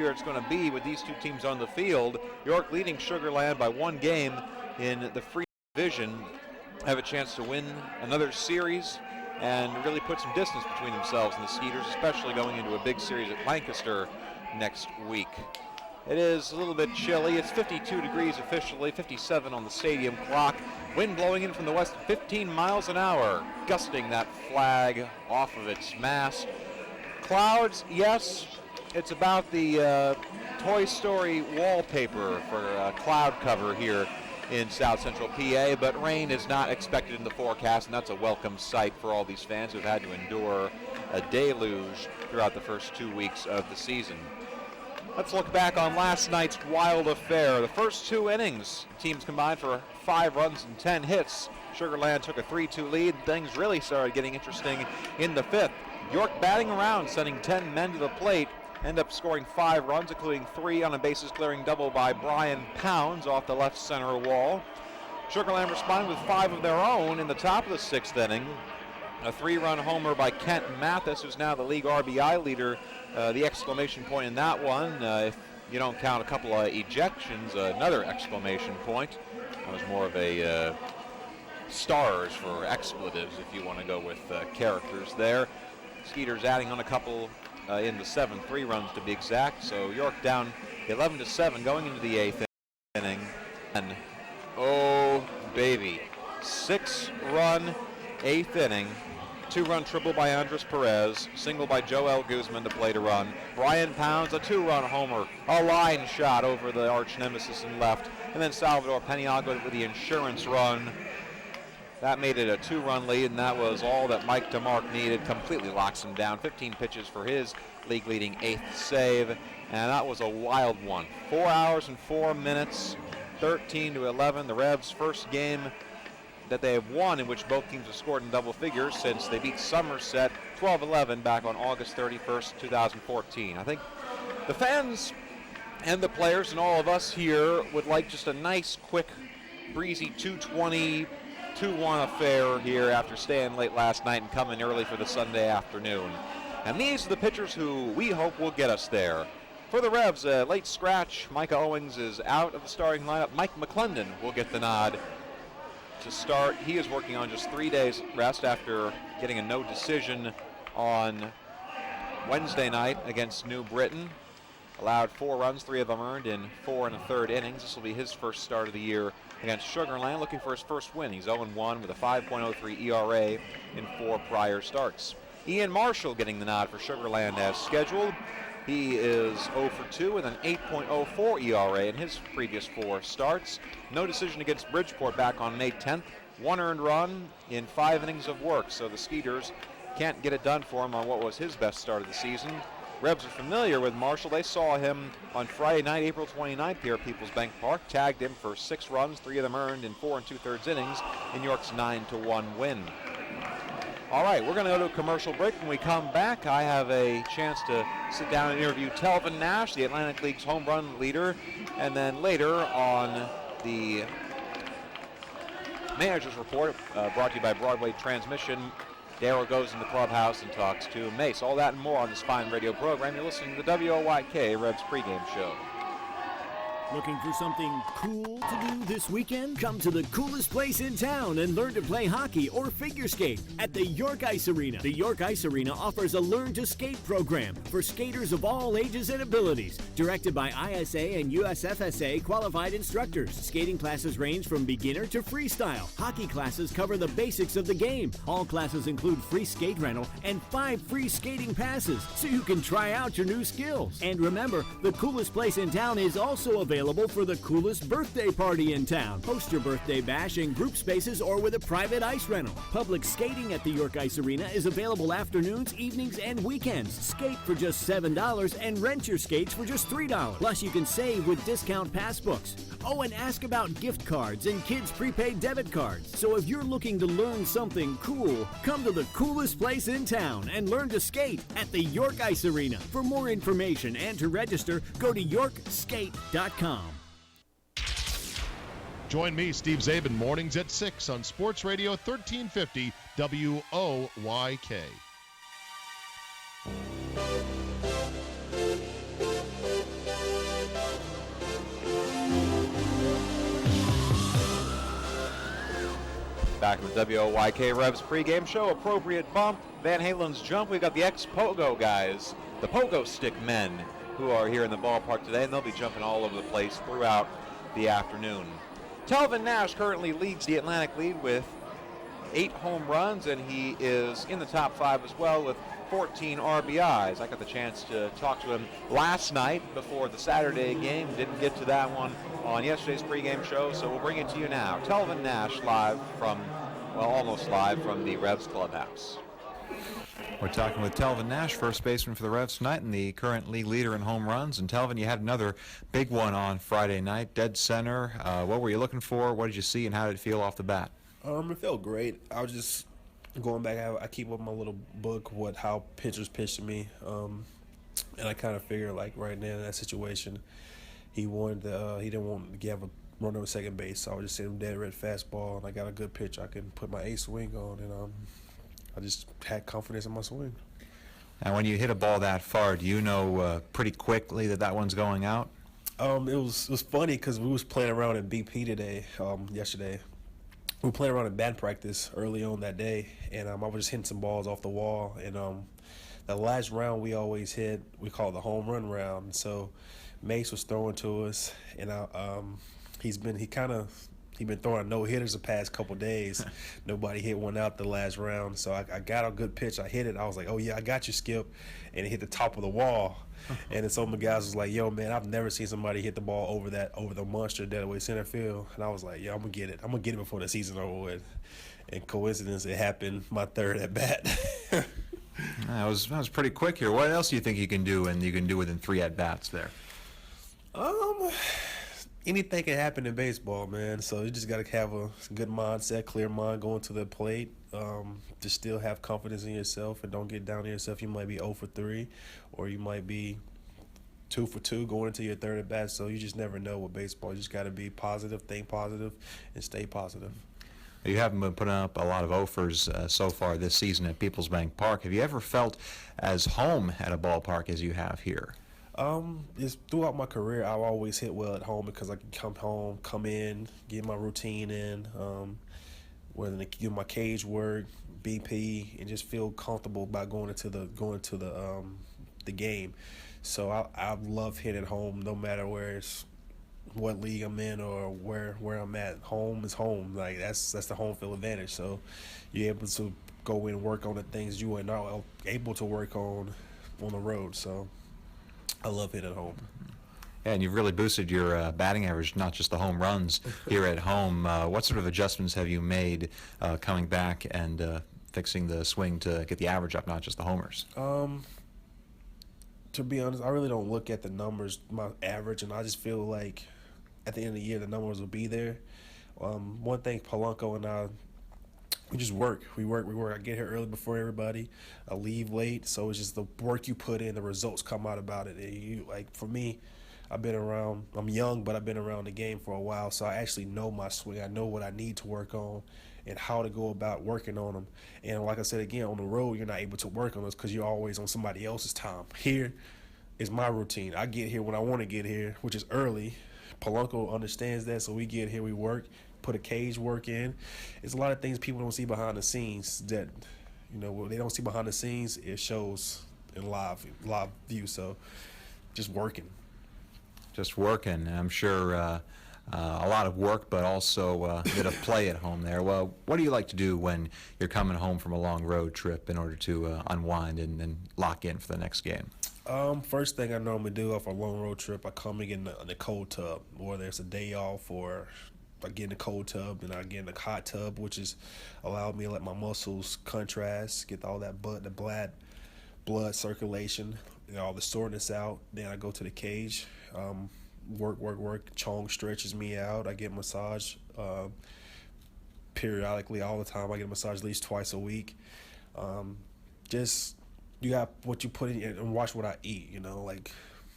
it's going to be with these two teams on the field. York leading Sugar Land by 1 game in the free division. Have a chance to win another series and really put some distance between themselves and the Skeeters, especially going into a big series at Lancaster next week. It is a little bit chilly. It's 52 degrees officially, 57 on the stadium clock. Wind blowing in from the west at 15 miles an hour, gusting that flag off of its mast. Clouds, yes, it's about the Toy Story wallpaper for cloud cover here in South Central PA, but rain is not expected in the forecast, and that's a welcome sight for all these fans who've had to endure a deluge throughout the first 2 weeks of the season. Let's look back on last night's wild affair. The first 2 innings, teams combined for 5 runs and 10 hits. Sugar Land took a 3-2 lead. Things really started getting interesting in the 5th. York batting around, sending 10 men to the plate. End up scoring 5 runs, including 3 on a bases-clearing double by Brian Pounds off the left center wall. Sugar Land responded with 5 of their own in the top of the 6th inning. A 3-run homer by Kent Mathis, who's now the league RBI leader. The exclamation point in that one, if you don't count a couple of ejections, another exclamation point. That was more of a stars for expletives, if you want to go with characters there. Skeeters adding on a couple in the 7th, 3 runs to be exact. So York down 11-7 going into the 8th inning. And oh baby, 6-run 8th inning. 2-run triple by Andres Perez, single by Joel Guzman to play to run. Brian Pounds, a 2-run homer, a line shot over the arch nemesis in left, and then Salvador Peniagua with the insurance run. That made it a 2-run lead, and that was all that Mike DeMark needed. Completely locks him down. 15 pitches for his league-leading 8th save, and that was a wild one. 4 hours and 4 minutes, 13-11. The Revs' first game that they have won in which both teams have scored in double figures since they beat Somerset 12-11 back on August 31st, 2014. I think the fans and the players and all of us here would like just a nice, quick, breezy 2:20, 2-1 affair here after staying late last night and coming early for the Sunday afternoon. And these are the pitchers who we hope will get us there. For the Revs, a late scratch. Micah Owings is out of the starting lineup. Mike McClendon will get the nod to start. He is working on just 3 days rest after getting a no decision on Wednesday night against New Britain. Allowed 4 runs, 3 of them earned in 4 1/3 innings. This will be his first start of the year against Sugar Land, looking for his first win. He's 0-1 with a 5.03 ERA in 4 prior starts. Ian Marshall getting the nod for Sugar Land as scheduled. He is 0-2 with an 8.04 ERA in his previous 4 starts. No decision against Bridgeport back on May 10th. 1 earned run in 5 innings of work, so the Skeeters can't get it done for him on what was his best start of the season. Rebs are familiar with Marshall. They saw him on Friday night, April 29th here at Peoples Bank Park. Tagged him for 6 runs, 3 of them earned in 4 2/3 innings in York's 9-1 win. All right, we're going to go to a commercial break. When we come back, I have a chance to sit down and interview Telvin Nash, the Atlantic League's home run leader. And then later on the manager's report, brought to you by Broadway Transmission, Darryl goes in the clubhouse and talks to Mace. All that and more on this fine radio program. You're listening to the WOYK Revs pregame show. Looking for something cool to do this weekend? Come to the coolest place in town and learn to play hockey or figure skate at the York Ice Arena. The York Ice Arena offers a Learn to Skate program for skaters of all ages and abilities, directed by ISA and USFSA qualified instructors. Skating classes range from beginner to freestyle. Hockey classes cover the basics of the game. All classes include free skate rental and 5 free skating passes, so you can try out your new skills. And remember, the coolest place in town is also available for the coolest birthday party in town. Host your birthday bash in group spaces or with a private ice rental. Public skating at the York Ice Arena is available afternoons, evenings, and weekends. Skate for just $7 and rent your skates for just $3. Plus, you can save with discount passbooks. Oh, and ask about gift cards and kids' prepaid debit cards. So if you're looking to learn something cool, come to the coolest place in town and learn to skate at the York Ice Arena. For more information and to register, go to yorkskate.com. Join me, Steve Zabin, mornings at 6 on Sports Radio 1350 WOYK. back in the WOYK Revs pregame show. Appropriate bump, Van Halen's jump. We've got the ex-Pogo guys, the Pogo Stick men, who are here in the ballpark today, and they'll be jumping all over the place throughout the afternoon. Telvin Nash currently leads the Atlantic lead with 8 home runs, and he is in the top 5 as well with 14 RBIs. I got the chance to talk to him last night before the Saturday game. Didn't get to that one on yesterday's pregame show, so we'll bring it to you now. Telvin Nash live from, well, almost live from the Revs clubhouse. We're talking with Telvin Nash, first baseman for the Revs tonight and the current league leader in home runs. And Telvin, you had another big one on Friday night, dead center. What were you looking for? What did you see, and how did it feel off the bat? It felt great. I was just going back. I keep up my little book how pitchers pitch to me, and I kind of figured like right now in that situation, he didn't want to have a run over second base. So I was just sitting dead red fastball, and I got a good pitch. I can put my ace swing on, and I just had confidence in my swing. Now, when you hit a ball that far, do you know pretty quickly that one's going out? It was funny because we was playing around in BP today, yesterday. We were playing around in band practice early on that day, and I was just hitting some balls off the wall. And the last round we always hit, we call it the home run round. So Mace was throwing to us, and he's been throwing no-hitters the past couple days. Nobody hit one out the last round. So I got a good pitch. I hit it. I was like, oh, yeah, I got you, Skip. And it hit the top of the wall. And then some of the guys was like, yo, man, I've never seen somebody hit the ball over the monster dead away center field. And I was like, yeah, I'm going to get it. I'm going to get it before the season over with. And coincidence, it happened my third at bat. That was pretty quick here. What else do you think you can do, and you can do within 3 at-bats there? Anything can happen in baseball, man. So you just got to have a good mindset, clear mind going to the plate. Just still have confidence in yourself and don't get down on yourself. You might be 0 for 3, or you might be 2 for 2 going into your third at bat. So you just never know with baseball. You just got to be positive, think positive, and stay positive. You haven't been putting up a lot of offers so far this season at Peoples Bank Park. Have you ever felt as home at a ballpark as you have here? It's throughout my career, I've always hit well at home because I can come home, come in, get my routine in, whether to do my cage work, BP, and just feel comfortable about going into the game. So I love hitting home, no matter what league I'm in or where I'm at. Home is home. Like that's the home field advantage. So you're able to go in and work on the things you are not able to work on the road. So I love hitting at home. Yeah, and you've really boosted your batting average, not just the home runs here at home. What sort of adjustments have you made coming back and fixing the swing to get the average up, not just the homers? To be honest, I really don't look at the numbers, my average, and I just feel like at the end of the year the numbers will be there. One thing, Polanco and I, we just work. We work. I get here early before everybody. I leave late, so it's just the work you put in, the results come out about it. And for me, I've been around. I'm young, but I've been around the game for a while, so I actually know my swing. I know what I need to work on and how to go about working on them. And like I said again, on the road, you're not able to work on those because you're always on somebody else's time. Here is my routine. I get here when I want to get here, which is early. Polanco understands that, so we get here, we work, put a cage work in. It's a lot of things people don't see behind the scenes that, when they don't see behind the scenes, it shows in live view. So just working. I'm sure a lot of work, but also a bit of play at home there. Well, what do you like to do when you're coming home from a long road trip in order to unwind and then lock in for the next game? First thing I normally do off a long road trip, I come and get in the cold tub, whether it's a day off or I get in the cold tub and I get in the hot tub, which is allowed me to let my muscles contrast, get all that the blood circulation, all the soreness out. Then I go to the cage, work. Chong stretches me out. I get massage periodically, all the time. I get a massage at least twice a week. Just you got what you put in and watch what I eat. Like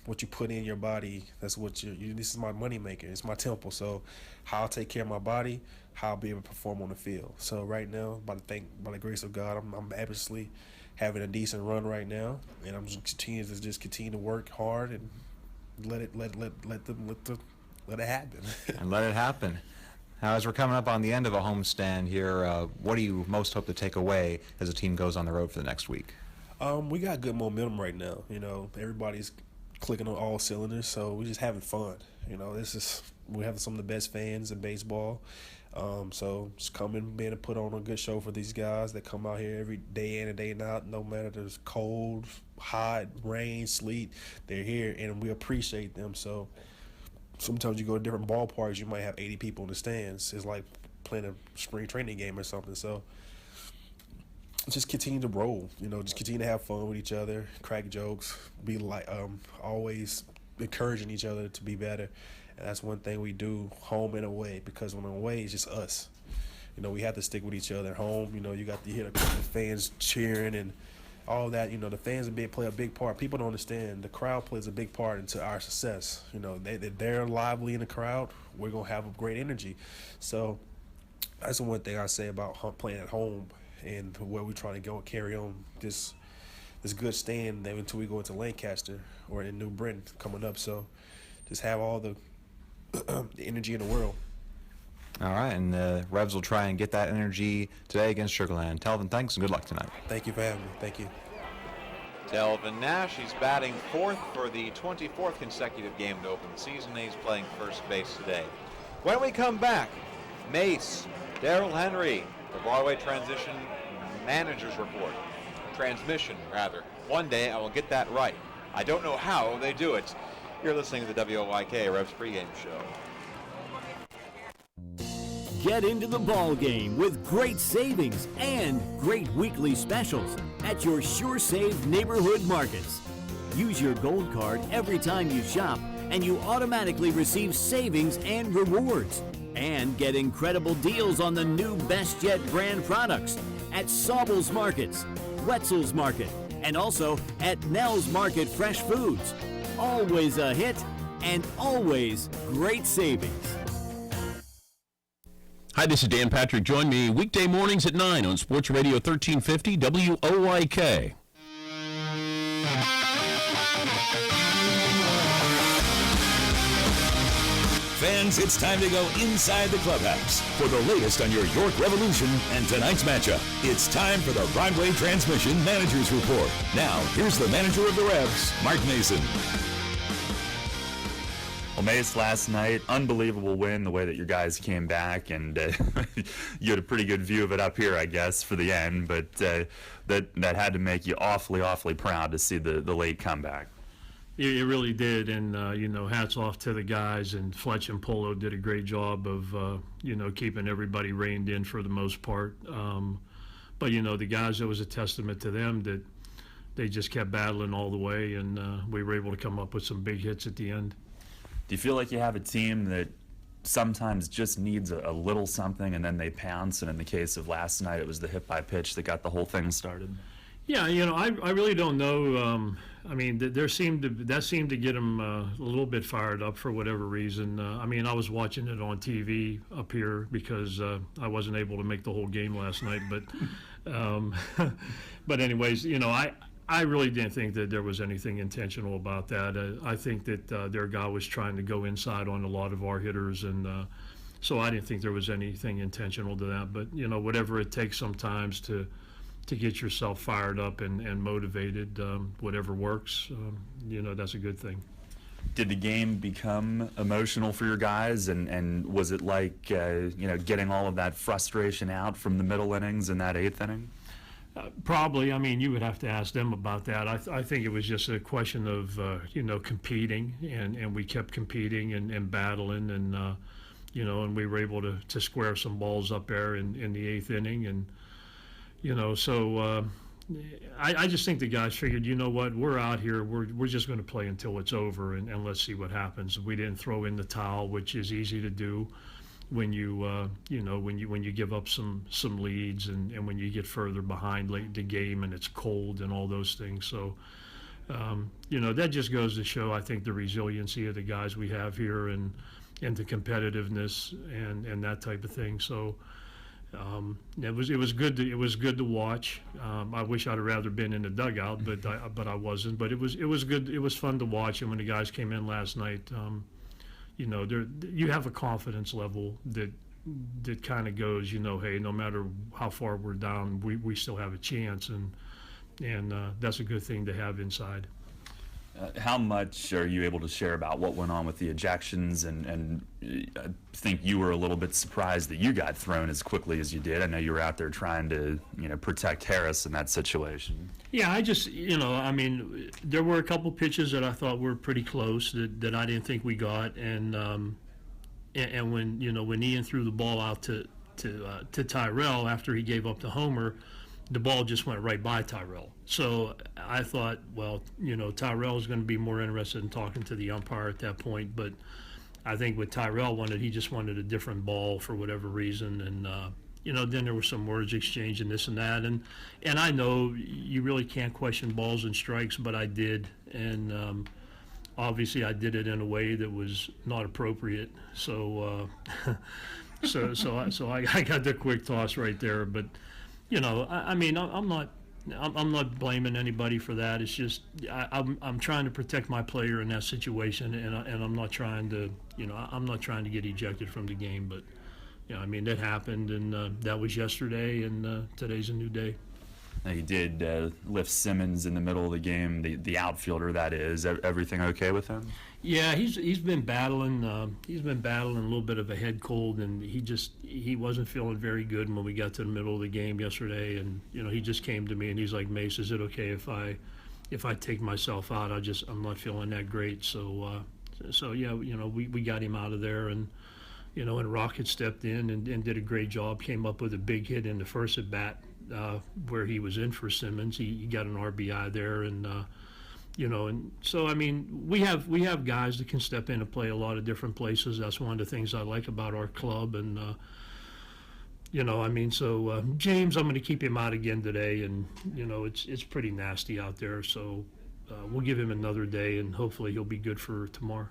what you put in your body. That's what this is my money maker. It's my temple. So how I take care of my body, how I'll be able to perform on the field. So right now, by the grace of God, I'm obviously having a decent run right now, and I'm just continue to work hard and let it happen. And let it happen. Now, as we're coming up on the end of a homestand here, what do you most hope to take away as the team goes on the road for the next week? We got good momentum right now. Everybody's clicking on all cylinders, so we're just having fun. We have some of the best fans in baseball. So just coming, being to put on a good show for these guys that come out here every day in and day out, no matter if it's cold, hot, rain, sleet, they're here, and we appreciate them. So sometimes you go to different ballparks, you might have 80 people in the stands. It's like playing a spring training game or something. So just continue to roll, just continue to have fun with each other, crack jokes, be like always encouraging each other to be better. And that's one thing we do home and away, because when away it's just us. We have to stick with each other. At home, you got to hear the fans cheering and all that. The fans play a big part. People don't understand. The crowd plays a big part into our success. They're lively in the crowd. We're going to have a great energy. So that's the one thing I say about playing at home and where we're trying to go and carry on this good stand until we go into Lancaster or in New Britain coming up. So just have all the energy in the world. All right, and the Revs will try and get that energy today against Sugar Land. Telvin, thanks and good luck tonight. Thank you for having me. Thank you. Telvin Nash, he's batting fourth for the 24th consecutive game to open the season. He's playing first base today. When we come back, Mace, Darrell Henry, the Broadway Transition Managers Report. Transmission, rather. One day I will get that right. I don't know how they do it. You're listening to the WOYK Revs pregame show. Get into the ball game with great savings and great weekly specials at your Sure Save neighborhood markets. Use your gold card every time you shop, and you automatically receive savings and rewards. And get incredible deals on the new Best Yet brand products at Saubel's Markets, Wetzel's Market, and also at Nell's Market Fresh Foods. Always a hit and always great savings. Hi, this is Dan Patrick. Join me weekday mornings at 9 on Sports Radio 1350 WOYK. Fans, it's time to go inside the clubhouse for the latest on your York Revolution and tonight's matchup. It's time for the Broadway Transmission Managers Report. Now, here's the manager of the Revs, Mark Mason. Well, Mace, last night, unbelievable win, the way that your guys came back, and you had a pretty good view of it up here, I guess, for the end, but that had to make you awfully, awfully proud to see the late comeback. It really did, and hats off to the guys, and Fletch and Polo did a great job of keeping everybody reined in for the most part. But the guys, it was a testament to them that they just kept battling all the way, and we were able to come up with some big hits at the end. Do you feel like you have a team that sometimes just needs a little something and then they pounce, and in the case of last night, it was the hit by pitch that got the whole thing started? Yeah, I really don't know. That seemed to get them a little bit fired up for whatever reason. I was watching it on TV up here because I wasn't able to make the whole game last night. But anyways, I really didn't think that there was anything intentional about that. I think that their guy was trying to go inside on a lot of our hitters, and so I didn't think there was anything intentional to that. But whatever it takes sometimes to get yourself fired up and motivated, whatever works, that's a good thing. Did the game become emotional for your guys, and was it like getting all of that frustration out from the middle innings in that eighth inning? Probably. You would have to ask them about that. I think it was just a question of competing, and we kept competing and battling, and and we were able to square some balls up there in the eighth inning, and so I just think the guys figured, what, we're out here, we're just going to play until it's over, and let's see what happens. We didn't throw in the towel, which is easy to do when you when you give up some leads, and when you get further behind late in the game and it's cold and all those things. So that just goes to show, I think, the resiliency of the guys we have here, and the competitiveness and that type of thing. So it was good to watch. I wish I'd have rather been in the dugout, but I wasn't. But it was good. It was fun to watch. And when the guys came in last night, you have a confidence level that that kind of goes, hey, no matter how far we're down, we still have a chance, and that's a good thing to have inside. How much are you able to share about what went on with the ejections? And I think you were a little bit surprised that you got thrown as quickly as you did. I know you were out there trying to, protect Harris in that situation. Yeah, I just, there were a couple pitches that I thought were pretty close that I didn't think we got, and when when Ian threw the ball out to Tyrell after he gave up the homer, the ball just went right by Tyrell. So I thought, well, Tyrell is going to be more interested in talking to the umpire at that point. But I think what Tyrell wanted, he just wanted a different ball for whatever reason. And, then there were some words exchanged and this and that. And I know you really can't question balls and strikes, but I did. And obviously I did it in a way that was not appropriate. So so I got the quick toss right there. But I'm not blaming anybody for that. It's just I'm trying to protect my player in that situation, and I'm not trying to get ejected from the game. But that happened, and that was yesterday, and today's a new day. Now, you did lift Simmons in the middle of the game, the outfielder that is. Everything okay with him? Yeah, he's been battling. He's been battling a little bit of a head cold, and he wasn't feeling very good when we got to the middle of the game yesterday. And he just came to me and he's like, Mace, is it okay if I take myself out? I'm not feeling that great. So yeah, we got him out of there, and and Rocket stepped in and did a great job. Came up with a big hit in the first at bat where he was in for Simmons. He got an RBI there, and. And so we have guys that can step in and play a lot of different places. That's one of the things I like about our club, and so James, I'm going to keep him out again today, and it's pretty nasty out there. So we'll give him another day, and hopefully he'll be good for tomorrow.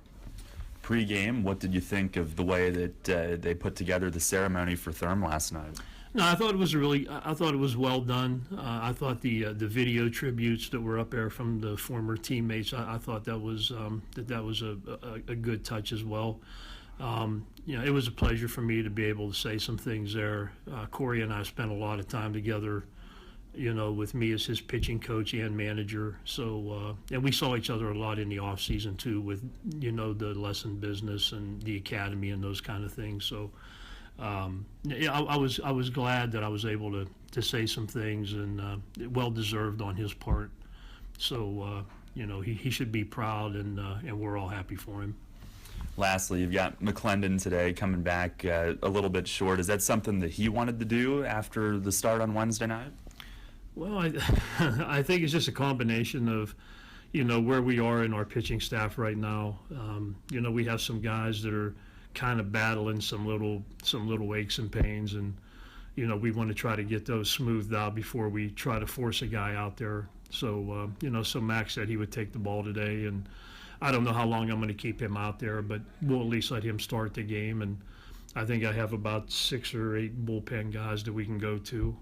Pre-game, what did you think of the way that they put together the ceremony for Therm last night? No, I thought it was well done. I thought the video tributes that were up there from the former teammates, I thought that was a good touch as well. It was a pleasure for me to be able to say some things there. Corey and I spent a lot of time together, with me as his pitching coach and manager. So and we saw each other a lot in the off season too, with the lesson business and the academy and those kind of things. So. I was glad that I was able to say some things, and well deserved on his part. So he should be proud, and we're all happy for him. Lastly, you've got McClendon today coming back a little bit short. Is that something that he wanted to do after the start on Wednesday night? Well, I think it's just a combination of where we are in our pitching staff right now. We have some guys that are kind of battling some little aches and pains, and we want to try to get those smoothed out before we try to force a guy out there. So so Max said he would take the ball today, and I don't know how long I'm going to keep him out there, but we'll at least let him start the game. And I think I have about 6 or 8 bullpen guys that we can go to.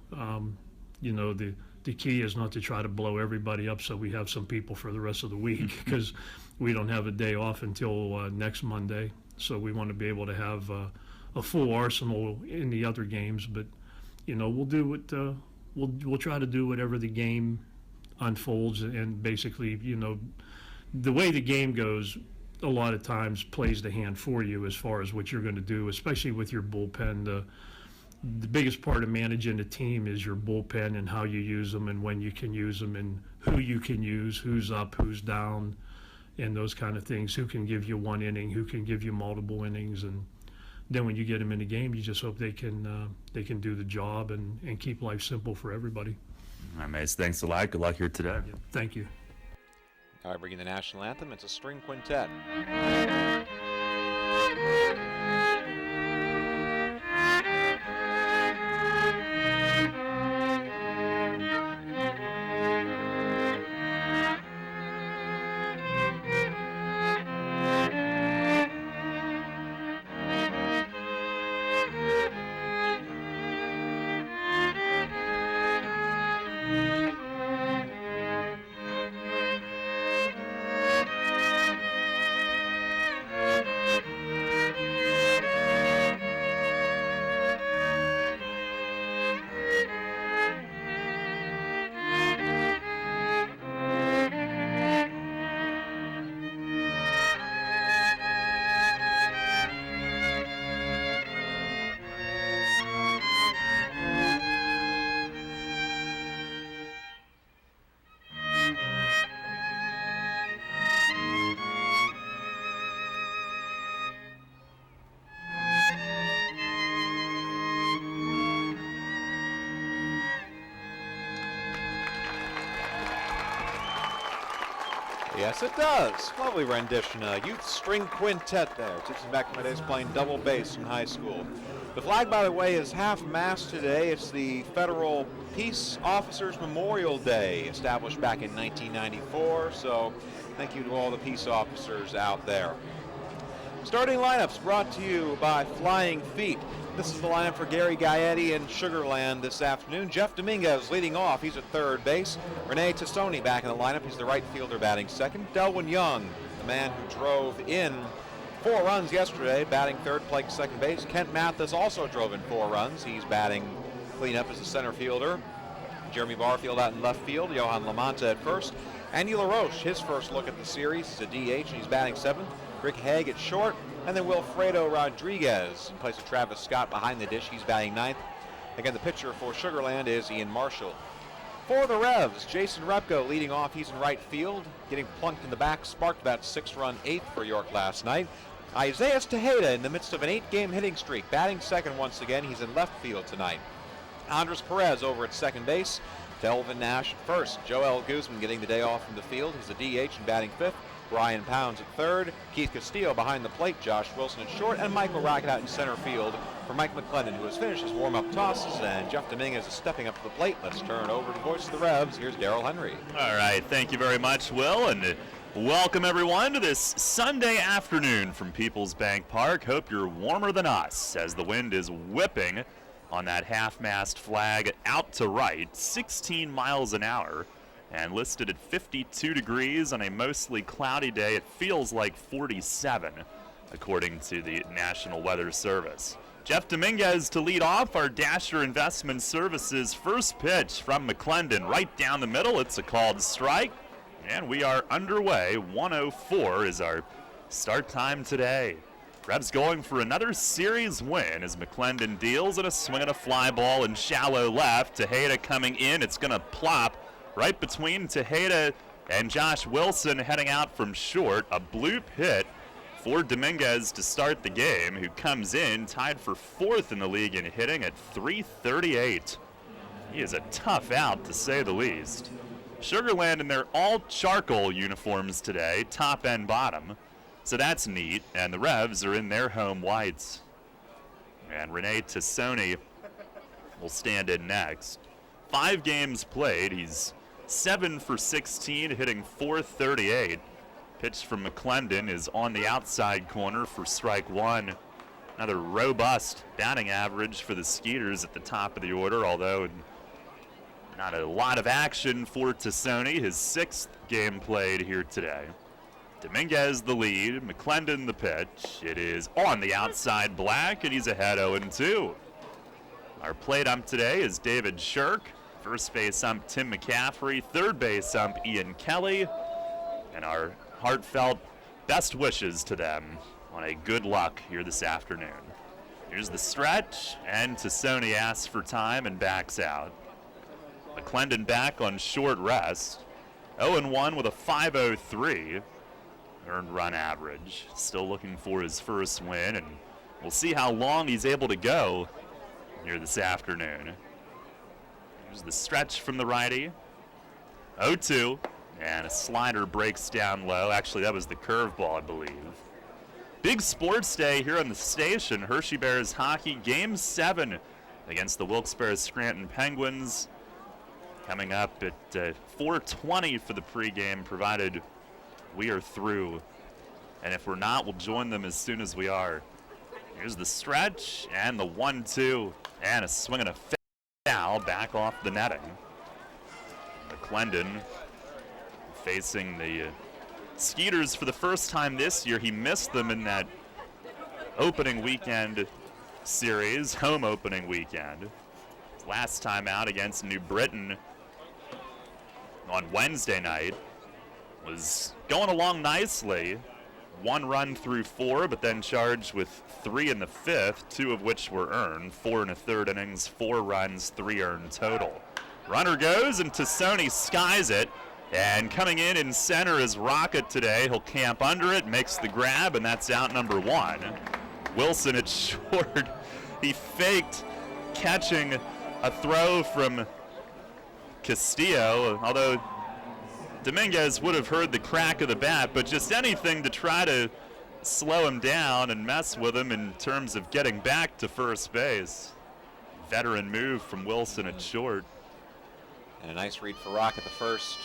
The key is not to try to blow everybody up so we have some people for the rest of the week, because we don't have a day off until next Monday. So we want to be able to have a full arsenal in the other games, but we'll do what we'll try to do whatever the game unfolds, and basically the way the game goes a lot of times plays the hand for you as far as what you're going to do, especially with your bullpen. The biggest part of managing a team is your bullpen and how you use them and when you can use them and who you can use, who's up, who's down, and those kind of things. Who can give you one inning, who can give you multiple innings, and then when you get them in the game, you just hope they can do the job and keep life simple for everybody. All right, Mace, thanks a lot. Good luck here today. Yeah, thank you. All right, bringing the national anthem. It's a string quintet. Yes, it does. Lovely rendition. Youth string quintet there. Takes me back to my days playing double bass in high school. The flag, by the way, is half-mast today. It's the Federal Peace Officers Memorial Day, established back in 1994. So thank you to all the peace officers out there. Starting lineups brought to you by Flying Feet. This is the lineup for Gary Gaetti in Sugar Land this afternoon. Jeff Dominguez leading off. He's at third base. Rene Tassoni back in the lineup. He's the right fielder batting second. Delwyn Young, the man who drove in 4 runs yesterday, batting third, playing second base. Kent Mathis also drove in 4 runs. He's batting cleanup as a center fielder. Jeremy Barfield out in left field. Johan Lamonta at first. Andy LaRoche, his first look at the series. He's a DH and he's batting seventh. Rick Haig at short. And then Wilfredo Rodriguez in place of Travis Scott behind the dish. He's batting ninth. Again, the pitcher for Sugar Land is Ian Marshall. For the Revs, Jason Repko leading off. He's in right field, getting plunked in the back. Sparked that 6-run eighth for York last night. Isaias Tejeda in the midst of an 8-game hitting streak, batting second once again. He's in left field tonight. Andres Perez over at second base. Delvin Nash at first. Joel Guzman getting the day off from the field. He's a DH and batting fifth. Brian Pounds at third, Keith Castillo behind the plate, Josh Wilson at short, and Michael Rocket out in center field for Mike McClendon, who has finished his warm-up tosses, and Jeff Dominguez is stepping up to the plate. Let's turn over to Voice of the Revs. Here's Darrell Henry. All right, thank you very much, Will, and welcome everyone to this Sunday afternoon from Peoples Bank Park. Hope you're warmer than us as the wind is whipping on that half-mast flag out to right, 16 miles an hour. And listed at 52 degrees on a mostly cloudy day. It feels like 47, according to the National Weather Service. Jeff Dominguez to lead off our Dasher Investment Services first pitch from McClendon right down the middle. It's a called strike, and we are underway. 1:04 is our start time today. Revs going for another series win as McClendon deals in a swing and a fly ball in shallow left. Tejeda coming in. It's going to plop right between Tejeda and Josh Wilson heading out from short. A bloop hit for Dominguez to start the game, who comes in tied for 4th in the league in hitting at .338. He is a tough out, to say the least. Sugar Land in their all-charcoal uniforms today, top and bottom. So that's neat, and the Revs are in their home whites. And Rene Tassoni will stand in next. 5 games played. He's 7 for 16, hitting .438. Pitch from McClendon is on the outside corner for strike one. Another robust batting average for the Skeeters at the top of the order, although not a lot of action for Tassoni, his 6th game played here today. Dominguez the lead, McClendon the pitch. It is on the outside black, and he's ahead 0-2. Our plate ump today is David Shirk. First base ump Tim McCaffrey, third base ump Ian Kelly, and our heartfelt best wishes to them on a good luck here this afternoon. Here's the stretch, and Tassoni asks for time and backs out. McClendon back on short rest, 0-1 with a .503 earned run average. Still looking for his first win, and we'll see how long he's able to go here this afternoon. Here's the stretch from the righty. 0-2, and a slider breaks down low. Actually, that was the curveball, I believe. Big sports day here on the station. Hershey Bears hockey, Game 7 against the Wilkes-Barre Scranton Penguins. Coming up at 4:20 for the pregame, provided we are through. And if we're not, we'll join them as soon as we are. Here's the stretch, and the 1-2, and a swing and a foul back off the netting. McClendon facing the Skeeters for the first time this year. He missed them in that opening weekend series, home opening weekend. Last time out against New Britain on Wednesday night was going along nicely. 1 run through 4, but then charged with 3 in the 5th, 2 of which were earned. 4 and a third innings, 4 runs, 3 earned total. Runner goes, and Tassoni skies it. And coming in center is Rocket today. He'll camp under it, makes the grab, and that's out number 1. Wilson at short. He faked catching a throw from Castillo, although Dominguez would have heard the crack of the bat, but just anything to try to slow him down and mess with him in terms of getting back to first base. Veteran move from Wilson at short. And a nice read for Rocket, the first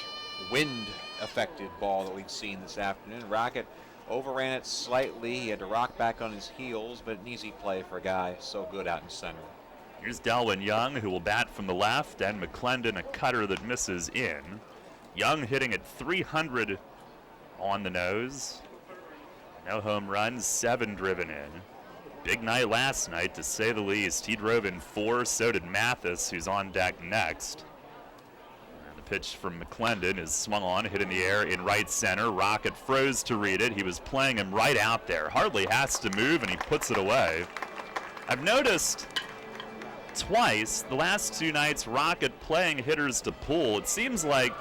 wind-affected ball that we've seen this afternoon. Rocket overran it slightly. He had to rock back on his heels, but an easy play for a guy so good out in center. Here's Delwyn Young, who will bat from the left, and McClendon, a cutter that misses in. Young hitting at 300 on the nose. No home runs, 7 driven in. Big night last night, to say the least. He drove in 4, so did Mathis, who's on deck next. And the pitch from McClendon is swung on, hit in the air in right center. Rocket froze to read it. He was playing him right out there. Hardly has to move, and he puts it away. I've noticed twice the last 2 nights Rocket playing hitters to pull. It seems like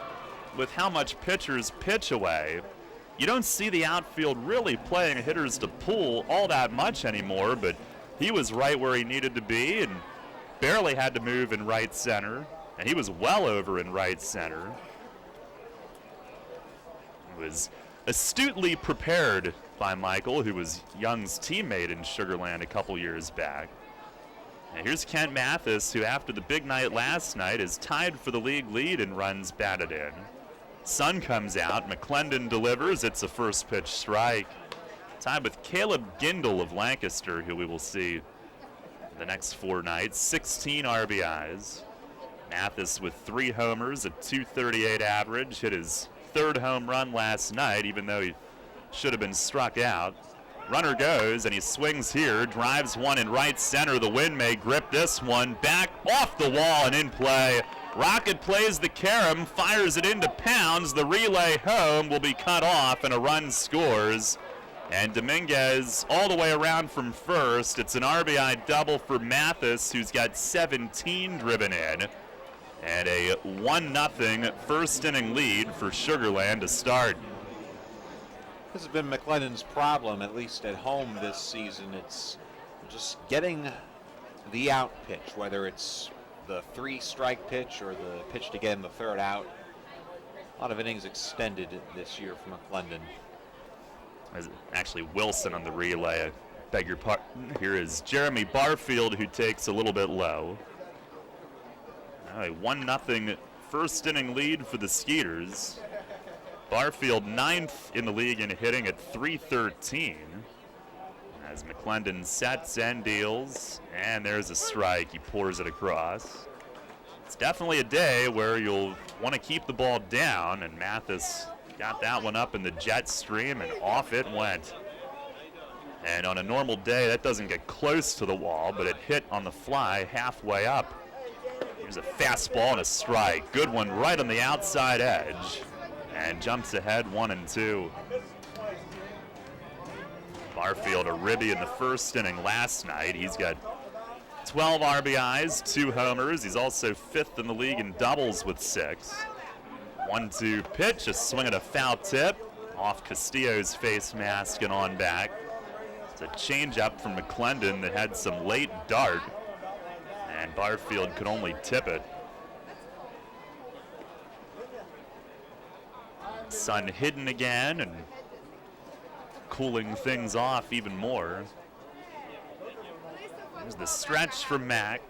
with how much pitchers pitch away, you don't see the outfield really playing hitters to pull all that much anymore, but he was right where he needed to be and barely had to move in right center, and he was well over in right center. He was astutely prepared by Michael, who was Young's teammate in Sugarland a couple years back. And here's Kent Mathis, who after the big night last night is tied for the league lead in runs batted in. Sun comes out, McClendon delivers, it's a first pitch strike. Tied with Caleb Gindel of Lancaster, who we will see the next 4 nights, 16 RBIs. Mathis with 3 homers, a .238 average, hit his 3rd home run last night, even though he should have been struck out. Runner goes, and he swings here, drives one in right center. The wind may grip this one, back off the wall and in play. Rocket plays the carom, fires it into Pounds. The relay home will be cut off, and a run scores. And Dominguez all the way around from first. It's an RBI double for Mathis, who's got 17 driven in. And a 1-0 first inning lead for Sugarland to start. This has been McClendon's problem, at least at home this season. It's just getting the out pitch, whether it's the 3-strike pitch or the pitch to get him the 3rd out. A lot of innings extended this year for McClendon. Actually, Wilson on the relay. I beg your pardon. Here is Jeremy Barfield, who takes a little bit low. Now a 1-0 first inning lead for the Skeeters. Barfield 9th in the league in hitting at .313. As McClendon sets and deals, and there's a strike. He pours it across. It's definitely a day where you'll want to keep the ball down, and Mathis got that one up in the jet stream, and off it went. And on a normal day, that doesn't get close to the wall, but it hit on the fly halfway up. Here's a fastball and a strike. Good one right on the outside edge, and jumps ahead 1-2. Barfield a ribby in the first inning last night. He's got 12 RBIs, 2 homers. He's also 5th in the league in doubles with 6. 1-2 pitch, a swing at a foul tip off Castillo's face mask and on back. It's a changeup from McClendon that had some late dart, and Barfield could only tip it. Sun hidden again and cooling things off even more. There's the stretch from Mack.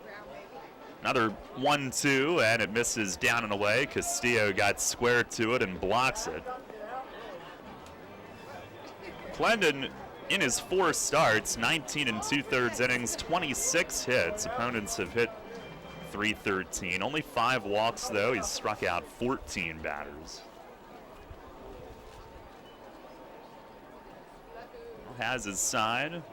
Another 1-2, and it misses down and away. Castillo got square to it and blocks it. McClendon, in his 4 starts, 19 2/3 innings, 26 hits. Opponents have hit .313. Only 5 walks, though. He's struck out 14 batters. Has his side.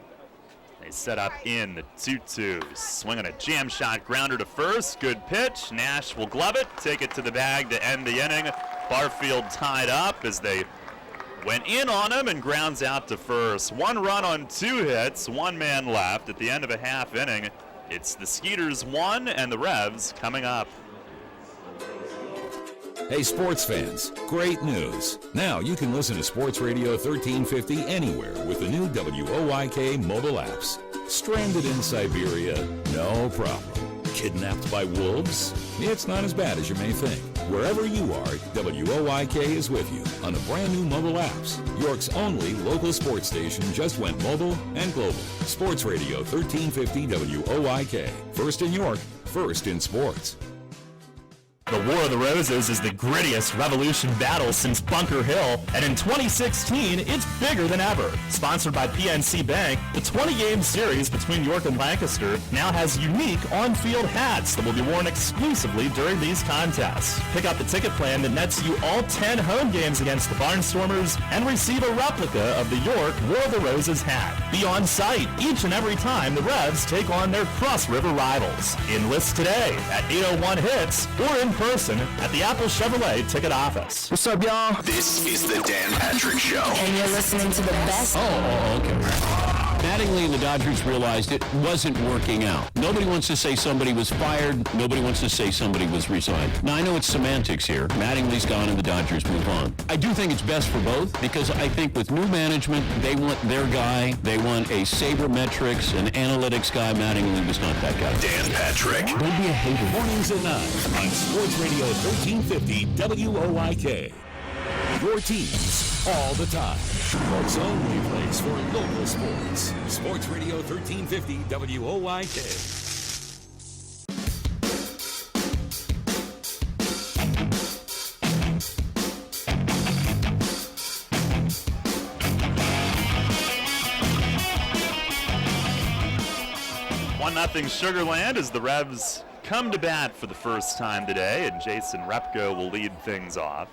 They set up in the 2-2. Swinging a jam shot grounder to first. Good pitch. Nash will glove it, take it to the bag to end the inning. Barfield tied up as they went in on him and grounds out to first. 1 run on 2 hits, 1 man left at the end of a half inning. It's the Skeeters 1 and the Revs coming up. Hey, sports fans, great news. Now you can listen to Sports Radio 1350 anywhere with the new WOYK mobile apps. Stranded in Siberia? No problem. Kidnapped by wolves? It's not as bad as you may think. Wherever you are, WOIK is with you on the brand new mobile apps. York's only local sports station just went mobile and global. Sports Radio 1350 WOIK. First in York, first in sports. The War of the Roses is the grittiest Revolution battle since Bunker Hill, and in 2016, it's bigger than ever. Sponsored by PNC Bank, the 20-game series between York and Lancaster now has unique on-field hats that will be worn exclusively during these contests. Pick up the ticket plan that nets you all 10 home games against the Barnstormers and receive a replica of the York War of the Roses hat. Be on site each and every time the Revs take on their Cross River rivals. Enlist today at 801-HITS or in person at the Apple Chevrolet ticket office. What's up, y'all? This is the Dan Patrick Show. And you're listening to the best. Okay. Mattingly and the Dodgers realized it wasn't working out. Nobody wants to say somebody was fired. Nobody wants to say somebody was resigned. Now, I know it's semantics here. Mattingly's gone and the Dodgers move on. I do think it's best for both because I think with new management, they want their guy. They want a sabermetrics and analytics guy. Mattingly was not that guy. Dan Patrick. Don't be a hater. Mornings at 9 on Sports Radio 1350 WOIK. Your teams all the time. York's only place for local sports. Sports Radio 1350 WOIK. Nothing Sugarland as the Revs come to bat for the first time today, and Jason Repko will lead things off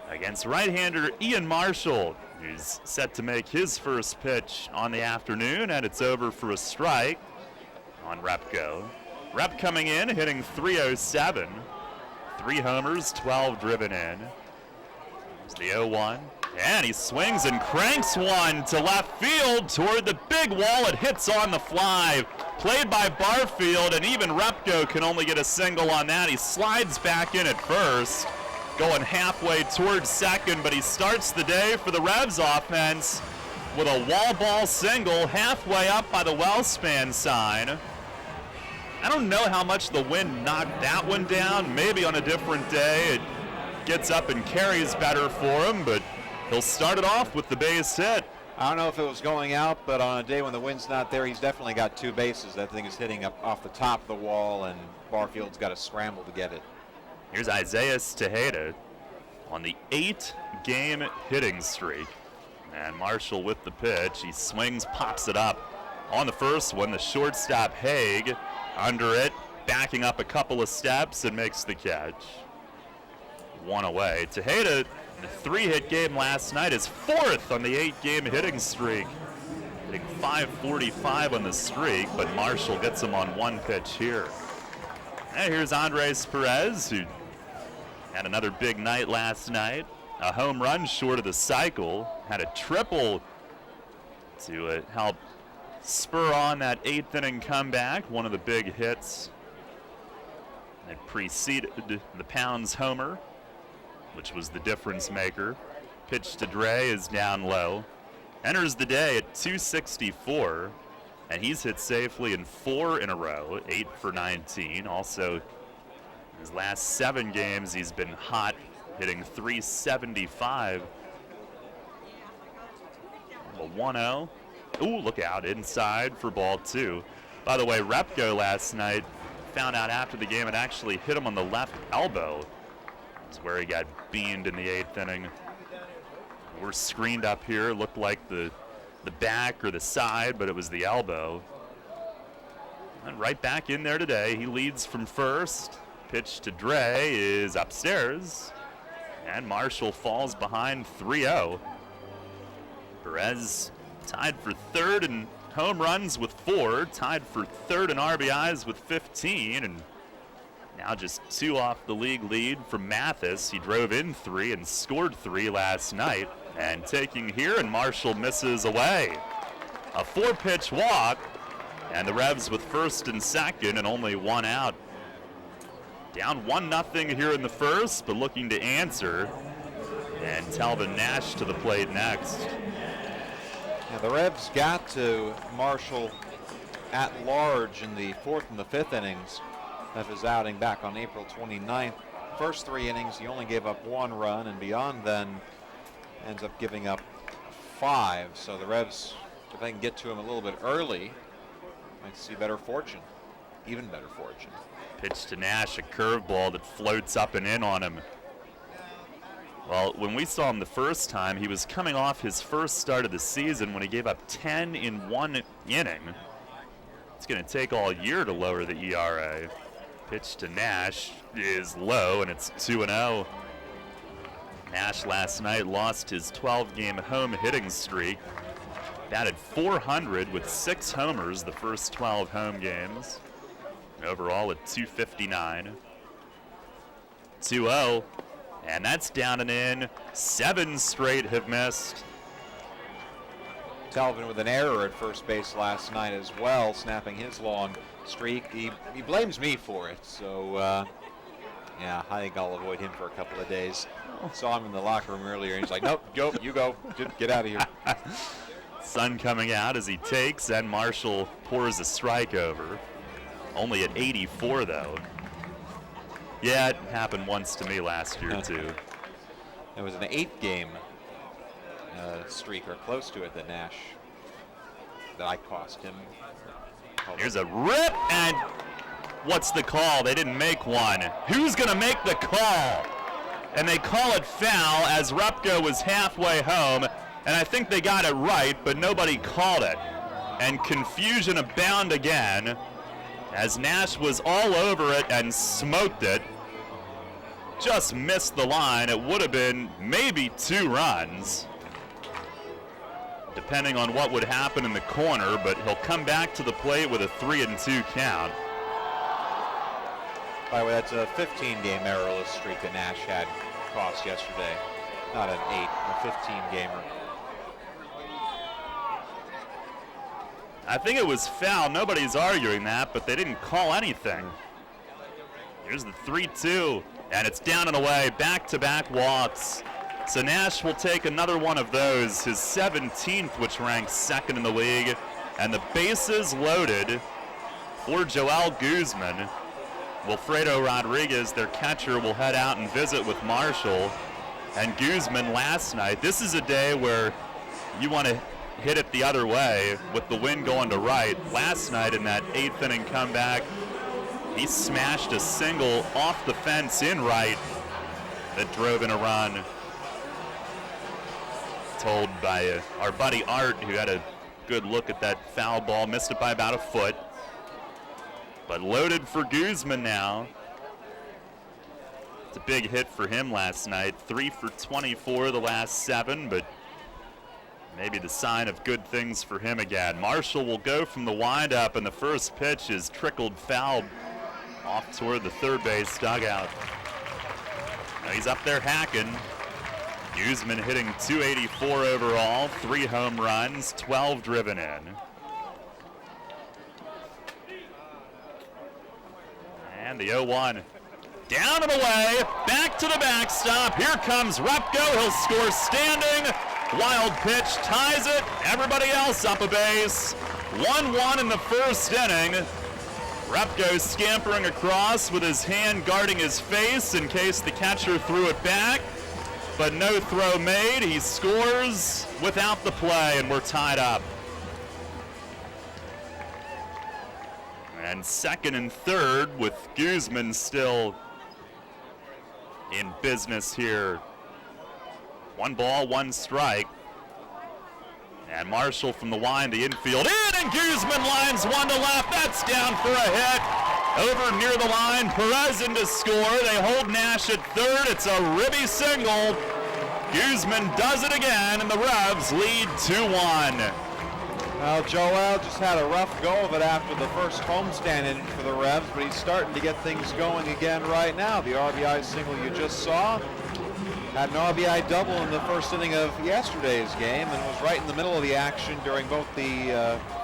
against right-hander Ian Marshall, who's set to make his first pitch on the afternoon, and it's over for a strike on Repko. Rep coming in, hitting .307, 3 homers, 12 driven in. There's the 0-1. And he swings and cranks one to left field toward the big wall. It hits on the fly. Played by Barfield, and even Repko can only get a single on that. He slides back in at first, going halfway towards second, but he starts the day for the Revs offense with a wall ball single halfway up by the Wellspan sign. I don't know how much the wind knocked that one down. Maybe on a different day it gets up and carries better for him, but he'll start it off with the base hit. I don't know if it was going out, but on a day when the wind's not there, he's definitely got 2 bases. That thing is hitting up off the top of the wall, and Barfield's got to scramble to get it. Here's Isaiah Tejeda on the 8-game hitting streak. And Marshall with the pitch. He swings, pops it up. On the first one, the shortstop Haig under it, backing up a couple of steps and makes the catch. 1 away. Tejeda, the 3-hit game last night, is 4th on the 8-game hitting streak. Hitting .545 on the streak, but Marshall gets him on 1 pitch here. And here's Andres Perez, who had another big night last night. A home run short of the cycle. Had a triple to help spur on that 8th inning comeback. One of the big hits that preceded the Pounds homer, which was the difference maker. Pitch to Dre is down low. Enters the day at .264, and he's hit safely in 4 in a row, 8 for 19. Also, in his last 7 games, he's been hot, hitting .375. A 1-0. Ooh, look out, inside for ball 2. By the way, Repko last night found out after the game it actually hit him on the left elbow. That's where he got beamed in the 8th inning. We're screened up here. Looked like the back or the side, but it was the elbow. And right back in there today. He leads from first. Pitch to Dre is upstairs. And Marshall falls behind 3-0. Perez tied for 3rd in home runs with 4. Tied for 3rd in RBIs with 15. And now just 2 off the league lead from Mathis. He drove in 3 and scored 3 last night. And taking here, and Marshall misses away. A 4-pitch walk, and the Revs with 1st and 2nd and only 1 out. Down 1-0 here in the first, but looking to answer. And Talvin Nash to the plate next. Yeah, the Revs got to Marshall at large in the 4th and the 5th innings of his outing back on April 29th first 3 innings, he only gave up 1 run, and beyond then ends up giving up 5. So the Revs, if they can get to him a little bit early, might see better fortune, even better fortune. Pitch to Nash, a curveball that floats up and in on him. Well, when we saw him the first time, he was coming off his first start of the season when he gave up 10 in 1 inning. It's going to take all year to lower the ERA. Pitch to Nash is low, and it's 2-0. Nash last night lost his 12-game home hitting streak. Batted .400 with 6 homers the first 12 home games. Overall at .259. 2-0. And that's down and in. 7 straight have missed. Talvin with an error at first base last night as well, snapping his long streak. He blames me for it, so yeah, I think I'll avoid him for a couple of days. Saw him in the locker room earlier, and he's like, nope, you go, get out of here. Sun coming out as he takes, and Marshall pours a strike over. Only at 84, though. Yeah, it happened once to me last year, too. It was an 8-game streak, or close to it, that I cost him. Here's a rip, and what's the call? They didn't make one. Who's going to make the call? And they call it foul as Repko was halfway home, and I think they got it right, but nobody called it. And confusion abound again as Nash was all over it and smoked it. Just missed the line. It would have been maybe 2 runs, depending on what would happen in the corner, but he'll come back to the plate with a 3-2 count. By the way, that's a 15-game errorless streak that Nash had cost yesterday. Not an 8, a 15-gamer. I think it was foul. Nobody's arguing that, but they didn't call anything. Here's the 3-2, and it's down and away. Back-to-back walks. So Nash will take another one of those, his 17th, which ranks 2nd in the league. And the bases loaded for Joel Guzman. Wilfredo Rodriguez, their catcher, will head out and visit with Marshall. And Guzman last night, this is a day where you want to hit it the other way with the wind going to right. Last night in that 8th inning comeback, he smashed a single off the fence in right that drove in a run. Told by our buddy Art, who had a good look at that foul ball, missed it by about a foot. But loaded for Guzman now. It's a big hit for him last night. 3 for 24 the last 7, but maybe the sign of good things for him again. Marshall will go from the windup, and the first pitch is trickled foul off toward the third base dugout. Now he's up there hacking. Guzman hitting .284 overall, 3 home runs, 12 driven in. And the 0-1. Down and away, back to the backstop. Here comes Repko. He'll score standing. Wild pitch ties it. Everybody else up a base. 1-1 in the first inning. Repko scampering across with his hand guarding his face in case the catcher threw it back. But no throw made. He scores without the play, and we're tied up. And 2nd and 3rd with Guzman still in business here. 1 ball, 1 strike. And Marshall from the wind, the infield in, and Guzman lines 1 to left. That's down for a hit. Over near the line, Perez in to score. They hold Nash at 3rd. It's a ribby single. Guzman does it again, and the Revs lead 2-1. Well, Joel just had a rough go of it after the first homestand inning for the Revs, but he's starting to get things going again right now. The RBI single you just saw had an RBI double in the first inning of yesterday's game and was right in the middle of the action during both the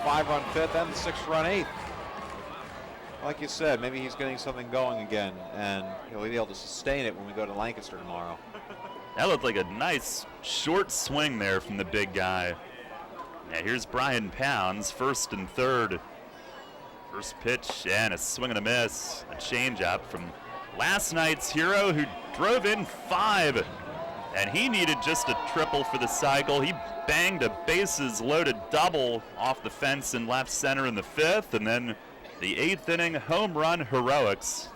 5-run 5th and the 6-run 8th. Like you said, maybe he's getting something going again, and he'll be able to sustain it when we go to Lancaster tomorrow. That looked like a nice short swing there from the big guy. Now here's Brian Pounds, 1st and 3rd. First pitch and a swing and a miss. A changeup from last night's hero who drove in 5, and he needed just a triple for the cycle. He banged a bases-loaded double off the fence in left center in the 5th, and then the 8th inning home run heroics.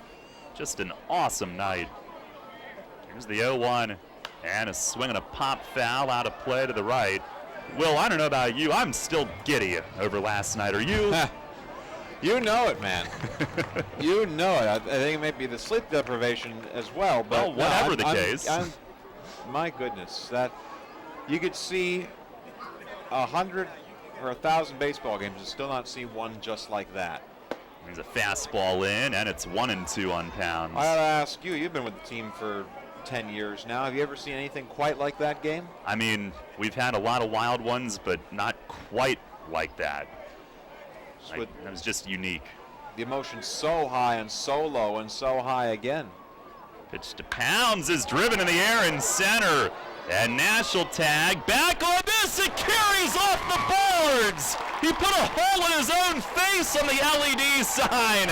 Just an awesome night. Here's the 0-1, and a swing and a pop foul out of play to the right. Will, I don't know about you, I'm still giddy over last night. Are you? You know it, man. You know it. I think it may be the sleep deprivation as well. But well, whatever the case. My goodness, that you could see 100 or 1,000 baseball games and still not see one just like that. There's a fastball in, and it's 1-2 on Pounds. I ought to ask you, you've been with the team for 10 years now. Have you ever seen anything quite like that game? I mean, we've had a lot of wild ones, but not quite like that. It was just unique. The emotion's so high and so low and so high again. Pitch to Pounds is driven in the air in center. And Nash will tag. Back on this, it carries off the boards. He put a hole in his own face on the LED sign.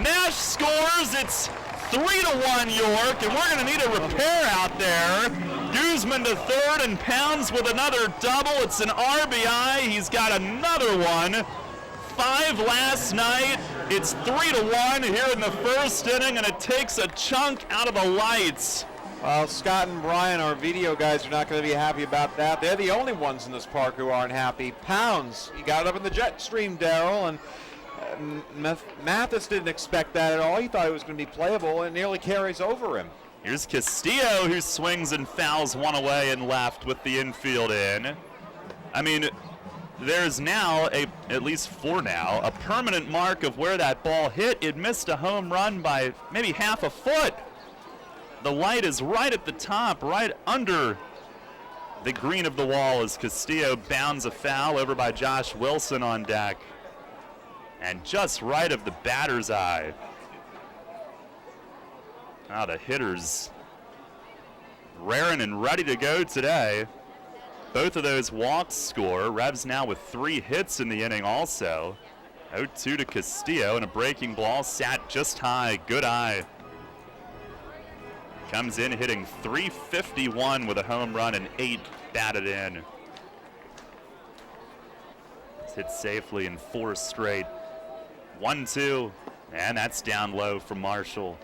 Nash scores. It's 3-1 York, and we're going to need a repair out there. Guzman to third, and Pounds with another double. It's an RBI. He's got another one. 5 last night. It's 3-1 here in the first inning, and it takes a chunk out of the lights. Well, Scott and Brian, our video guys, are not going to be happy about that. They're the only ones in this park who aren't happy. Pounds, he got it up in the jet stream, Darryl, and Mathis didn't expect that at all. He thought it was going to be playable, and nearly carries over him. Here's Castillo, who swings and fouls one away and left with the infield in. I mean, there's now, at least for now, a permanent mark of where that ball hit. It missed a home run by maybe half a foot. The light is right at the top, right under the green of the wall as Castillo bounds a foul over by Josh Wilson on deck. And just right of the batter's eye. Now the hitters raring and ready to go today. Both of those walks score. Revs now with 3 hits in the inning also. 0-2 to Castillo, and a breaking ball sat just high. Good eye. Comes in hitting .351 with a home run and 8 batted in. It's hit safely in 4 straight. 1-2, and that's down low from Marshall.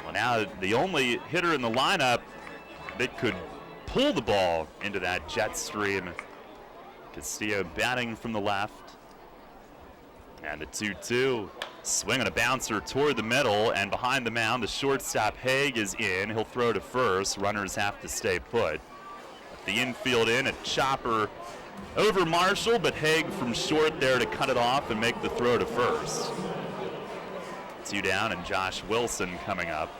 Well, now the only hitter in the lineup that could pull the ball into that jet stream. Castillo batting from the left. And the 2-2. Swing and a bouncer toward the middle, and behind the mound, the shortstop Haig is in. He'll throw to first. Runners have to stay put. The infield in, a chopper over Marshall, but Haig from short there to cut it off and make the throw to first. 2 down, and Josh Wilson coming up.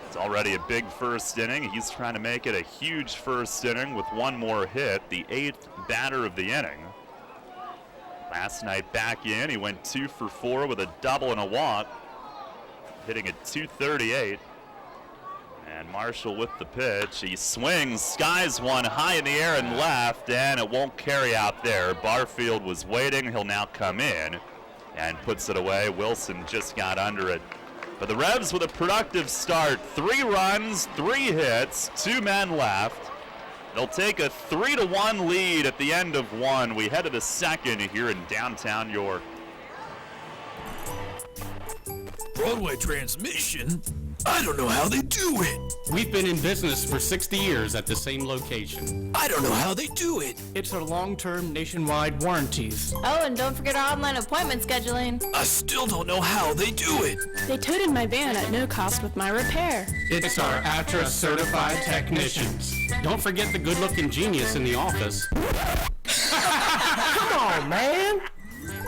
It's already a big first inning. He's trying to make it a huge first inning with one more hit, the 8th batter of the inning. Last night back in, he went 2 for 4 with a double and a walk, hitting at .238. And Marshall with the pitch. He swings, skies one high in the air and left, and it won't carry out there. Barfield was waiting. He'll now come in and puts it away. Wilson just got under it. But the Revs with a productive start. 3 runs, 3 hits, 2 men left. They'll take a 3-1 lead at the end of 1. We head to the second here in downtown York. Broadway transmission? I don't know how they do it. We've been in business for 60 years at the same location. I don't know how they do it. It's our long-term nationwide warranties. Oh, and don't forget our online appointment scheduling. I still don't know how they do it. They toted my van at no cost with my repair. It's our ATRA certified technicians. Don't forget the good-looking genius in the office. Come on, man.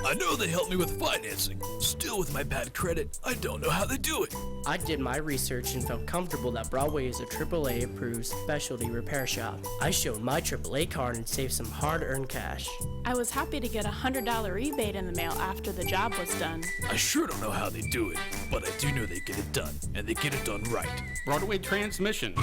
I know they helped me with financing. Still, with my bad credit, I don't know how they do it. I did my research and felt comfortable that Broadway is a AAA approved specialty repair shop. I showed my AAA card and saved some hard-earned cash. I was happy to get a $100 rebate in the mail after the job was done. I sure don't know how they do it, but I do know they get it done, and they get it done right. Broadway Transmission.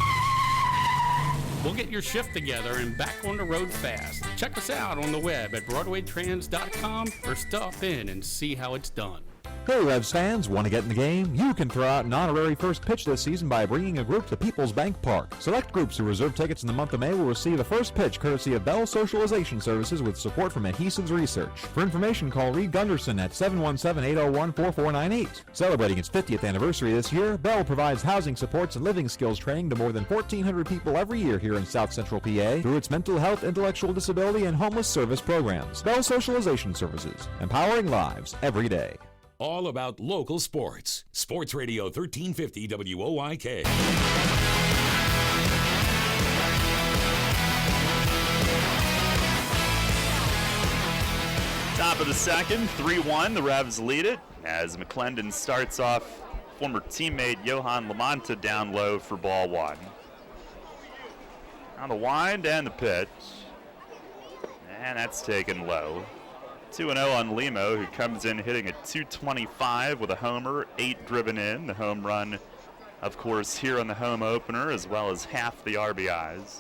We'll get your shift together and back on the road fast. Check us out on the web at BroadwayTrans.com or stop in and see how it's done. Hey Revs fans, want to get in the game? You can throw out an honorary first pitch this season by bringing a group to People's Bank Park. Select groups who reserve tickets in the month of May will receive a first pitch courtesy of Bell Socialization Services with support from Adhesives Research. For information, call Reed Gunderson at 717-801-4498. Celebrating its 50th anniversary this year, Bell provides housing supports and living skills training to more than 1,400 people every year here in South Central PA through its mental health, intellectual disability, and homeless service programs. Bell Socialization Services, empowering lives every day. All about local sports. Sports Radio 1350 WOIK. Top of the second, 3-1. The Revs lead it as McClendon starts off former teammate Johan Lamonta down low for ball one. On the wind and the pitch. And that's taken low. 2-0 on Limo, who comes in hitting at .225 with a homer, 8 driven in. The home run, of course, here on the home opener, as well as half the RBIs.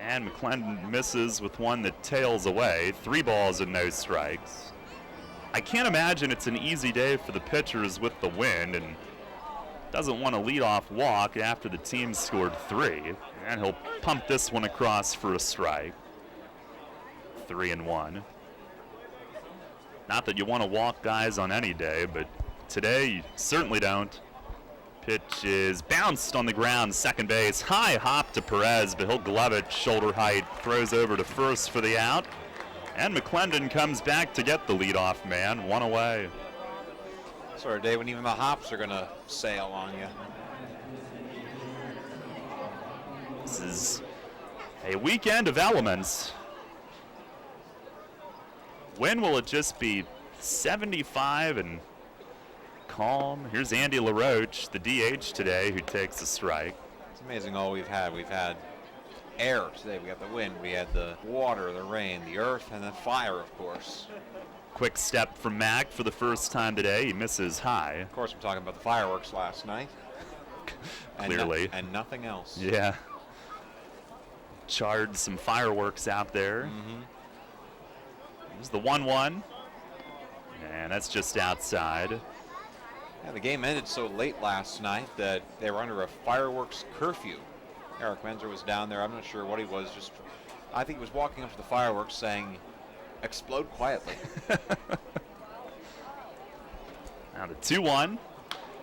And McClendon misses with one that tails away. 3 balls and no strikes. I can't imagine it's an easy day for the pitchers with the wind, and doesn't want to lead off walk after the team scored 3. And he'll pump this one across for a strike. 3-1. Not that you want to walk guys on any day, but today you certainly don't. Pitch is bounced on the ground, second base. High hop to Perez, but he'll glove it, shoulder height. Throws over to first for the out. And McClendon comes back to get the leadoff man, 1 away. Sort of day when even the hops are going to sail on you. This is a weekend of elements. When will it just be 75 and calm? Here's Andy LaRoche, the DH today, who takes a strike. It's amazing all we've had. We've had air today. We got the wind, we had the water, the rain, the earth, and the fire, of course. Quick step from Mack for the first time today. He misses high. Of course, I'm talking about the fireworks last night. Clearly. And nothing else. Yeah. Charred some fireworks out there. Mm-hmm. There's the 1-1. And that's just outside. Yeah, the game ended so late last night that they were under a fireworks curfew. Eric Menzer was down there. I'm not sure what he was. I think he was walking up to the fireworks saying, "Explode quietly." Now the 2-1.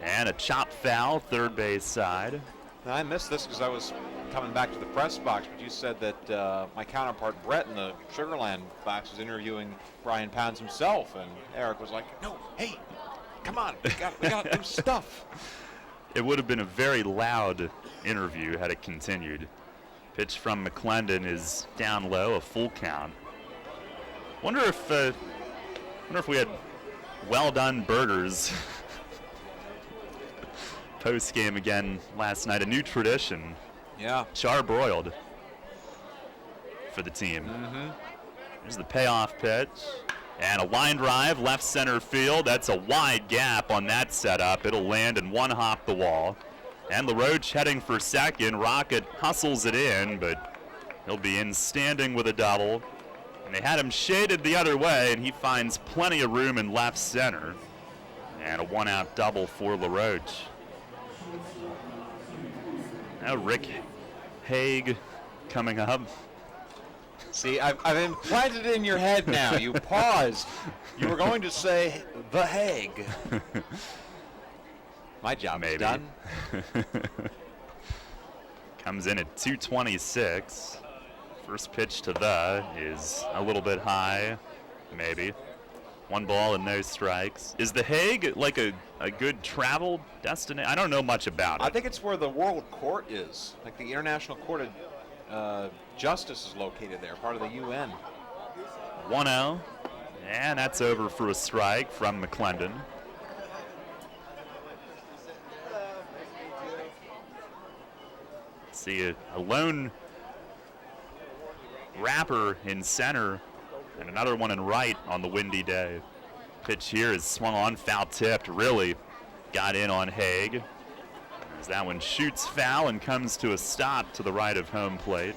And a chop foul, third base side. Now, I missed this because I was coming back to the press box, but you said that my counterpart Brett in the Sugarland box was interviewing Brian Pounds himself, and Eric was like, "No, hey, come on, we got to do stuff." It would have been a very loud interview had it continued. Pitch from McClendon is down low, a full count. Wonder if we had well done burgers post game again last night. A new tradition. Yeah. Charbroiled for the team. Mm-hmm. There's the payoff pitch. And a line drive, left center field. That's a wide gap on that setup. It'll land and one hop the wall. And LaRoche heading for second. Rocket hustles it in, but he'll be in standing with a double. And they had him shaded the other way, and he finds plenty of room in left center. And a one-out double for LaRoche. Now Rick Haig coming up. See, I've implanted it in your head now. You paused. You were going to say the Hague. My job is done. Comes in at 226. First pitch to the is a little bit high, maybe. 1 ball and no strikes. Is the Hague like a good travel destination? I don't know much about it. I think it's where the World Court is. Like the International Court of Justice is located there, part of the UN. 1-0, and that's over for a strike from McClendon. See a lone wrapper in center and another one in right on the windy day. Pitch here is swung on, foul tipped, really got in on Haig. As that one shoots foul and comes to a stop to the right of home plate.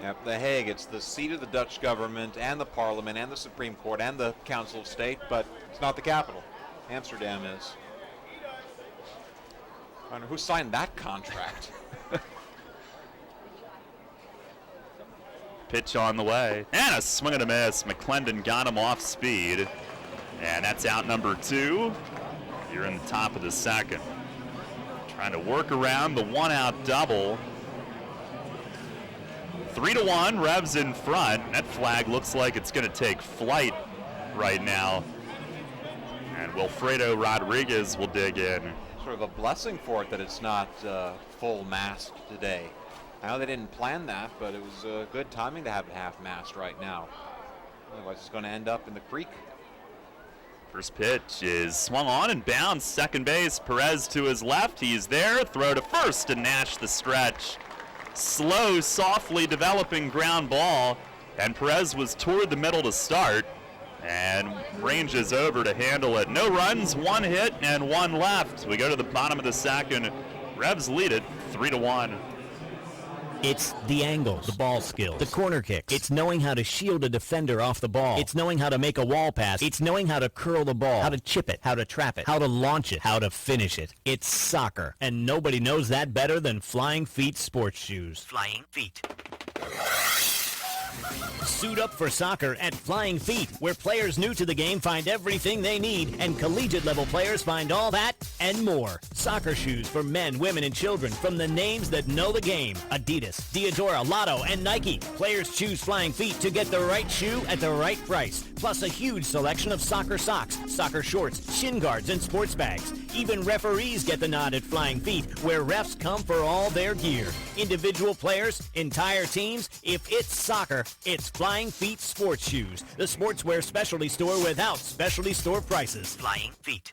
Yep, The Hague, it's the seat of the Dutch government and the parliament and the Supreme Court and the Council of State, but it's not the capital. Amsterdam is. I wonder who signed that contract. Pitch on the way, and a swing and a miss. McClendon got him off speed, and that's out number 2. You're in the top of the second. Trying to work around the one-out double. 3-1, Revs in front. That flag looks like it's going to take flight right now. And Wilfredo Rodriguez will dig in. Sort of a blessing for it that it's not full mast today. I know they didn't plan that, but it was good timing to have it half-mast right now. Otherwise, it's going to end up in the creek. First pitch is swung on and bounced. Second base, Perez to his left. He's there. Throw to first to Nash the stretch. Slow, softly developing ground ball. And Perez was toward the middle to start. And ranges over to handle it. No runs, 1 hit, and 1 left. We go to the bottom of the second. Revs lead it 3-1. It's the angles, the ball skills, the corner kicks. It's knowing how to shield a defender off the ball. It's knowing how to make a wall pass. It's knowing how to curl the ball, how to chip it, how to trap it, how to launch it, how to finish it. It's soccer, and nobody knows that better than Flying Feet sports shoes. Flying Feet. Suit up for soccer at Flying Feet, where players new to the game find everything they need, and collegiate-level players find all that and more. Soccer shoes for men, women, and children from the names that know the game. Adidas, Diadora, Lotto, and Nike. Players choose Flying Feet to get the right shoe at the right price, plus a huge selection of soccer socks, soccer shorts, shin guards, and sports bags. Even referees get the nod at Flying Feet, where refs come for all their gear. Individual players, entire teams, if it's soccer, it's Flying Feet sports shoes, the sportswear specialty store without specialty store prices. Flying Feet.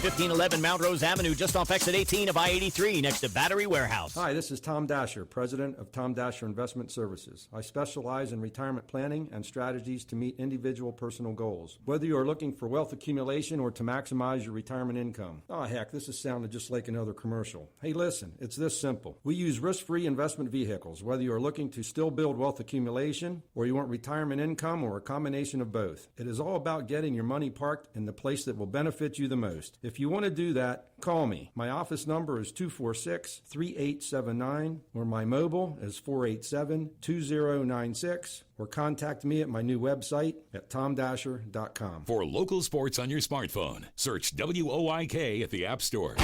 1511 Mount Rose Avenue, just off exit 18 of I-83, next to Battery Warehouse. Hi, this is Tom Dasher, president of Tom Dasher Investment Services. I specialize in retirement planning and strategies to meet individual personal goals. Whether you are looking for wealth accumulation or to maximize your retirement income. Oh, heck, this is sounding just like another commercial. Hey, listen, it's this simple. We use risk-free investment vehicles, whether you are looking to still build wealth accumulation or you want retirement income or a combination of both. It is all about getting your money parked in the place that will benefit you the most. If you want to do that, call me. My office number is 246-3879, or my mobile is 487-2096, or contact me at my new website at tomdasher.com. For local sports on your smartphone, search WOIK at the App Store.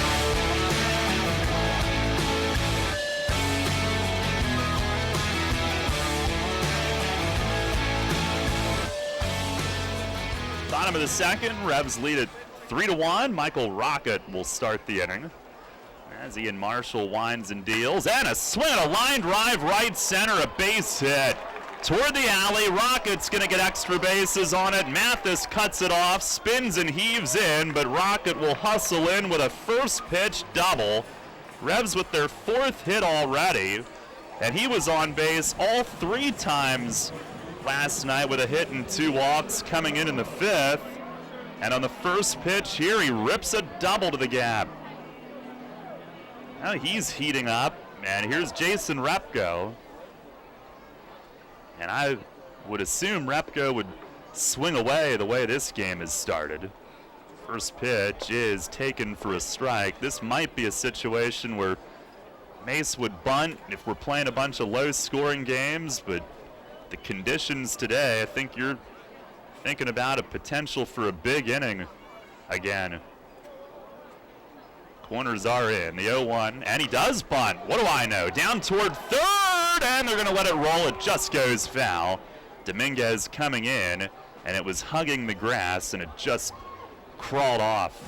Bottom of the second, Revs lead it 3-1. Michael Rocket will start the inning as Ian Marshall winds and deals. And a swing, a line drive right center, a base hit. Toward the alley, Rocket's going to get extra bases on it. Mathis cuts it off, spins and heaves in, but Rocket will hustle in with a first pitch double. Revs with their 4th hit already, and he was on base all 3 times last night with a hit and 2 walks coming in the 5th. And on the first pitch here, he rips a double to the gap. Now he's heating up, and here's Jason Repko. And I would assume Repko would swing away the way this game has started. First pitch is taken for a strike. This might be a situation where Mace would bunt if we're playing a bunch of low-scoring games, but the conditions today, I think you're thinking about a potential for a big inning again. Corners are in, the 0-1, and he does bunt. What do I know? Down toward third, and they're going to let it roll. It just goes foul. Dominguez coming in, and it was hugging the grass, and it just crawled off,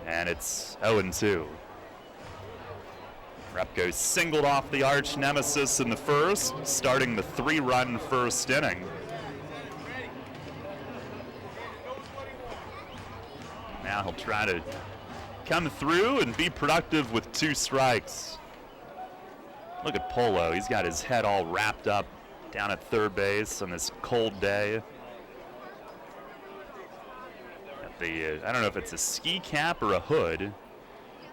and it's 0-2. Repko singled off the arch nemesis in the first, starting the 3-run first inning. Now he'll try to come through and be productive with 2 strikes. Look at Polo. He's got his head all wrapped up down at third base on this cold day. I don't know if it's a ski cap or a hood.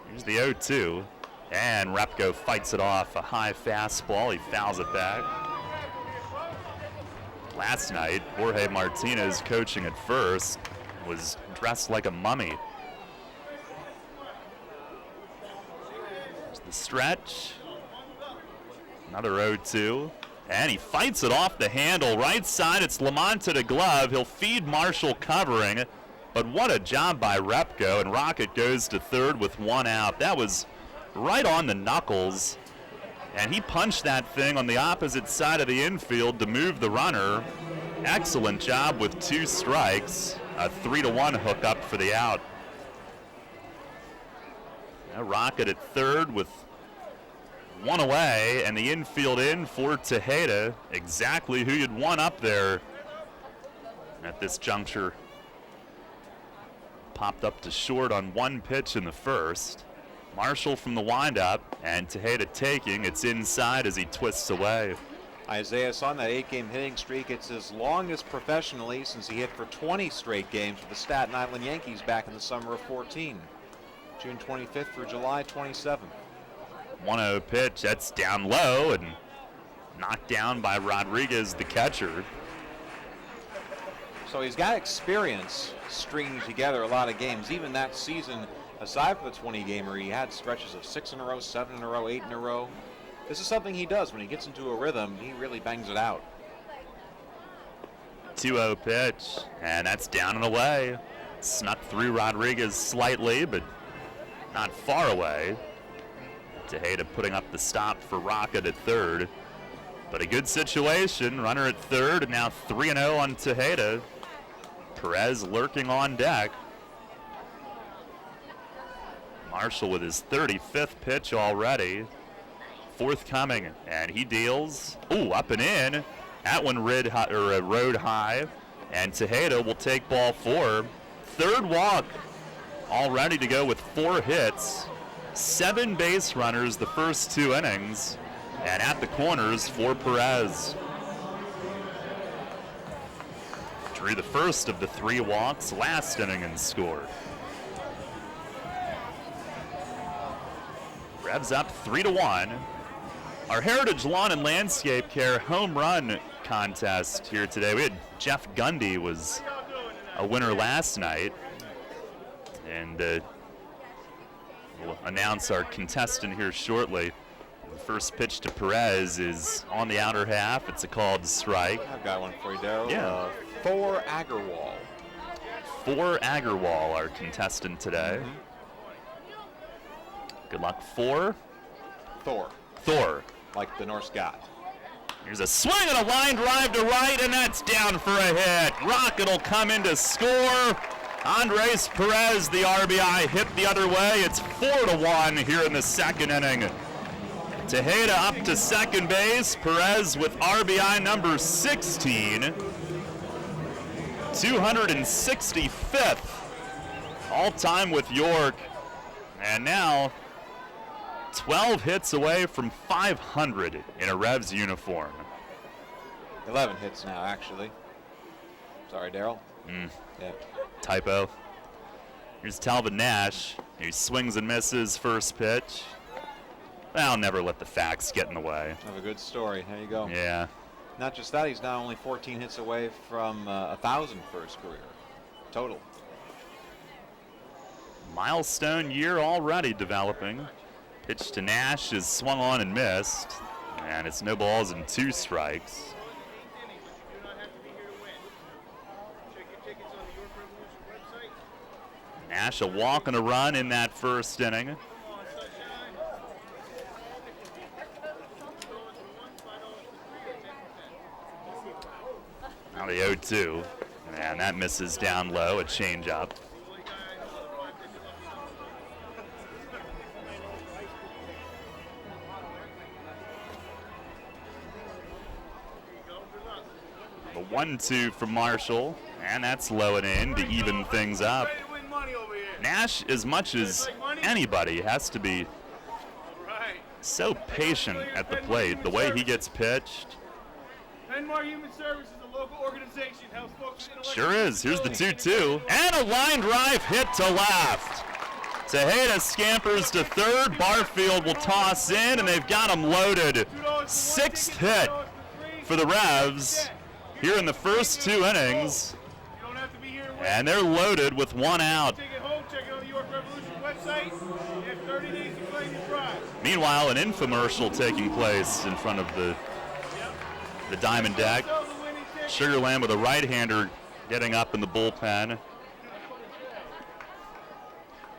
Here's the 0-2. And Repko fights it off. A high fastball. He fouls it back. Last night, Jorge Martinez, coaching at first, was dressed like a mummy. There's the stretch. Another 0-2. And he fights it off the handle. Right side, it's Lamont to the glove. He'll feed Marshall covering. But what a job by Repko. And Rocket goes to third with one out. That was right on the knuckles. And he punched that thing on the opposite side of the infield to move the runner. Excellent job with 2 strikes. A 3-1 hookup for the out. Now Rocket at third with 1 away, and the infield in for Tejeda. Exactly who you'd want up there at this juncture. Popped up to short on 1 pitch in the first. Marshall from the windup, and Tejeda taking. It's inside as he twists away. Isaiah on that 8-game hitting streak. It's his longest professionally since he hit for 20 straight games with the Staten Island Yankees back in the summer of 14. June 25th through July 27th. 1-0 pitch, that's down low and knocked down by Rodriguez, the catcher. So he's got experience stringing together a lot of games. Even that season, aside from the 20-gamer, he had stretches of 6 in a row, 7 in a row, 8 in a row. This is something he does. When he gets into a rhythm, he really bangs it out. 2-0 pitch, and that's down and away. Snuck through Rodriguez slightly, but not far away. Tejeda putting up the stop for Rocket at third. But a good situation. Runner at third, and now 3-0 on Tejeda. Perez lurking on deck. Marshall with his 35th pitch already. Forthcoming, and he deals. Ooh, up and in. That one rode high, and Tejeda will take ball 4. Third walk, all ready to go with 4 hits. 7 base runners the first 2 innings, and at the corners for Perez. Drew the first of the 3 walks last inning and scored. Revs up 3-1. Our Heritage Lawn and Landscape Care home run contest here today. We had Jeff Gundy was a winner last night, and we'll announce our contestant here shortly. The first pitch to Perez is on the outer half. It's a called strike. I've got one for you, Daryl. Yeah. Thor Agarwal. Thor Agarwal, our contestant today. Good luck, Thor. Thor. Like the Norse god. Here's a swing and a line drive to right, and that's down for a hit. Rocket will come in to score. Andres Perez, the RBI, hit the other way. It's 4-1 here in the second inning. Tejeda up to second base. Perez with RBI number 16. 265th all-time with York. And now 12 hits away from 500 in a Revs uniform. 11 hits now, actually. Sorry, Daryl. Yeah. Typo. Here's Talvin Nash. He swings and misses first pitch. I'll never let the facts get in the way. Have a good story. There you go. Yeah. Not just that, he's now only 14 hits away from 1,000 for his career. Total. Milestone year already developing. Pitch to Nash is swung on and missed. And it's no balls and 2 strikes. Nash a walk and a run in that first inning. Now the 0-2, and that misses down low, a changeup. The 1-2 from Marshall, and that's low and in to even things up. Nash, as much as anybody, has to be so patient at the plate, the way he gets pitched. Penmar Human Services, a local organization, helps folks. Sure is. Here's the 2-2. And a line drive hit to left. Tejeda scampers to third. Barfield will toss in, and they've got him loaded. 6th hit for the Revs here in the first 2 innings. And they're loaded with 1 out. Meanwhile, an infomercial taking place in front of the diamond deck. Sugarland with a right-hander getting up in the bullpen.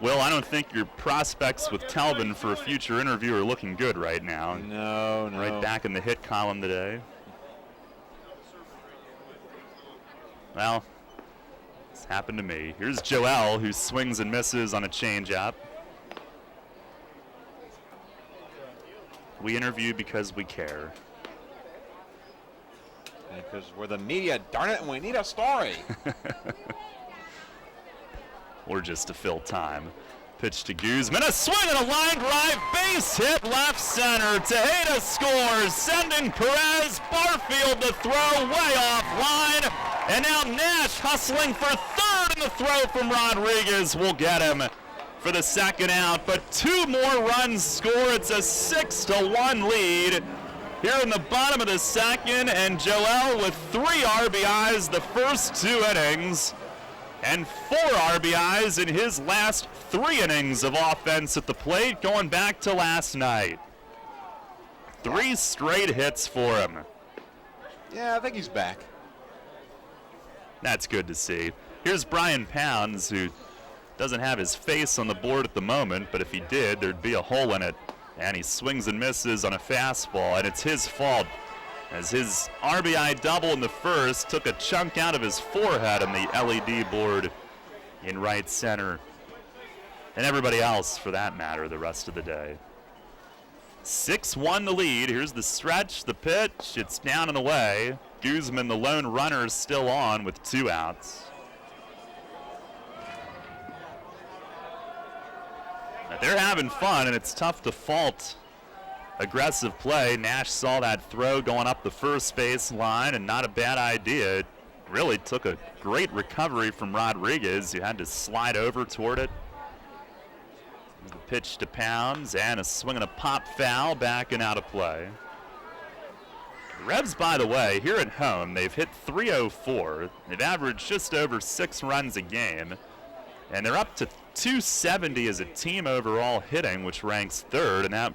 Will, I don't think your prospects with Talbot for a future interview are looking good right now. No. Right back in the hit column today. Well, it's happened to me. Here's Joel, who swings and misses on a changeup. We interview because we care. Because we're the media, darn it, and we need a story. Or just to fill time. Pitch to Guzman, a swing and a line drive, base hit left center. Tejeda scores, sending Perez. Barfield the throw way off line. And now Nash hustling for third, and the throw from Rodriguez will get him for the 2nd out. But 2 more runs score. It's a 6-1 lead here in the bottom of the 2nd. And Joel with 3 RBIs the first 2 innings. And 4 RBIs in his last 3 innings of offense at the plate, going back to last night. 3 straight hits for him. Yeah, I think he's back. That's good to see. Here's Brian Pounds, who doesn't have his face on the board at the moment, but if he did, there'd be a hole in it. And he swings and misses on a fastball, and it's his fault, as his RBI double in the first took a chunk out of his forehead on the LED board in right center. And everybody else, for that matter, the rest of the day. 6-1 the lead. Here's the stretch, the pitch. It's down and away. Guzman, the lone runner, is still on with 2 outs. They're having fun, and it's tough to fault aggressive play. Nash saw that throw going up the first base line, and not a bad idea. It really took a great recovery from Rodriguez, who had to slide over toward it. The pitch to Pounds, and a swing and a pop foul, back and out of play. The Revs, by the way, here at home, they've hit .304. They've averaged just over 6 runs a game, and they're up to .270 as a team overall hitting, which ranks 3rd, and that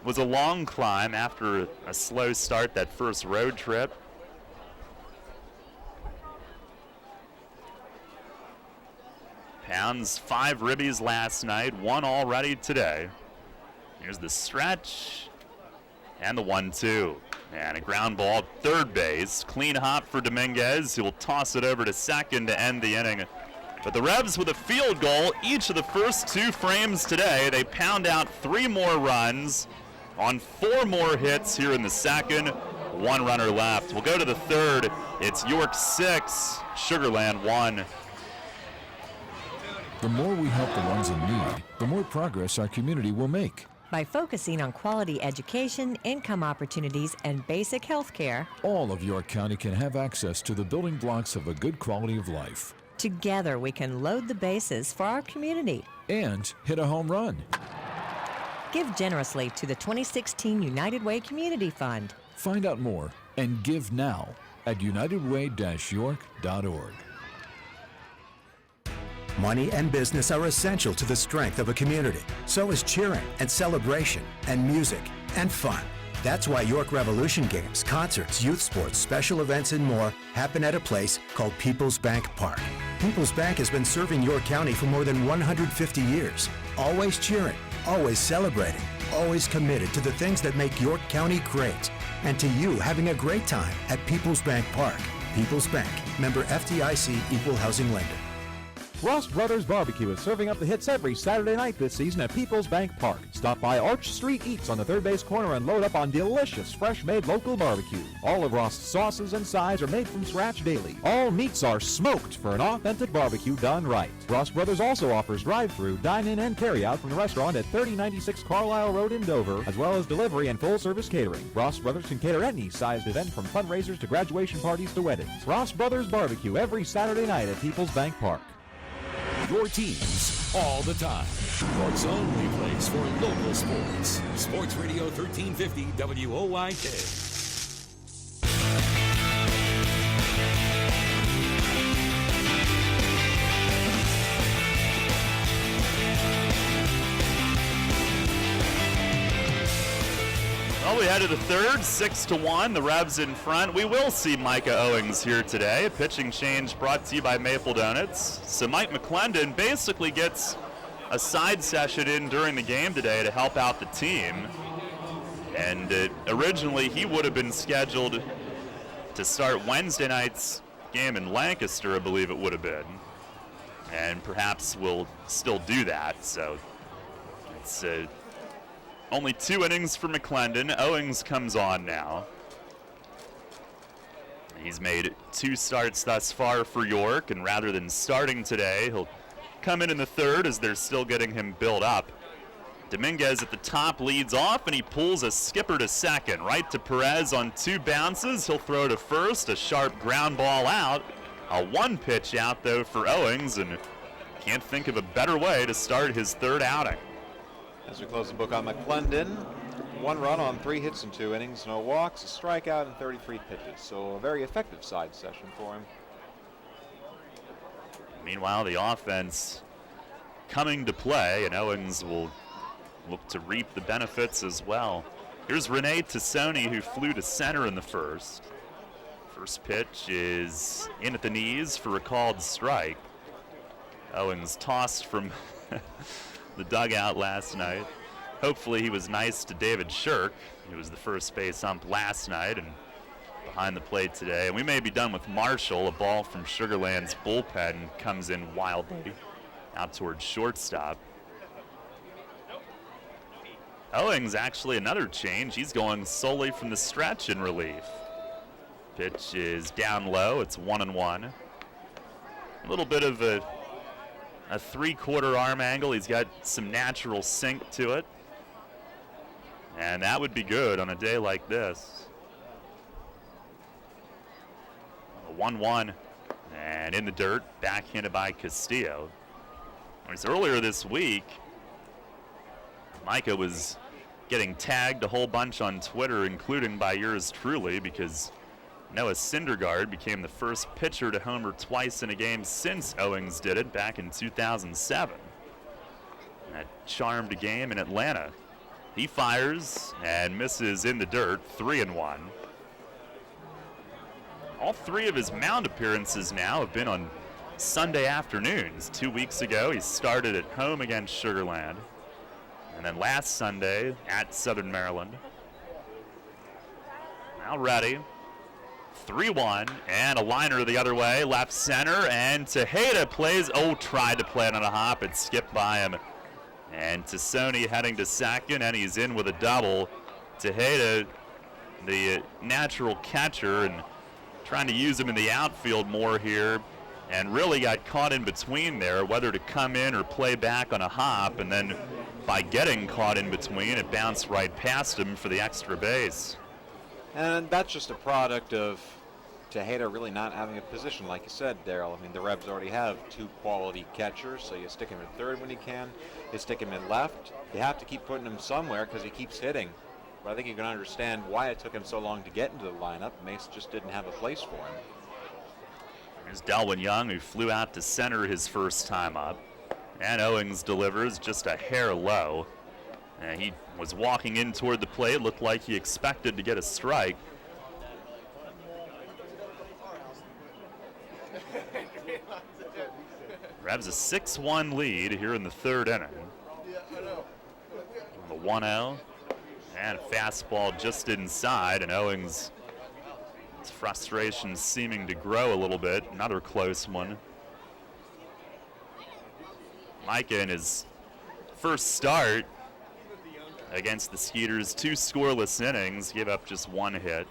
was a long climb after a slow start that first road trip. Pounds 5 ribbies last night, 1 already today. Here's the stretch and the 1-2. And a ground ball at third base. Clean hop for Dominguez, who will toss it over to second to end the inning. But the Revs with a field goal each of the first 2 frames today. They pound out 3 more runs on 4 more hits here in the 2nd. 1 runner left. We'll go to the 3rd. It's York 6, Sugarland 1. The more we help the ones in need, the more progress our community will make. By focusing on quality education, income opportunities, and basic health care, all of York County can have access to the building blocks of a good quality of life. Together we can load the bases for our community and hit a home run. Give generously to the 2016 United Way Community Fund. Find out more and give now at unitedway-york.org. Money and business are essential to the strength of a community. So is cheering and celebration and music and fun. That's why York Revolution games, concerts, youth sports, special events, and more happen at a place called People's Bank Park. People's Bank has been serving York County for more than 150 years. Always cheering, always celebrating, always committed to the things that make York County great. And to you having a great time at People's Bank Park. People's Bank, member FDIC, equal housing lender. Ross Brothers Barbecue is serving up the hits every Saturday night this season at People's Bank Park. Stop by Arch Street Eats on the third base corner and load up on delicious, fresh-made local barbecue. All of Ross' sauces and sides are made from scratch daily. All meats are smoked for an authentic barbecue done right. Ross Brothers also offers drive-through, dine-in, and carry-out from the restaurant at 3096 Carlisle Road in Dover, as well as delivery and full-service catering. Ross Brothers can cater any sized event from fundraisers to graduation parties to weddings. Ross Brothers Barbecue every Saturday night at People's Bank Park. your teams all the time. York's only place for local sports. Sports Radio 1350 WOYK. Well, we head to the third, 6-1. The Revs in front. We will see Micah Owings here today. A pitching change brought to you by Maple Donuts. So Mike McClendon basically gets a side session in during the game today to help out the team. And originally he would have been scheduled to start Wednesday night's game in Lancaster, I believe it would have been. And perhaps will still do that. So it's only 2 innings for McClendon. Owings comes on now. He's made 2 starts thus far for York, and rather than starting today, he'll come in the third as they're still getting him built up. Dominguez at the top leads off, and he pulls a skipper to second. Right to Perez on 2 bounces. He'll throw to first, a sharp ground ball out. A 1 pitch out, though, for Owings, and can't think of a better way to start his third outing. As we close the book on McClendon, 1 run on 3 hits in 2 innings, no walks, a strikeout, and 33 pitches. So a very effective side session for him. Meanwhile, the offense coming to play, and Owings will look to reap the benefits as well. Here's Rene Tassoni, who flew to center in the first. First pitch is in at the knees for a called strike. Owings tossed from the dugout last night. Hopefully he was nice to David Shirk, who was the first base ump last night and behind the plate today. And we may be done with Marshall. A ball from Sugarland's bullpen comes in wildly out towards shortstop. Owings actually another change. He's going solely from the stretch in relief. Pitch is down low. It's 1-1. A little bit of a 3/4 arm angle. He's got some natural sink to it. And that would be good on a day like this. A 1-1. And in the dirt, backhanded by Castillo. Whereas earlier this week, Micah was getting tagged a whole bunch on Twitter, including by yours truly, because Noah Syndergaard became the first pitcher to homer twice in a game since Owings did it back in 2007. That charmed a game in Atlanta. He fires and misses in the dirt, 3-1. All 3 of his mound appearances now have been on Sunday afternoons. 2 weeks ago, he started at home against Sugarland. And then last Sunday at Southern Maryland. Now ready. 3-1, and a liner the other way, left center, and Tejeda tried to play it on a hop. It skipped by him. And Tassoni heading to second, and he's in with a double. Tejeda, the natural catcher, and trying to use him in the outfield more here, and really got caught in between there, whether to come in or play back on a hop, and then by getting caught in between, it bounced right past him for the extra base. And that's just a product of Tejeda really not having a position, like you said, Daryl. I mean, the Revs already have 2 quality catchers, so you stick him in third when you can. You stick him in left. You have to keep putting him somewhere because he keeps hitting. But I think you can understand why it took him so long to get into the lineup. Mace just didn't have a place for him. There's Delwyn Young, who flew out to center his first time up. And Owings delivers just a hair low. And he was walking in toward the plate, looked like he expected to get a strike. Revs a 6-1 lead here in the third inning. The 1-0, and a fastball just inside, and Owings, his frustration seeming to grow a little bit. Another close one. Micah in his first start against the Skeeters, 2 scoreless innings, gave up just 1 hit.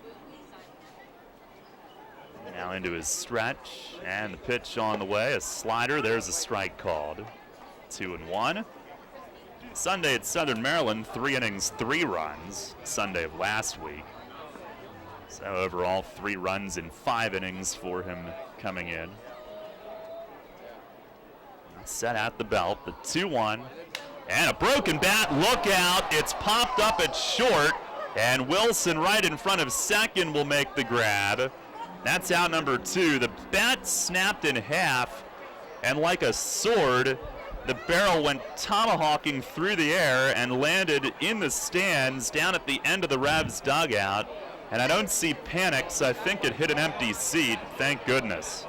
Now into his stretch, and the pitch on the way, a slider. There's a strike called. 2-1. Sunday at Southern Maryland, 3 innings, 3 runs. Sunday of last week. So overall, 3 runs in 5 innings for him coming in. set at the belt. The 2-1. And a broken bat. Look out. It's popped up at short. And Wilson right in front of second will make the grab. That's out number 2. The bat snapped in half. And like a sword, the barrel went tomahawking through the air and landed in the stands down at the end of the Revs dugout. And I don't see panic, so I think it hit an empty seat. Thank goodness.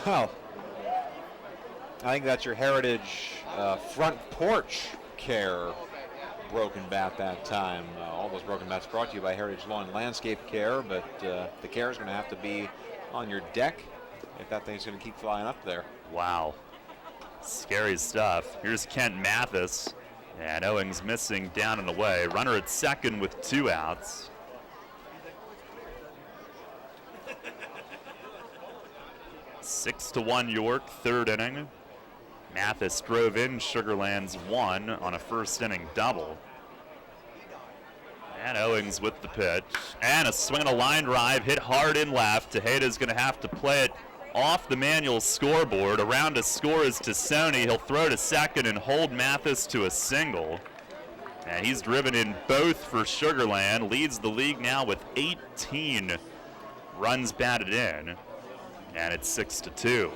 Well, I think that's your Heritage front porch care broken bat that time. All those broken bats brought to you by Heritage Lawn and Landscape Care, but the care is going to have to be on your deck if that thing's going to keep flying up there. Wow. Scary stuff. Here's Kent Mathis. And Owings missing down and away. Runner at second with 2 outs. Six to 1 York, third inning. Mathis drove in Sugarland's 1 on a first inning double. And Owings with the pitch. And a swing and a line drive hit hard in left. Tejeda's going to have to play it off the manual scoreboard. Around to score is Tassoni. He'll throw to second and hold Mathis to a single. And he's driven in both for Sugarland. Leads the league now with 18 runs batted in. And it's 6-2.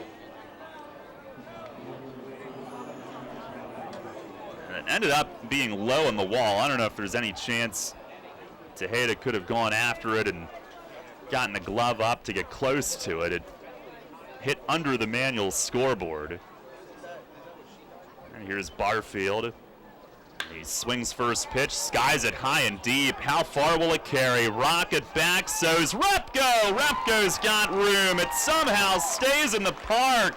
And it ended up being low on the wall. I don't know if there's any chance Tejeda could have gone after it and gotten the glove up to get close to it. It hit under the manual scoreboard. And here's Barfield. He swings first pitch, skies it high and deep. How far will it carry? Rocket back, so's Repko. Repko's got room. It somehow stays in the park.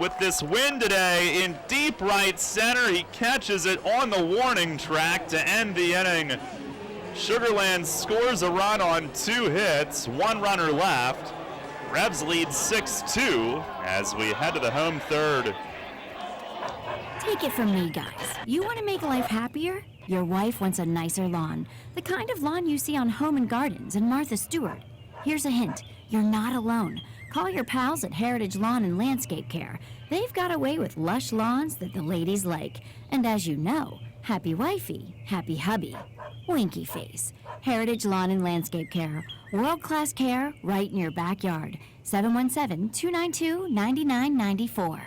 With this wind today in deep right center, he catches it on the warning track to end the inning. Sugarland scores a run on 2 hits, 1 runner left. Revs lead 6-2 as we head to the home third. Take it from me, guys. You want to make life happier? Your wife wants a nicer lawn. The kind of lawn you see on Home & Gardens and Martha Stewart. Here's a hint. You're not alone. Call your pals at Heritage Lawn and Landscape Care. They've got a way with lush lawns that the ladies like. And as you know, happy wifey, happy hubby. Winky face. Heritage Lawn and Landscape Care. World-class care right in your backyard. 717-292-9994.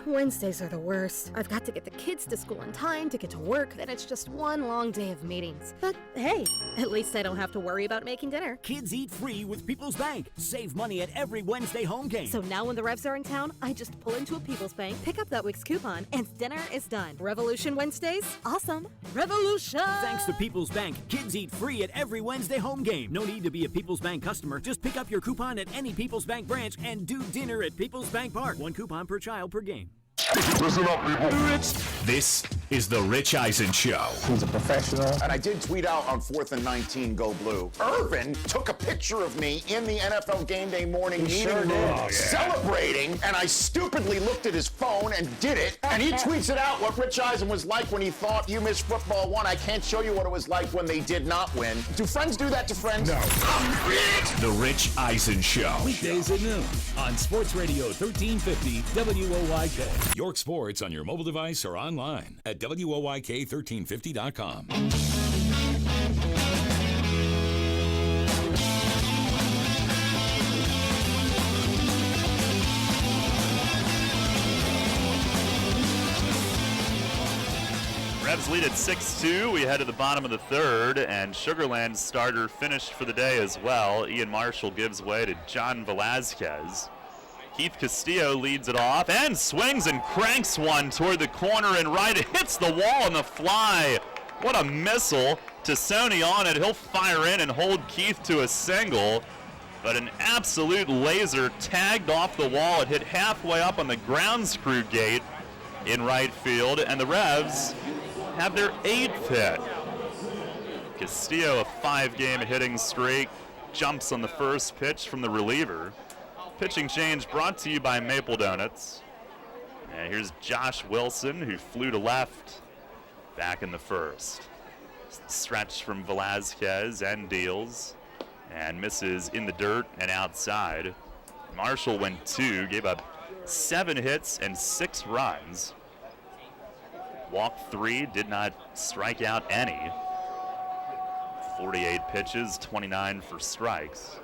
Wednesdays are the worst. I've got to get the kids to school in time to get to work, then it's just one long day of meetings. But hey, at least I don't have to worry about making dinner. Kids eat free with People's Bank. Save money at every Wednesday home game. So now when the Revs are in town, I just pull into a People's Bank, pick up that week's coupon, and dinner is done. Revolution Wednesdays? Awesome. Revolution! Thanks to People's Bank, kids eat free at every Wednesday home game. No need to be a People's Bank customer. Just pick up your coupon at any People's Bank branch and do dinner at People's Bank Park. 1 coupon per child per game. Listen up, people. This is the Rich Eisen Show. He's a professional. And I did tweet out on 4th and 19, go blue. Irvin took a picture of me in the NFL Game Day morning meeting room celebrating, and I stupidly looked at his phone and did it. And he tweets it out what Rich Eisen was like when he thought You Miss Football won. I can't show you what it was like when they did not win. Do friends do that to friends? No. The Rich Eisen Show. Weekdays at noon on Sports Radio 1350 WOYK. York Sports on your mobile device or online at WOYK1350.com. Revs lead at 6-2. We head to the bottom of the third, and Sugarland's starter finished for the day as well. Ian Marshall gives way to John Velazquez. Keith Castillo leads it off and swings and cranks one toward the corner and right. It hits the wall on the fly. What a missile. Tassoni on it. He'll fire in and hold Keith to a single. But an absolute laser tagged off the wall. It hit halfway up on the grounds crew gate in right field. And the Revs have their 8th hit. Castillo, a 5-game hitting streak, jumps on the first pitch from the reliever. Pitching change brought to you by Maple Donuts. And here's Josh Wilson, who flew to left back in the first. Stretch from Velazquez and deals and misses in the dirt and outside. Marshall went 2, gave up 7 hits and 6 runs. Walked 3, did not strike out any. 48 pitches, 29 for strikes.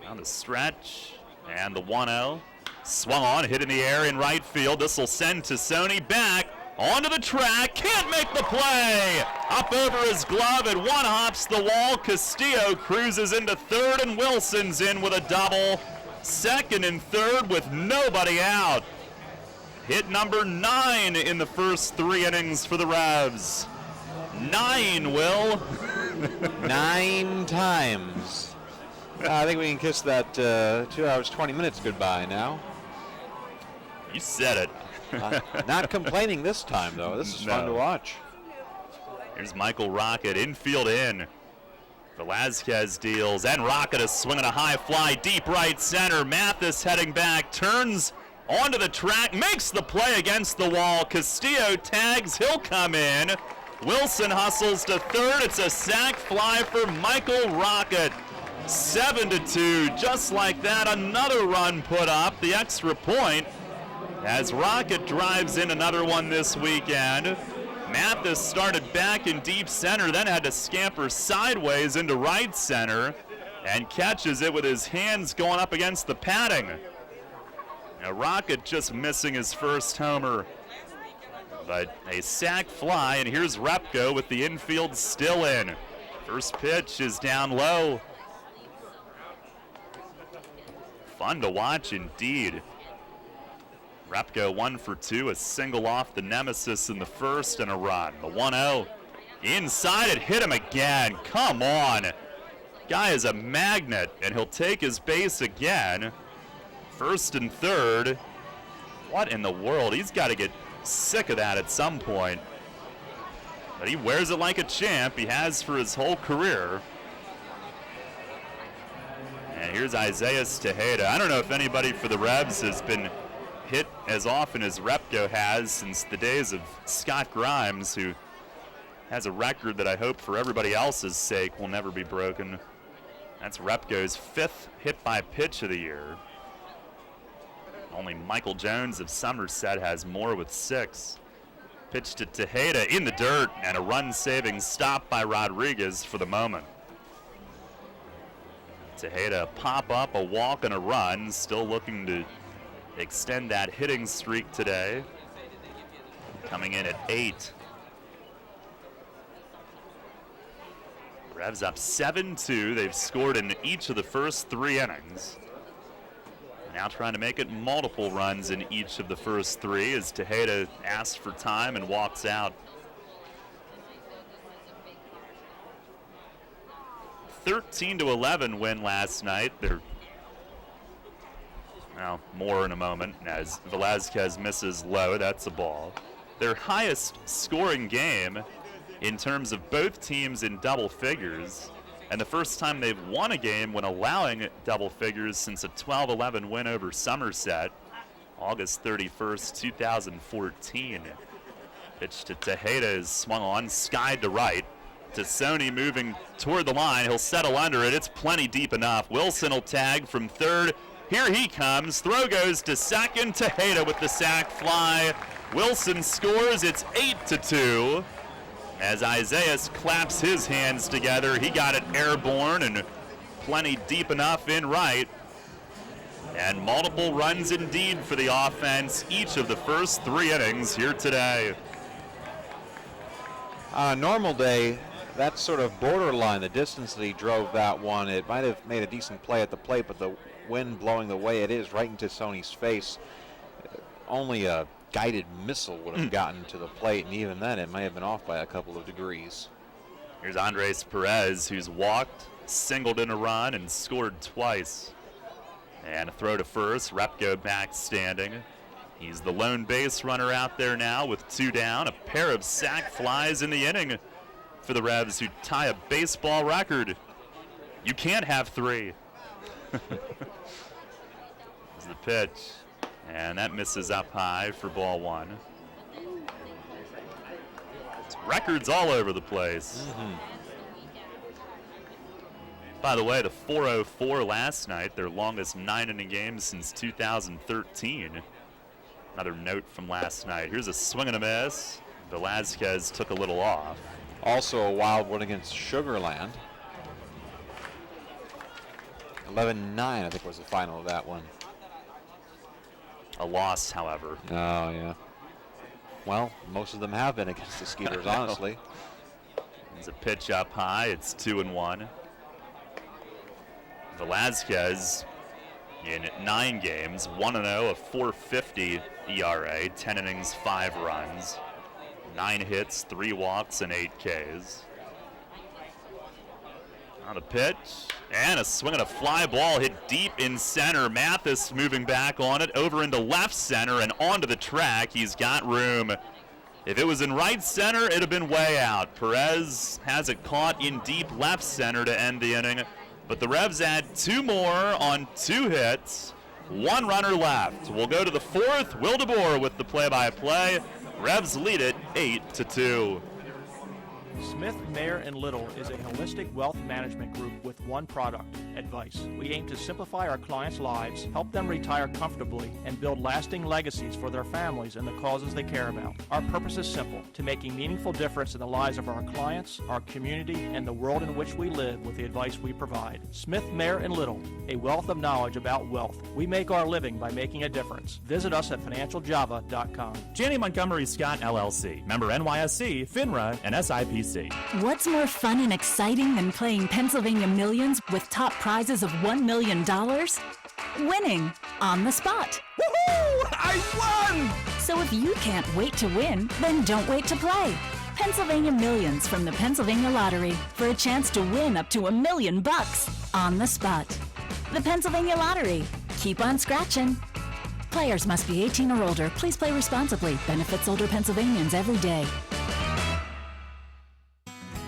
On the stretch, and the 1-0. Swung on, hit in the air in right field. This will send Tassoni back onto the track. Can't make the play. Up over his glove and one hops the wall. Castillo cruises into third, and Wilson's in with a double. Second and third with nobody out. Hit number 9 in the first 3 innings for the Revs. 9, Will. 9 times. I think we can kiss that 2 hours, 20 minutes goodbye now. You said it. Not complaining this time, though. This is fun to watch. Here's Michael Rocket, infield in. Velazquez deals, and Rocket is swinging a high fly deep right center. Mathis heading back, turns onto the track, makes the play against the wall. Castillo tags, he'll come in. Wilson hustles to third. It's a sac fly for Michael Rocket. 7-2, just like that, another run put up, the extra point, as Rocket drives in another one this weekend. Mathis started back in deep center, then had to scamper sideways into right center, and catches it with his hands going up against the padding. Now Rocket just missing his first homer, but a sac fly, and here's Repko with the infield still in. First pitch is down low. Fun to watch indeed. Repko 1 for 2, a single off the nemesis in the first and a run. The 1-0 inside, it hit him again. Come on. Guy is a magnet, and he'll take his base again. First and third. What in the world? He's got to get sick of that at some point. But he wears it like a champ. He has for his whole career. And here's Isaias Tejeda. I don't know if anybody for the Revs has been hit as often as Repko has since the days of Scott Grimes, who has a record that I hope for everybody else's sake will never be broken. That's Repko's 5th hit by pitch of the year. Only Michael Jones of Somerset has more with 6. Pitch to Tejeda in the dirt, and a run-saving stop by Rodriguez for the moment. Tejeda pop up, a walk and a run, still looking to extend that hitting streak today. Coming in at 8. Revs up 7-2. They've scored in each of the first 3 innings. Now trying to make it multiple runs in each of the first 3 as Tejeda asks for time and walks out. 13-11 win last night. They're, well, more in a moment as Velazquez misses low. That's a ball. Their highest scoring game in terms of both teams in double figures, and the first time they've won a game when allowing double figures since a 12-11 win over Somerset, August 31st, 2014. Pitch to Tejeda is swung on, skied to right. Tassoni moving toward the line. He'll settle under it. It's plenty deep enough. Wilson will tag from third. Here he comes. Throw goes to second. Tejeda with the sac fly. Wilson scores. It's 8-2. As Isaias claps his hands together, he got it airborne and plenty deep enough in right. And multiple runs indeed for the offense each of the first 3 innings here today. On a normal day, that's sort of borderline, the distance that he drove that one. It might have made a decent play at the plate, but the wind blowing the way it is right into Sony's face, only a guided missile would have gotten to the plate, and even then it may have been off by a couple of degrees. Here's Andres Perez, who's walked, singled in a run, and scored twice. And a throw to first, Repko back standing. He's the lone base runner out there now with 2 down. A pair of sac flies in the inning for the Revs, who tie a baseball record. You can't have 3. Here's the pitch. And that misses up high for ball 1. It's records all over the place. By the way, the 404 last night, their longest 9-inning game since 2013. Another note from last night. Here's a swing and a miss. Velazquez took a little off. Also a wild one against Sugar Land. 11-9, I think, was the final of that one. A loss, however. Oh, yeah. Well, most of them have been against the Skeeters, honestly. There's a pitch up high. It's 2-1. Velazquez in 9 games, 1-0, a 4.50 ERA, 10 innings, 5 runs, 9 hits, 3 walks, and 8 Ks. On a pitch, and a swing and a fly ball hit deep in center. Mathis moving back on it, over into left center and onto the track. He's got room. If it was in right center, it'd have been way out. Perez has it caught in deep left center to end the inning. But the Revs add 2 more on 2 hits. 1 runner left. We'll go to the 4th. Will DeBoer with the play-by-play. Revs lead it 8-2. Smith, Mayer & Little is a holistic wealth management group with one product, advice. We aim to simplify our clients' lives, help them retire comfortably, and build lasting legacies for their families and the causes they care about. Our purpose is simple, to make a meaningful difference in the lives of our clients, our community, and the world in which we live with the advice we provide. Smith, Mayer & Little, a wealth of knowledge about wealth. We make our living by making a difference. Visit us at financialjava.com. Janney Montgomery Scott LLC, member NYSE, FINRA, and SIPC. What's more fun and exciting than playing Pennsylvania Millions with top prizes of $1 million? Winning on the spot. Woohoo! I won! So if you can't wait to win, then don't wait to play. Pennsylvania Millions from the Pennsylvania Lottery for a chance to win up to $1 million on the spot. The Pennsylvania Lottery. Keep on scratching. Players must be 18 or older. Please play responsibly. Benefits older Pennsylvanians every day.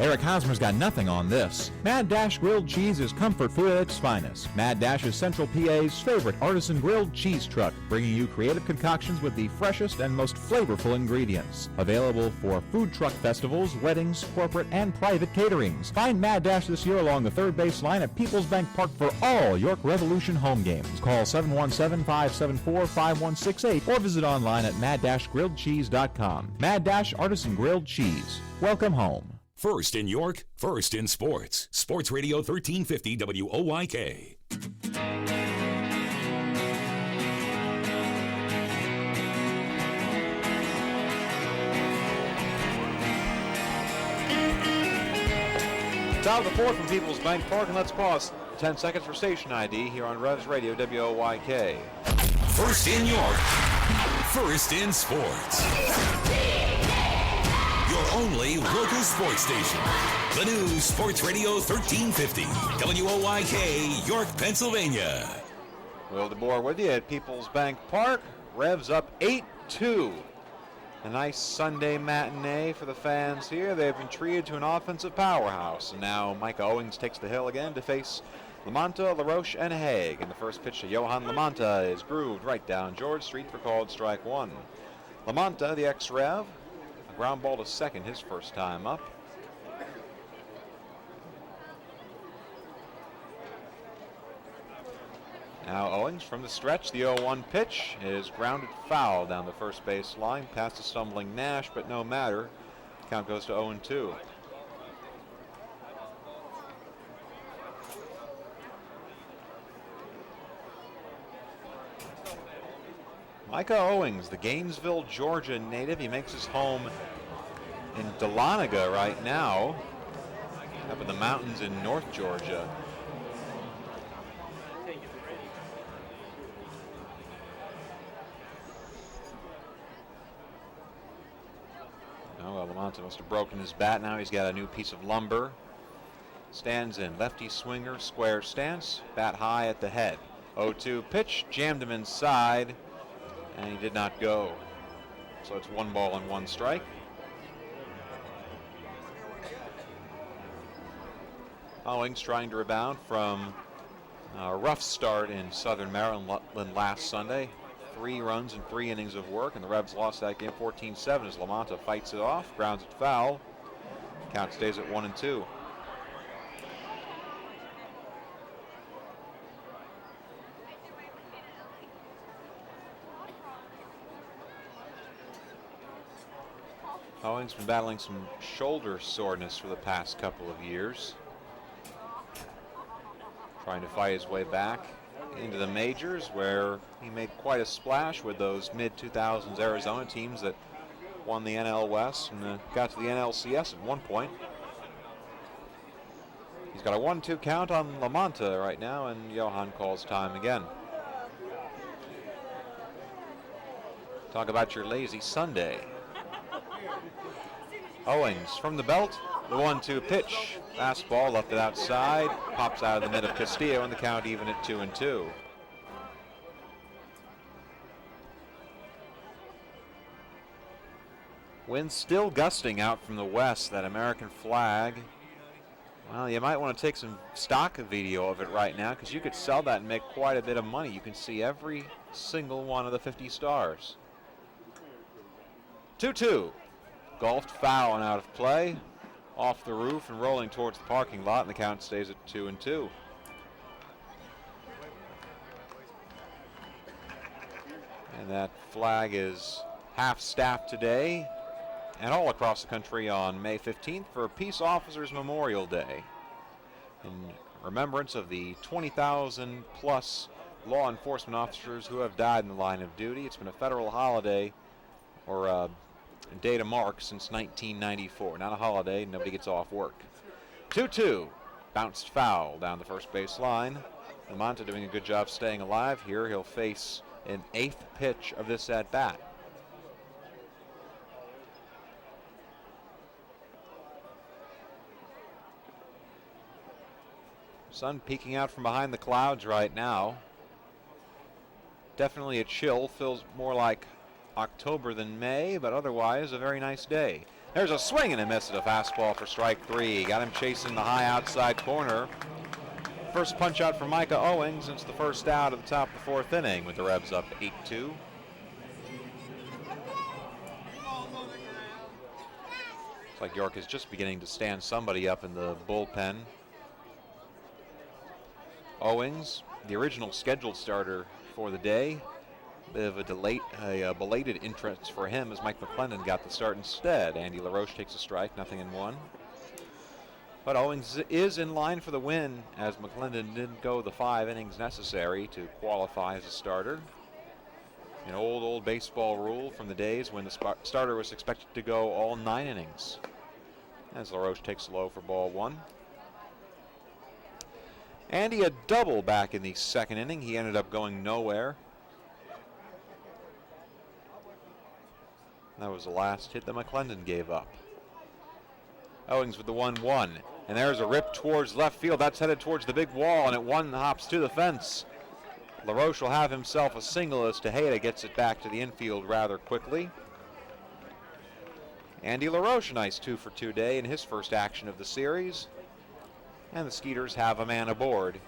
Eric Hosmer's got nothing on this. Mad Dash Grilled Cheese is comfort food at its finest. Mad Dash is Central PA's favorite artisan grilled cheese truck, bringing you creative concoctions with the freshest and most flavorful ingredients. Available for food truck festivals, weddings, corporate, and private caterings. Find Mad Dash this year along the third base line at Peoples Bank Park for all York Revolution home games. Call 717-574-5168 or visit online at mad-grilledcheese.com. Mad Dash Artisan Grilled Cheese. Welcome home. First in York, first in sports. Sports Radio 1350 WOYK. Top of the 4th from Peoples Bank Park, and let's pause 10 seconds for station ID here on Revs Radio WOYK. First in York, first in sports. Your only local sports station. The new Sports Radio 1350, WOYK, York, Pennsylvania. Will DeBoer with you at Peoples Bank Park. Revs up 8-2. A nice Sunday matinee for the fans here. They've been treated to an offensive powerhouse. And now Micah Owings takes the hill again to face Lamonta, LaRoche, and Haig. And the first pitch to Johan Lamonta is grooved right down George Street for called strike 1. Lamonta, the ex-Rev, ground ball to second his first time up. Now Owings from the stretch. The 0-1 pitch is grounded foul down the first base line past a stumbling Nash, but no matter. Count goes to 0-2. Micah Owings, the Gainesville, Georgia native. He makes his home in Dahlonega right now, up in the mountains in North Georgia. Oh, well, Lamonta must have broken his bat. Now he's got a new piece of lumber. Stands in, lefty swinger, square stance, bat high at the head. 0-2 pitch, jammed him inside, and he did not go. So it's 1 ball and 1 strike. Owings trying to rebound from a rough start in Southern Maryland last Sunday. 3 runs and 3 innings of work, and the Revs lost that game 14-7 as Lamonta fights it off, grounds it foul. Count stays at 1-2. Owings been battling some shoulder soreness for the past couple of years. Trying to fight his way back into the majors, where he made quite a splash with those mid-2000s Arizona teams that won the NL West and got to the NLCS at one point. He's got a 1-2 count on LaMonta right now, and Johan calls time again. Talk about your lazy Sunday. Owings from the belt, the 1-2 pitch. Fastball left it outside, pops out of the mid of Castillo, and the count even at 2-2. Wind still gusting out from the west, that American flag. Well, you might want to take some stock video of it right now, because you could sell that and make quite a bit of money. You can see every single one of the 50 stars. 2-2. Golfed foul and out of play. Off the roof and rolling towards the parking lot, and the count stays at 2-2. And that flag is half-staffed today and all across the country on May 15th for Peace Officers Memorial Day, in remembrance of the 20,000 plus law enforcement officers who have died in the line of duty. It's been a federal holiday, or a day to mark, since 1994. Not a holiday, nobody gets off work. 2-2, bounced foul down the first base line. LaMonta doing a good job staying alive here. He'll face an 8th pitch of this at bat. Sun peeking out from behind the clouds right now. Definitely a chill, feels more like October than May, but otherwise a very nice day. There's a swing and a miss at a fastball for strike 3. Got him chasing the high outside corner. First punch out for Micah Owings since the first out of the top of the 4th inning, with the Revs up 8-2. Looks like York is just beginning to stand somebody up in the bullpen. Owings, the original scheduled starter for the day. Bit of a belated entrance for him, as Mike McClendon got the start instead. Andy LaRoche takes a strike, 0-1. But Owings is in line for the win, as McClendon didn't go the 5 innings necessary to qualify as a starter. An old baseball rule from the days when the starter was expected to go all 9 innings. As LaRoche takes low for ball 1. Andy a double back in the 2nd inning. He ended up going nowhere. That was the last hit that McClendon gave up. Owings with the 1-1. And there's a rip towards left field. That's headed towards the big wall, and it one hops to the fence. LaRoche will have himself a single as Tejeda gets it back to the infield rather quickly. Andy LaRoche, a nice 2-for-2 day in his first action of the series. And the Skeeters have a man aboard.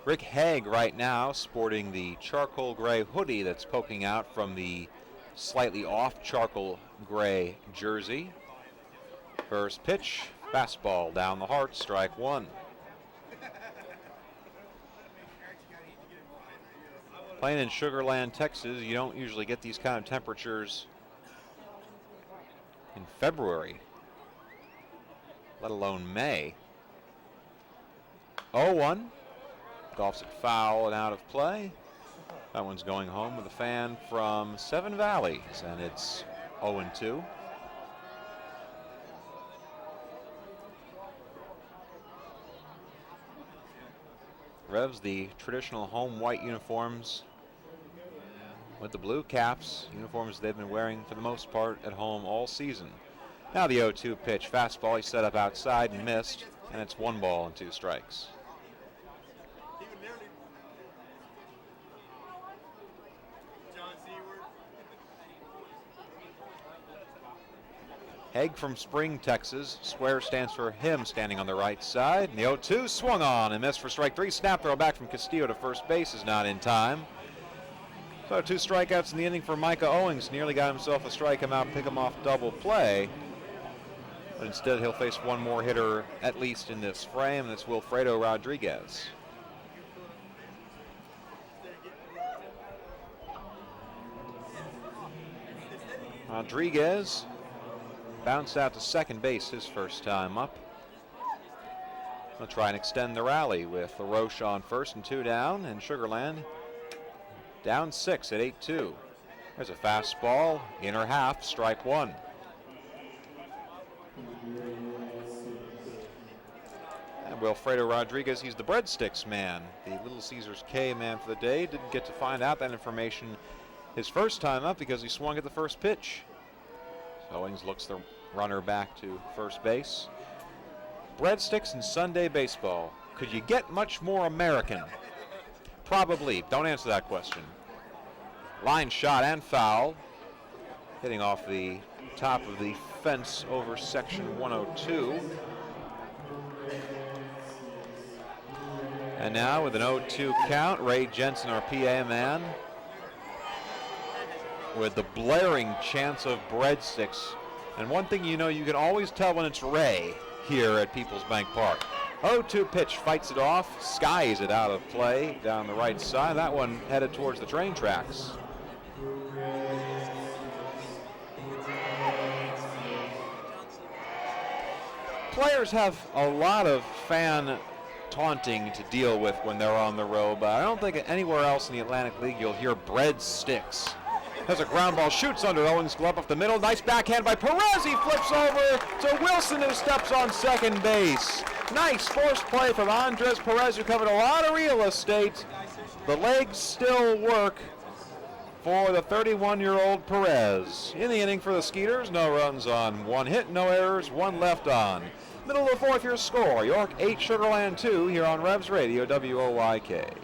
Rick Haig right now sporting the charcoal gray hoodie that's poking out from the slightly off charcoal gray jersey. First pitch, fastball down the heart, strike 1. Playing in Sugar Land, Texas, you don't usually get these kind of temperatures in February, let alone May. 0-1. Golfs it foul and out of play. That one's going home with a fan from Seven Valleys, and it's 0-2. Revs, the traditional home white uniforms with the blue caps, uniforms they've been wearing for the most part at home all season. Now the 0-2 pitch, fastball, he set up outside and missed, and it's 1 ball and 2 strikes. Haig from Spring, Texas. Square stands for him, standing on the right side. And the 0-2 swung on and missed for strike 3. Snap throw back from Castillo to first base is not in time. So 2 strikeouts in the inning for Micah Owings. Nearly got himself a strike him out, pick him off double play. But instead, he'll face one more hitter, at least in this frame. That's Wilfredo Rodriguez. Rodriguez bounced out to second base his first time up. He'll try and extend the rally with LaRoche on first and 2 down, and Sugarland down 6 at 8-2. There's a fastball, inner half, strike one. And Wilfredo Rodriguez, he's the breadsticks man, the Little Caesars K man for the day. Didn't get to find out that information his first time up because he swung at the first pitch. So Owings looks the runner back to first base. Breadsticks and Sunday baseball. Could you get much more American? Probably. Don't answer that question. Line shot and foul. Hitting off the top of the fence over section 102. And now with an 0-2 count, Ray Jensen, our PA man, with the blaring chants of breadsticks. And one thing you know, you can always tell when it's Ray here at Peoples Bank Park. 0-2 pitch, fights it off, skies it out of play down the right side. That one headed towards the train tracks. Players have a lot of fan taunting to deal with when they're on the road, but I don't think anywhere else in the Atlantic League you'll hear breadsticks. There's a ground ball, shoots under Owens' glove up the middle. Nice backhand by Perez. He flips over to Wilson, who steps on second base. Nice forced play from Andres Perez, who covered a lot of real estate. The legs still work for the 31-year-old Perez. In the inning for the Skeeters, no runs on 1 hit, no errors, 1 left on. Middle of the fourth, your score. York 8, Sugarland 2 here on Revs Radio, WOYK.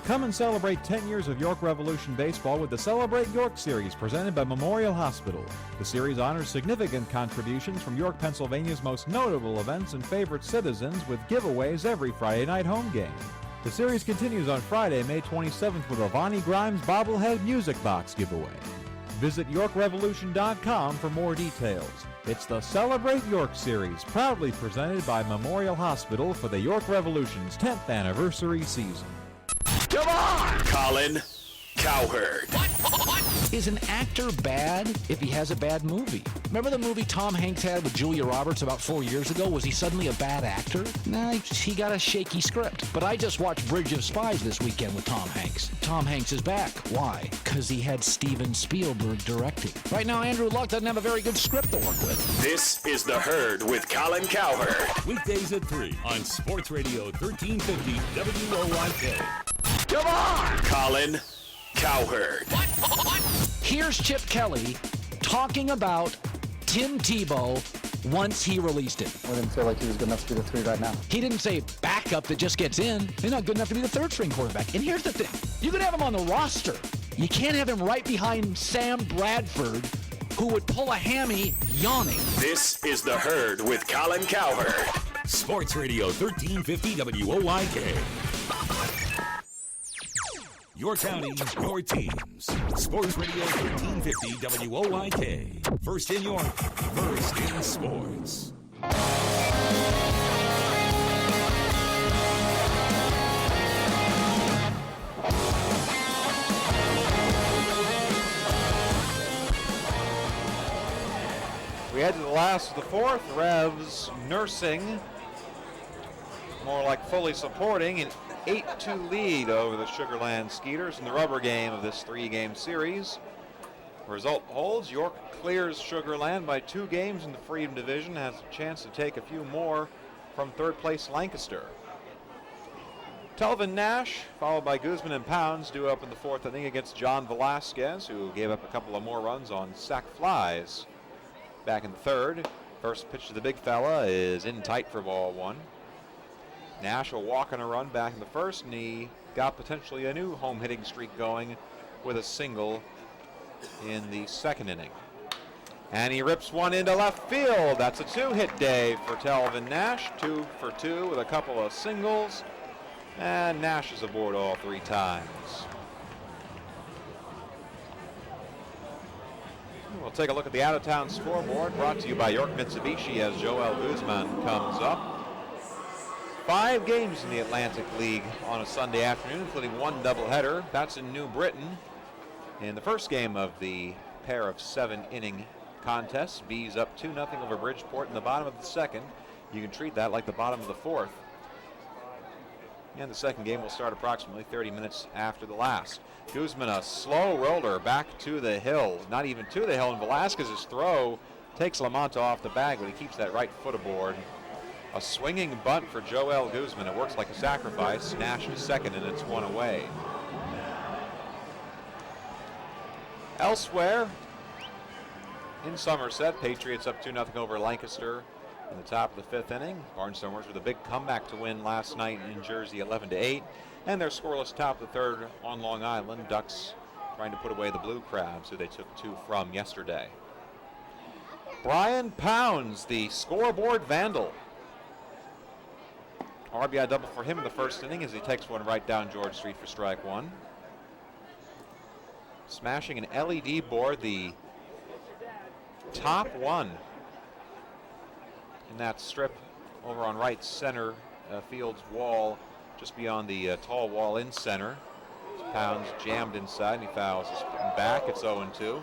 Come and celebrate 10 years of York Revolution baseball with the Celebrate York Series presented by Memorial Hospital. The series honors significant contributions from York, Pennsylvania's most notable events and favorite citizens with giveaways every Friday night home game. The series continues on Friday, May 27th with a Vonnie Grimes bobblehead music box giveaway. Visit YorkRevolution.com for more details. It's the Celebrate York Series, proudly presented by Memorial Hospital for the York Revolution's 10th anniversary season. Come on! Colin Cowherd. Is an actor bad if he has a bad movie? Remember the movie Tom Hanks had with Julia Roberts about 4 years ago? Was he suddenly a bad actor? Nah, he got a shaky script. But I just watched Bridge of Spies this weekend with Tom Hanks. Tom Hanks is back. Why? Because he had Steven Spielberg directing. Right now, Andrew Luck doesn't have a very good script to work with. This is The Herd with Colin Cowherd. Weekdays at 3 on Sports Radio 1350 WOYK. Come on! Colin Cowherd. Here's Chip Kelly talking about Tim Tebow once he released him. I didn't feel like he was good enough to be the 3 right now. He didn't say backup that just gets in. He's not good enough to be the 3rd string quarterback. And here's the thing. You can have him on the roster. You can't have him right behind Sam Bradford, who would pull a hammy yawning. This is The Herd with Colin Cowherd. Sports Radio 1350 WOYK. Your county, your teams. Sports Radio 1350 WOYK. First in York, first in sports. We head to the last of the fourth. Revs nursing, more like fully supporting, an 8-2 lead over the Sugarland Skeeters in the rubber game of this 3-game series. Result holds. York clears Sugarland by 2 games in the Freedom Division, has a chance to take a few more from 3rd place Lancaster. Telvin Nash, followed by Guzman and Pounds, due up in the 4th inning against John Velasquez, who gave up a couple of more runs on sac flies back in the 3rd. First pitch to the big fella is in tight for ball 1. Nash will walk on a run back in the 1st, and he got potentially a new home hitting streak going with a single in the 2nd inning. And he rips one into left field. That's a 2-hit day for Telvin Nash. 2 for 2 with a couple of singles. And Nash is aboard all 3 times. We'll take a look at the out-of-town scoreboard, brought to you by York Mitsubishi as Joel Guzman comes up. 5 games in the Atlantic League on a Sunday afternoon, including 1 doubleheader. That's in New Britain. In the first game of the pair of 7-inning contests, Bees up 2-0 over Bridgeport in the bottom of the second. You can treat that like the bottom of the fourth. And the second game will start approximately 30 minutes after the last. Guzman, a slow roller back to the hill. Not even to the hill, and Velasquez's throw takes Lamont off the bag, but he keeps that right foot aboard. A swinging bunt for Joel Guzman. It works like a sacrifice. Nash to second, and it's 1 away. Elsewhere, in Somerset, Patriots up 2-0 over Lancaster in the top of the 5th inning. Barnstormers with a big comeback to win last night in Jersey, 11-8. And their scoreless top of the 3rd on Long Island. Ducks trying to put away the Blue Crabs, who they took 2 from yesterday. Brian Pounds, the scoreboard vandal. RBI double for him in the first inning as he takes one right down George Street for strike 1. Smashing an LED board, the top one in that strip over on right center field's wall, just beyond the tall wall in center. Pounds jammed inside and he fouls his back. It's 0-2.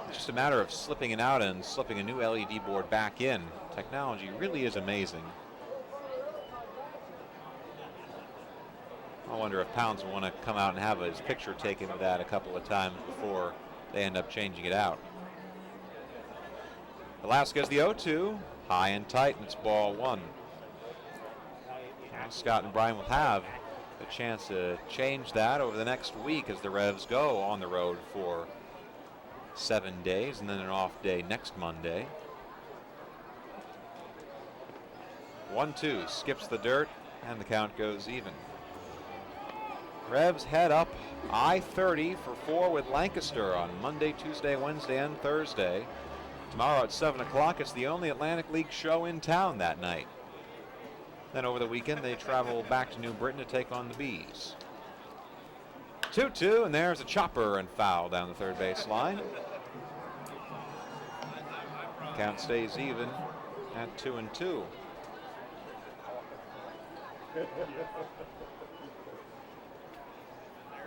It's just a matter of slipping it out and slipping a new LED board back in. Technology really is amazing. I wonder if Pounds will want to come out and have his picture taken with that a couple of times before they end up changing it out. Velasquez the 0-2, high and tight, and it's ball 1. Scott and Brian will have a chance to change that over the next week as the Revs go on the road for 7 days and then an off day next Monday. 1-2, skips the dirt, and the count goes even. Revs head up I-30 for 4 with Lancaster on Monday, Tuesday, Wednesday, and Thursday. Tomorrow at 7 o'clock, it's the only Atlantic League show in town that night. Then over the weekend, they travel back to New Britain to take on the Bees. 2-2, and there's a chopper and foul down the third base line. Count stays even at 2-2.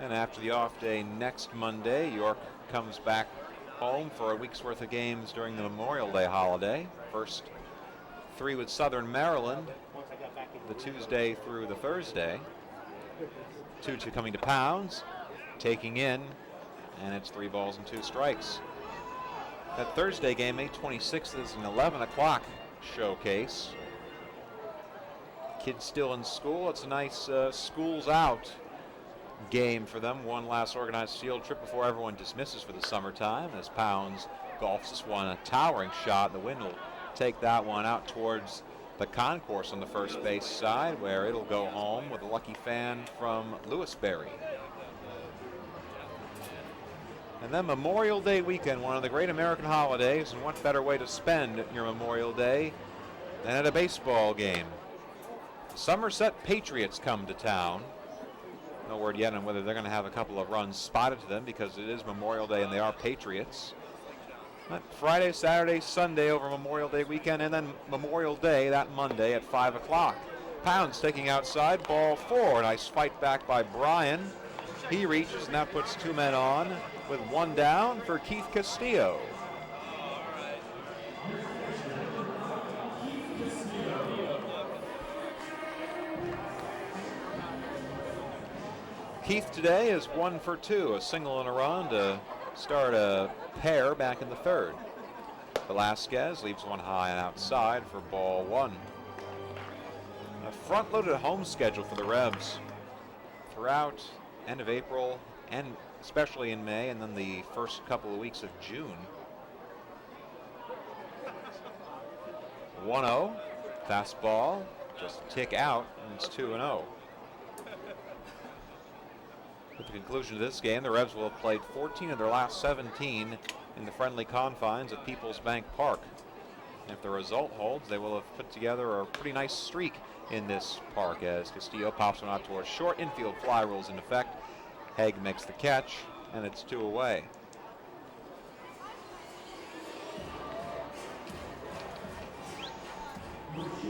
And after the off day next Monday, York comes back home for a week's worth of games during the Memorial Day holiday. First 3 with Southern Maryland, the Tuesday through the Thursday. 2-2 coming to Pounds, taking in, and it's 3 balls and 2 strikes. That Thursday game, May 26th, is an 11 o'clock showcase. Kids still in school. It's a nice schools out game for them. One last organized field trip before everyone dismisses for the summertime as Pounds golfs this one, a towering shot. The wind will take that one out towards the concourse on the first base side, where it'll go home with a lucky fan from Lewisberry. And then Memorial Day weekend, one of the great American holidays, and what better way to spend your Memorial Day than at a baseball game. Somerset Patriots come to town. No word yet on whether they're going to have a couple of runs spotted to them because it is Memorial Day and they are Patriots. But Friday, Saturday, Sunday over Memorial Day weekend, and then Memorial Day that Monday at 5 o'clock. Pounds taking outside, ball 4. Nice fight back by Brian. He reaches, and that puts 2 men on with 1 down for Keith Castillo. Keith today is 1 for 2, a single and a run to start a pair back in the 3rd. Velasquez leaves one high and outside for ball 1. A front-loaded home schedule for the Revs throughout end of April and especially in May, and then the first couple of weeks of June. 1-0, fastball, just a tick out, and it's 2-0. At the conclusion of this game, the Revs will have played 14 of their last 17 in the friendly confines of Peoples Bank Park. And if the result holds, they will have put together a pretty nice streak in this park as Castillo pops one out towards short. Infield fly rules in effect. Haig makes the catch, and it's 2 away.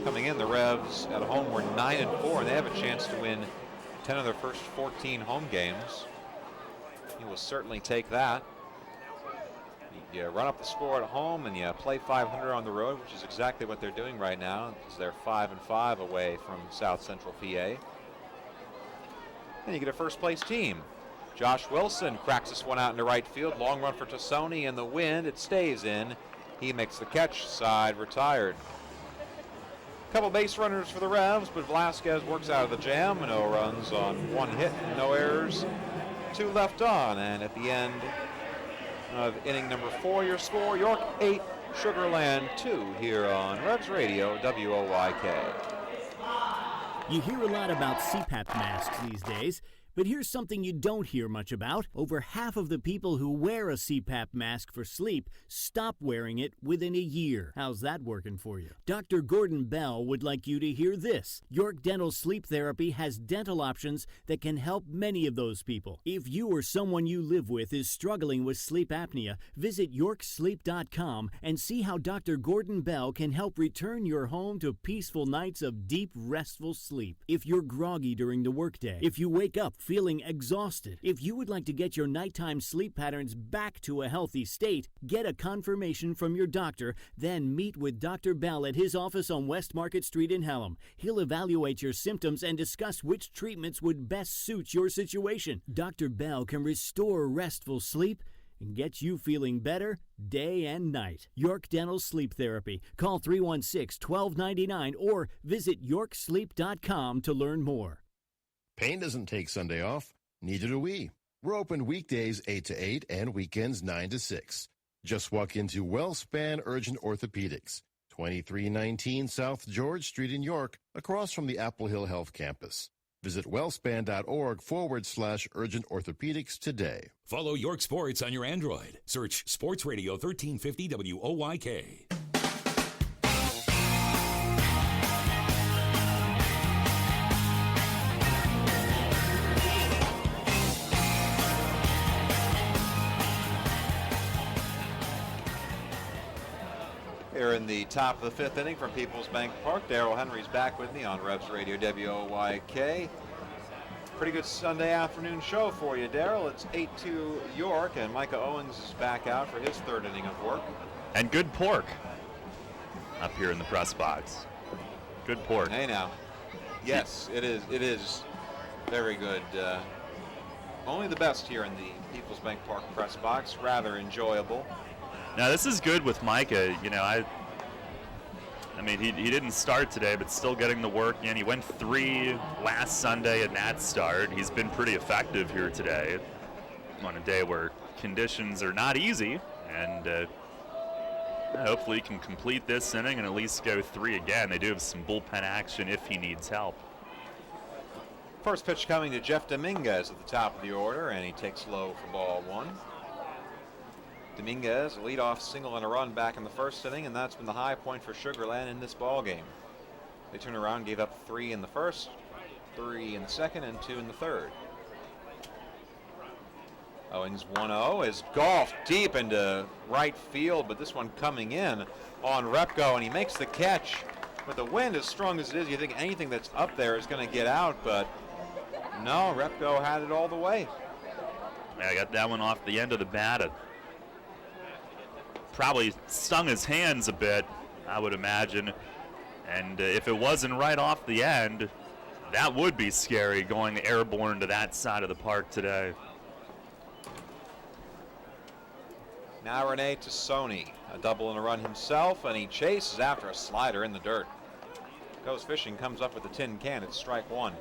Coming in, the Revs at home were 9-4, and they have a chance to win 10 of their first 14 home games. He will certainly take that. You run up the score at home and you play 500 on the road, which is exactly what they're doing right now, because they're 5-5 away from South Central PA. And you get a first place team. Josh Wilson cracks this one out into right field. Long run for Tassoni in the wind. It stays in. He makes the catch. Side retired. Couple base runners for the Revs, but Velasquez works out of the jam. No runs on one hit, no errors. 2 left on, and at the end of inning number 4, your score, York 8, Sugar Land 2 here on Revs Radio, WOYK. You hear a lot about CPAP masks these days, but here's something you don't hear much about. Over half of the people who wear a CPAP mask for sleep stop wearing it within a year. How's that working for you? Dr. Gordon Bell would like you to hear this. York Dental Sleep Therapy has dental options that can help many of those people. If you or someone you live with is struggling with sleep apnea, visit yorksleep.com and see how Dr. Gordon Bell can help return your home to peaceful nights of deep, restful sleep. If you're groggy during the workday, if you wake up feeling exhausted, if you would like to get your nighttime sleep patterns back to a healthy state, get a confirmation from your doctor, then meet with Dr. Bell at his office on West Market Street in Hallam. He'll evaluate your symptoms and discuss which treatments would best suit your situation. Dr. Bell can restore restful sleep and get you feeling better day and night. York Dental Sleep Therapy. Call 316-1299 or visit yorksleep.com to learn more. Payne doesn't take Sunday off. Neither do we. We're open weekdays 8 to 8 and weekends 9 to 6. Just walk into WellSpan Urgent Orthopedics, 2319 South George Street in York, across from the Apple Hill Health Campus. Visit wellspan.org/urgent orthopedics today. Follow York Sports on your Android. Search Sports Radio 1350 WOYK. Here in the top of the 5th inning from Peoples Bank Park, Darrell Henry's back with me on Revs Radio WOYK. Pretty good Sunday afternoon show for you, Darrell. It's 8-2 York, and Micah Owens is back out for his 3rd inning of work. And good pork up here in the press box. Good pork. Hey now. Yes, it is. It is very good. Only the best here in the Peoples Bank Park press box. Rather enjoyable. Now this is good with Micah. You know, I mean, he didn't start today, but still getting the work in. He went 3 last Sunday in that start. He's been pretty effective here today on a day where conditions are not easy, and hopefully he can complete this inning and at least go 3 again. They do have some bullpen action if he needs help. First pitch coming to Jeff Dominguez at the top of the order, and he takes low for ball 1. Dominguez, a leadoff single and a run back in the 1st inning, and that's been the high point for Sugar Land in this ball game. They turned around, gave up 3 in the 1st, 3 in the 2nd, and 2 in the 3rd. Owens 1-0 is golfed deep into right field, but this one coming in on Repko, and he makes the catch. With the wind as strong as it is, you think anything that's up there is going to get out, but no, Repko had it all the way. Yeah, I got that one off the end of the bat. It probably stung his hands a bit, I would imagine. And if it wasn't right off the end, that would be scary going airborne to that side of the park today. Now Rene Tassoni, a double and a run himself, and he chases after a slider in the dirt. Goes fishing, comes up with a tin can. It's strike 1.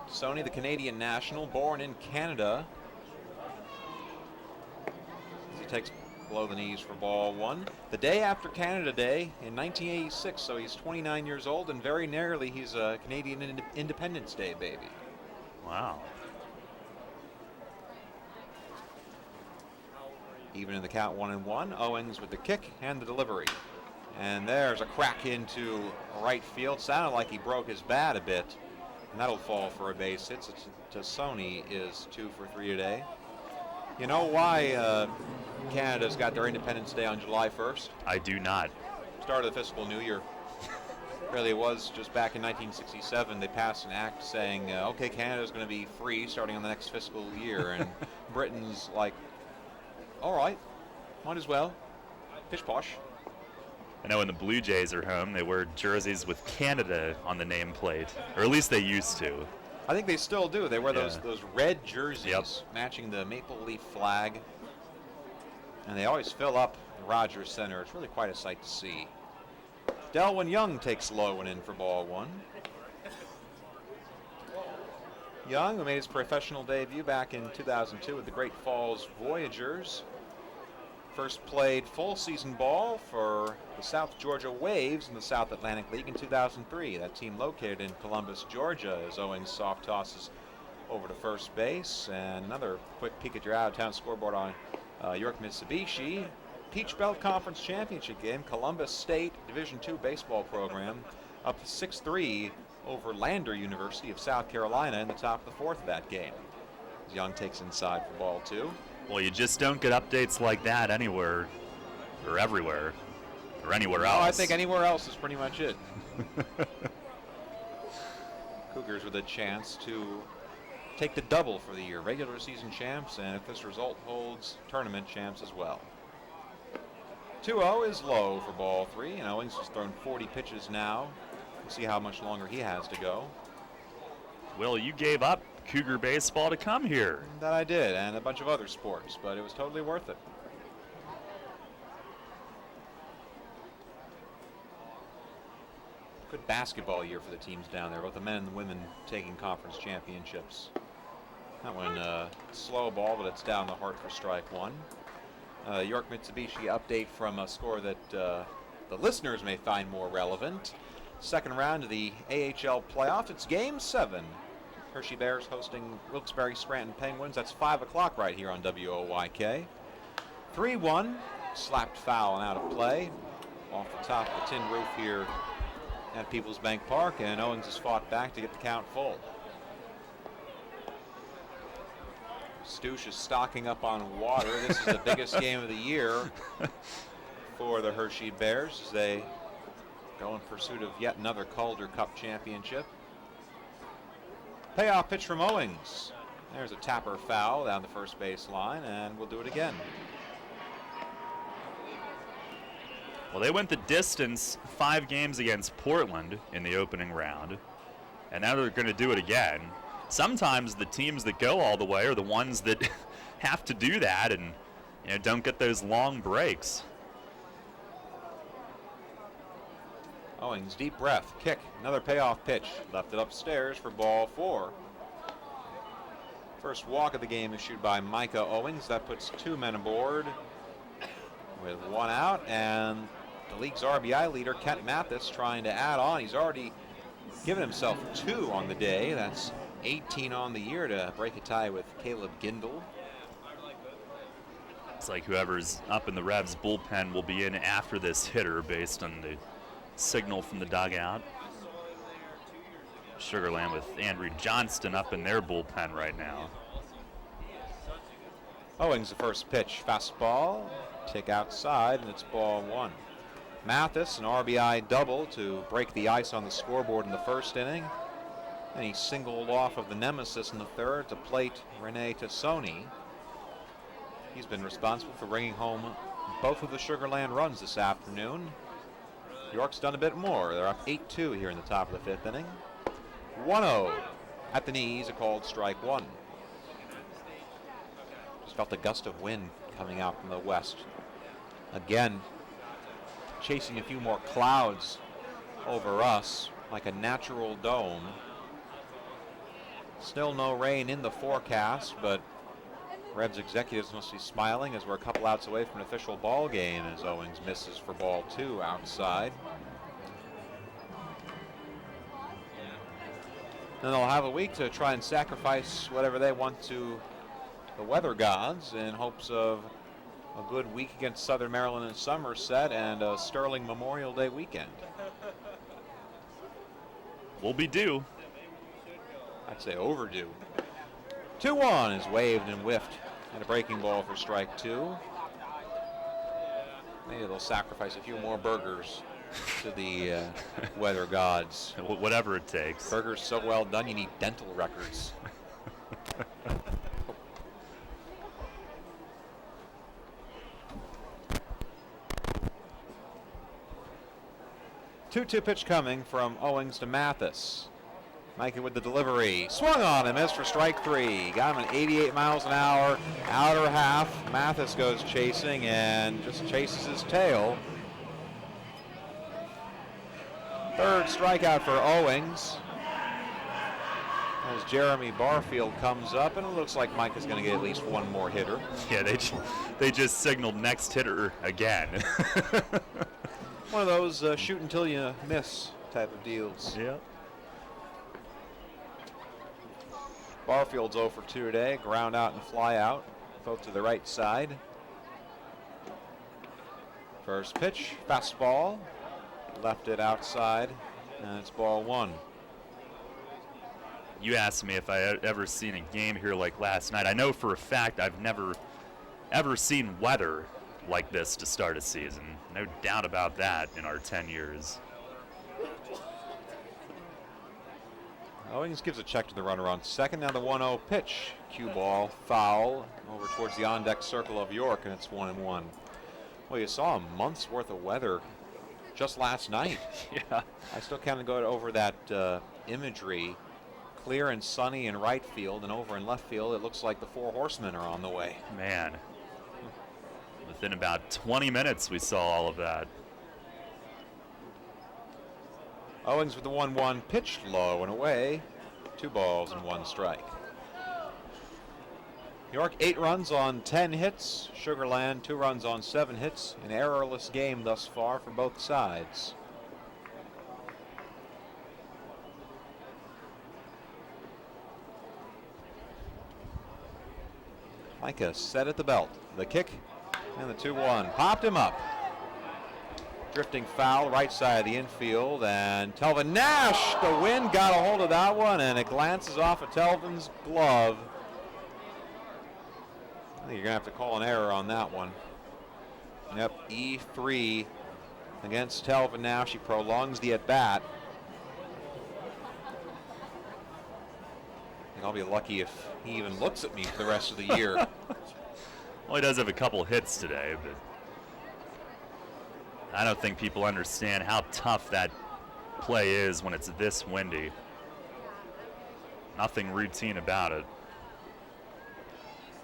Tassoni, the Canadian national, born in Canada. He takes below the knees for ball 1. The day after Canada Day in 1986, so he's 29 years old, and very nearly he's a Canadian Independence Day baby. Wow. Even in the count 1-1, Owens with the kick and the delivery. And there's a crack into right field. Sounded like he broke his bat a bit. And that'll fall for a base hit. Tassoni is 2 for 3 today. You know why Canada's got their Independence Day on July 1st? I do not. Start of the fiscal new year. Really, it was just back in 1967. They passed an act saying, okay, Canada's going to be free starting on the next fiscal year. And Britain's like, all right, might as well. Pish posh. I know when the Blue Jays are home, they wear jerseys with Canada on the nameplate, or at least they used to. I think they still do. They wear those red jerseys matching the maple leaf flag. And they always fill up the Rogers Center. It's really quite a sight to see. Delwyn Young takes low one in for ball one. Young, who made his professional debut back in 2002 with the Great Falls Voyagers, first played full season ball for the South Georgia Waves in the South Atlantic League in 2003. That team located in Columbus, Georgia, as Owings soft tosses over to first base. And another quick peek at your out-of-town scoreboard on York Mitsubishi. Peach Belt Conference Championship game, Columbus State Division II baseball program up 6-3 over Lander University of South Carolina in the top of the fourth of that game. As Young takes inside for ball two. Well, you just don't get updates like that anywhere or everywhere or anywhere else. I think anywhere else is pretty much it. Cougars with a chance to take the double for the year, regular season champs, and if this result holds, tournament champs as well. 2-0 is low for ball three, and Owings has thrown 40 pitches now. We'll see how much longer he has to go. Will, you gave up Cougar baseball to come here. That I did, and a bunch of other sports, but it was totally worth it. Good basketball year for the teams down there, both the men and the women taking conference championships. That one slow ball, but it's down the heart for strike one. York Mitsubishi update from a score that the listeners may find more relevant. Second round of the AHL playoff. It's Game 7. Hershey Bears hosting Wilkes-Barre Scranton Penguins. That's 5 o'clock right here on WOYK. 3-1. Slapped foul and out of play. Off the top of the tin roof here at Peoples Bank Park. And Owings has fought back to get the count full. Stoosh is stocking up on water. This is the biggest game of the year for the Hershey Bears as they go in pursuit of yet another Calder Cup championship. Payoff pitch from Owings. There's a tapper foul down the first base line, and we'll do it again. Well, they went the distance 5 games against Portland in the opening round, and now they're going to do it again. Sometimes the teams that go all the way are the ones that have to do that and don't get those long breaks. Owings, deep breath, kick, another payoff pitch. Left it upstairs for ball 4. First walk of the game issued by Micah Owings. That puts 2 men aboard with 1 out, and the league's RBI leader, Kent Mathis, trying to add on. He's already given himself 2 on the day. That's 18 on the year to break a tie with Caleb Gindel. It's like whoever's up in the Revs bullpen will be in after this hitter based on the signal from the dugout. Sugarland with Andrew Johnston up in their bullpen right now. Owings, the first pitch, fastball, tick outside, and it's ball 1. Mathis, an RBI double to break the ice on the scoreboard in the first inning. And he singled off of the nemesis in the third to plate Rene Tassoni. He's been responsible for bringing home both of the Sugarland runs this afternoon. York's done a bit more. They're up 8-2 here in the top of the 5th inning. 1-0 at the knees, a called strike 1. Just felt a gust of wind coming out from the west. Again, chasing a few more clouds over us like a natural dome. Still no rain in the forecast, but Revs executives must be smiling as we're a couple outs away from an official ball game as Owings misses for ball 2 outside. And they'll have a week to try and sacrifice whatever they want to the weather gods in hopes of a good week against Southern Maryland and Somerset and a Sterling Memorial Day weekend. We'll be due. I'd say overdue. 2-1 is waved and whiffed And a breaking ball for strike 2. Maybe they'll sacrifice a few more burgers to the weather gods. Whatever it takes. Burgers so well done, you need dental records. 2-2 pitch coming from Owings to Mathis. Mikey with the delivery. Swung on and missed for strike 3. Got him at 88 miles an hour. Outer half. Mathis goes chasing and just chases his tail. Third strikeout for Owings. As Jeremy Barfield comes up, and it looks like Mike is going to get at least one more hitter. Yeah, they just signaled next hitter again. One of those shoot until you miss type of deals. Yeah. Barfield's 0 for 2 today. Ground out and fly out, both to the right side. First pitch, fastball. Left it outside, and it's ball 1. You asked me if I had ever seen a game here like last night. I know for a fact I've never ever seen weather like this to start a season. No doubt about that in our 10 years. Owings gives a check to the runner on second. Now the 1-0 pitch. Cue ball, foul, over towards the on-deck circle of York, and it's 1-1. Well, you saw a month's worth of weather just last night. Yeah. I still kind of go over that imagery. Clear and sunny in right field, and over in left field, it looks like the 4 horsemen are on the way. Man. Within about 20 minutes, we saw all of that. Owings with the 1-1 pitched low and away. 2 balls and 1 strike. York 8 runs on 10 hits. Sugarland 2 runs on 7 hits. An errorless game thus far for both sides. Micah set at the belt. The kick and the 2-1. Popped him up. Drifting foul right side of the infield, and Telvin Nash, the wind got a hold of that one, and it glances off of Telvin's glove. I think you're gonna have to call an error on that one. Yep, E3 against Telvin Nash. He prolongs the at-bat. I think I'll be lucky if he even looks at me for the rest of the year. Well, he does have a couple hits today, but I don't think people understand how tough that play is when it's this windy. Nothing routine about it.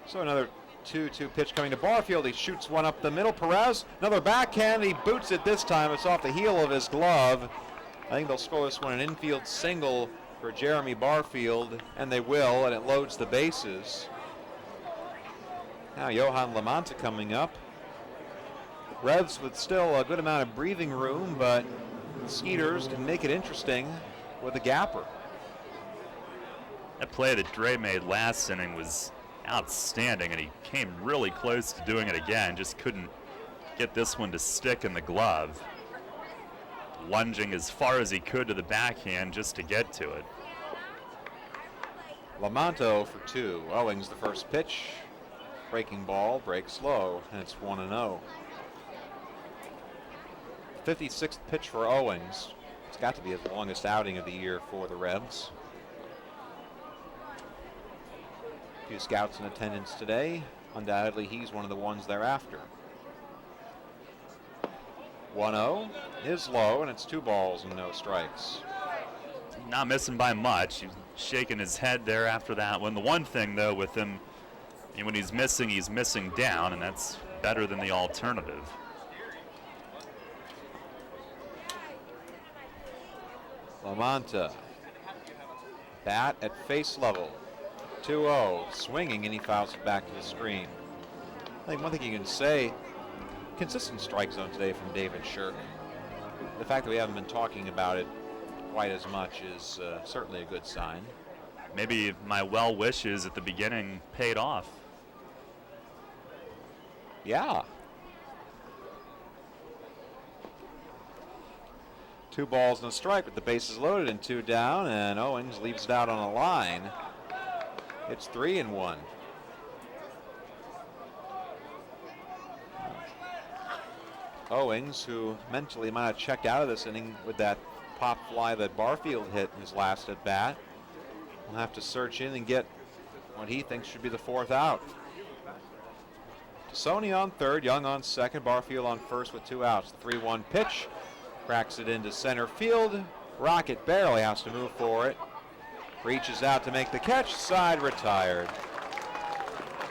So another 2-2 pitch coming to Barfield. He shoots one up the middle. Perez, another backhand. He boots it this time. It's off the heel of his glove. I think they'll score this one an infield single for Jeremy Barfield, and they will, and it loads the bases. Now Johan Lamanta coming up. Revs with still a good amount of breathing room, but the Skeeters can make it interesting with a gapper. That play that Dre made last inning was outstanding, and he came really close to doing it again, just couldn't get this one to stick in the glove. Lunging as far as he could to the backhand just to get to it. Lamanto for 2. Owings the first pitch. Breaking ball, breaks low, and it's 1-0. 56th pitch for Owings. It's got to be his longest outing of the year for the Revs. A few scouts in attendance today. Undoubtedly, he's one of the ones thereafter. 1-0 is low, and it's 2 balls and no strikes. Not missing by much. He's shaking his head there after that one. The one thing, though, with him, when he's missing down, and that's better than the alternative. Lamanta. Bat at face level. 2-0. Swinging, and he fouls it back to the screen. I think one thing you can say, consistent strike zone today from David Shirk. The fact that we haven't been talking about it quite as much is certainly a good sign. Maybe my well wishes at the beginning paid off. Yeah. 2 balls and a strike with the bases loaded and 2 down, and Owings leaves it out on a line. It's 3-1. Owings, who mentally might have checked out of this inning with that pop fly that Barfield hit in his last at bat, will have to search in and get what he thinks should be the 4th out. Sony on third, Young on second, Barfield on first with 2 outs. The 3-1 pitch cracks it into center field. Rocket barely has to move for it. Reaches out to make the catch, side retired.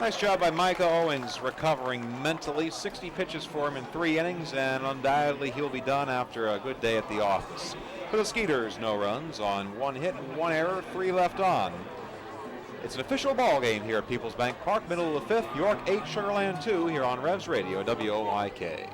Nice job by Micah Owings recovering mentally. 60 pitches for him in 3 innings, and undoubtedly he'll be done after a good day at the office. For the Skeeters, no runs on 1 hit and 1 error, 3 left on. It's an official ball game here at Peoples Bank Park, middle of the 5th, York 8, Sugarland 2, here on Revs Radio, WOYK.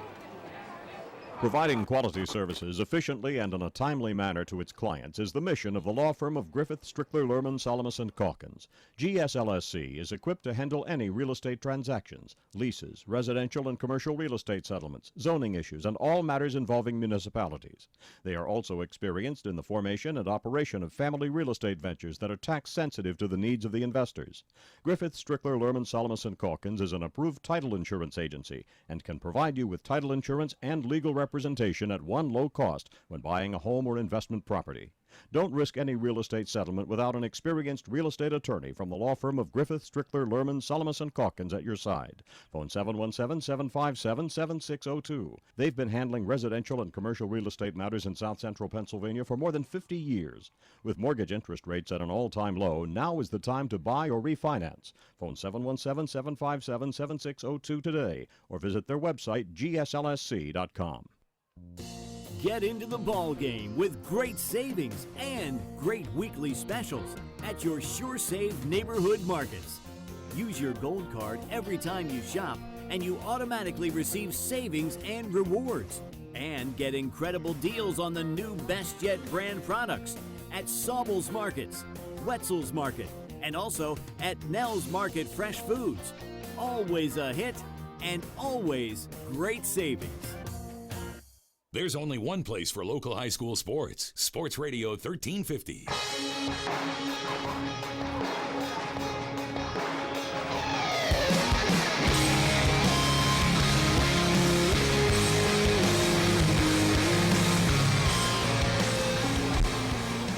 Providing quality services efficiently and in a timely manner to its clients is the mission of the law firm of Griffith, Strickler, Lerman, Salamis & Calkins. GSLSC is equipped to handle any real estate transactions, leases, residential and commercial real estate settlements, zoning issues, and all matters involving municipalities. They are also experienced in the formation and operation of family real estate ventures that are tax sensitive to the needs of the investors. Griffith, Strickler, Lerman, Salamis & Calkins is an approved title insurance agency and can provide you with title insurance and legal representation at one low cost when buying a home or investment property. Don't risk any real estate settlement without an experienced real estate attorney from the law firm of Griffith, Strickler, Lerman, Salamis & Calkins at your side. Phone 717-757-7602. They've been handling residential and commercial real estate matters in South Central Pennsylvania for more than 50 years. With mortgage interest rates at an all-time low, now is the time to buy or refinance. Phone 717-757-7602 today or visit their website, gslsc.com. Get into the ball game with great savings and great weekly specials at your Sure Save neighborhood markets. Use your gold card every time you shop and you automatically receive savings and rewards. And get incredible deals on the new Best Yet brand products at Saubel's Markets, Wetzel's Market, and also at Nell's Market Fresh Foods. Always a hit and always great savings. There's only one place for local high school sports. Sports Radio 1350.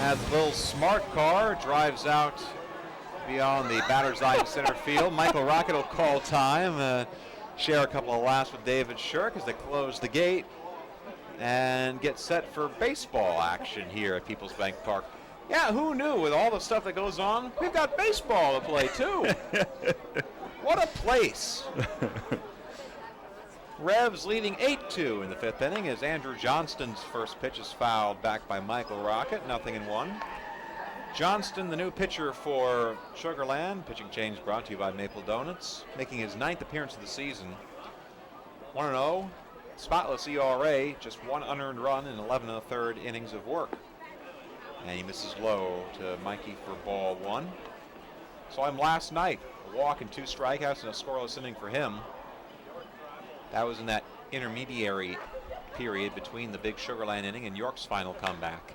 As the little smart car drives out beyond the batter's eye in center field, Michael Rocket will call time, share a couple of laughs with David Shirk as they close the gate and get set for baseball action here at Peoples Bank Park. Yeah, who knew with all the stuff that goes on, we've got baseball to play too. What a place. Revs leading 8-2 in the 5th inning as Andrew Johnston's first pitch is fouled back by Michael Rocket, 0-1. Johnston, the new pitcher for Sugarland, pitching change brought to you by Maple Donuts, making his 9th appearance of the season. 1-0. Spotless ERA, just 1 unearned run in 11 1/3 innings of work. And he misses low to Mikey for ball 1. Saw him last night, a walk and 2 strikeouts and a scoreless inning for him. That was in that intermediary period between the big Sugarland inning and York's final comeback.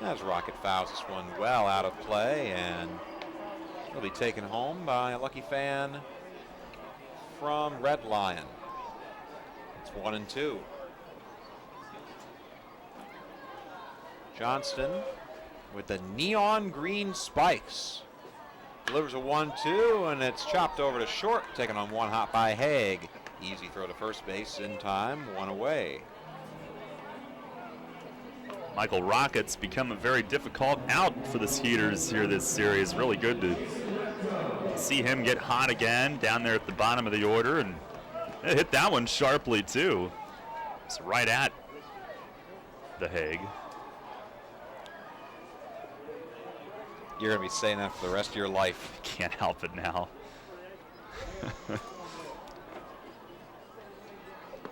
As Rocket fouls this one well out of play, and he'll be taken home by a lucky fan from Red Lion. It's 1-2. Johnston with the neon green spikes delivers a 1-2, and it's chopped over to short, taken on 1 hop by Haig. Easy throw to first base in time, 1 away. Michael Rocket's become a very difficult out for the Skeeters here this series. Really good to see him get hot again down there at the bottom of the order, and hit that one sharply too. It's right at the Haig. You're going to be saying that for the rest of your life. Can't help it now.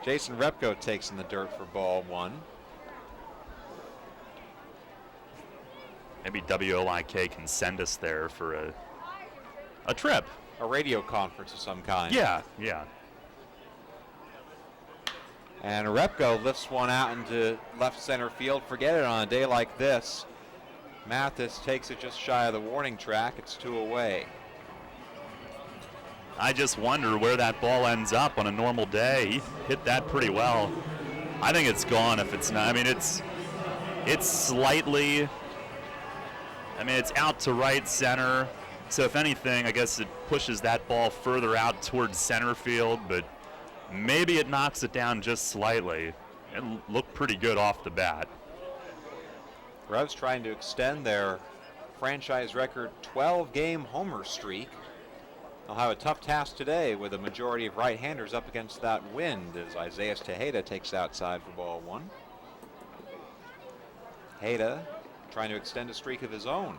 Jason Repko takes in the dirt for ball 1. Maybe WOYK can send us there for a trip. A radio conference of some kind. Yeah. And Repko lifts one out into left center field. Forget it on a day like this. Mathis takes it just shy of the warning track. It's 2 away. I just wonder where that ball ends up on a normal day. He hit that pretty well. I think it's gone if it's not. I mean, it's slightly, I mean, it's out to right center. So if anything, I guess it pushes that ball further out towards center field, but maybe it knocks it down just slightly. It looked pretty good off the bat. Revs trying to extend their franchise record 12-game homer streak. They'll have a tough task today with a majority of right-handers up against that wind as Isaiah Tejeda takes outside for ball one. Tejeda trying to extend a streak of his own.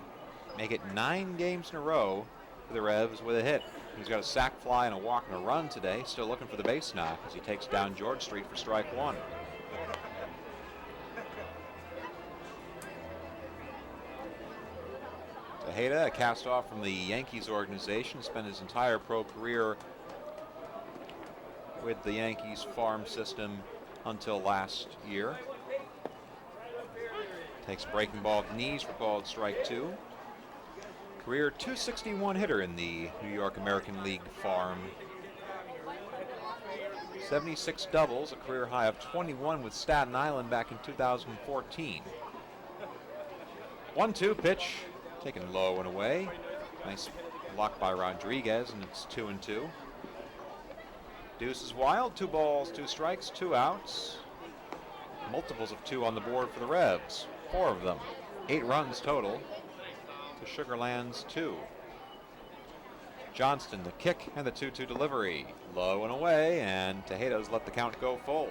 Make it 9 games in a row for the Revs with a hit. He's got a sac fly and a walk and a run today. Still looking for the base knock as he takes down George Street for strike one. Tejeda, a cast-off from the Yankees organization, spent his entire pro career with the Yankees farm system until last year. Takes a breaking ball to knees for called strike two. Career .261 hitter in the New York American League farm. 76 doubles, a career high of 21 with Staten Island back in 2014. 1-2 pitch. Taken low and away. Nice block by Rodriguez, and it's 2-2. Deuce is wild. 2 balls, 2 strikes, 2 outs. Multiples of 2 on the board for the Revs. 4 of them. 8 runs total to Sugarland's 2. Johnston, the kick and the 2-2 delivery. Low and away, and Tejeda's let the count go full.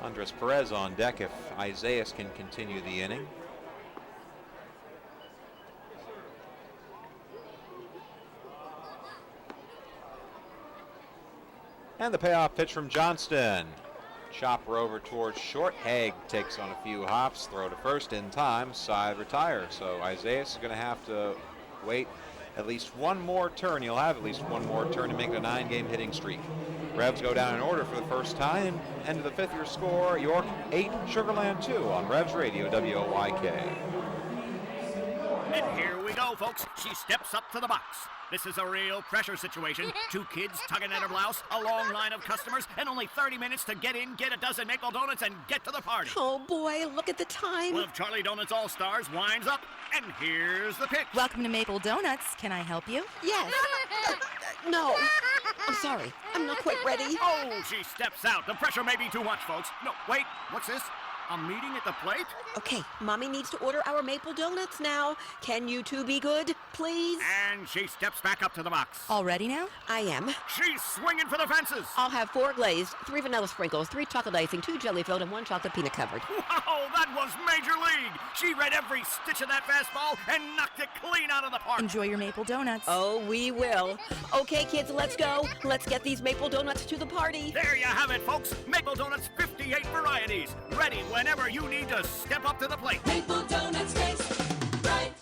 Andres Perez on deck if Isaias can continue the inning. And the payoff pitch from Johnston. Chopper over towards short. Haig takes on a few hops. Throw to first in time. Side retires. So Isaias is going to have to wait at least one more turn. He'll have at least one more turn to make it a 9-game hitting streak. Revs go down in order for the first time. End of the 5th year score, York 8, Sugarland 2 on Revs Radio WOYK. And here we go, folks. She steps up to the box. This is a real pressure situation. 2 kids tugging at her blouse, a long line of customers, and only 30 minutes to get in, get a dozen Maple Donuts, and get to the party. Oh, boy, look at the time. One of Charlie Donuts All-Stars winds up, and here's the pitch. Welcome to Maple Donuts. Can I help you? Yes. No. I'm sorry. I'm not quite ready. Oh, she steps out. The pressure may be too much, folks. No, wait. What's this? A meeting at the plate? Okay, Mommy needs to order our Maple Donuts now. Can you two be good, please? And she steps back up to the box. All ready now? I am. She's swinging for the fences. I'll have 4 glazed, 3 vanilla sprinkles, 3 chocolate icing, 2 jelly filled, and 1 chocolate peanut covered. Wow, that was Major League. She read every stitch of that fastball and knocked it clean out of the park. Enjoy your Maple Donuts. Oh, we will. Okay, kids, let's go. Let's get these Maple Donuts to the party. There you have it, folks. Maple Donuts, 58 varieties. Ready whenever you need to step up to the plate. Maple Donuts taste right.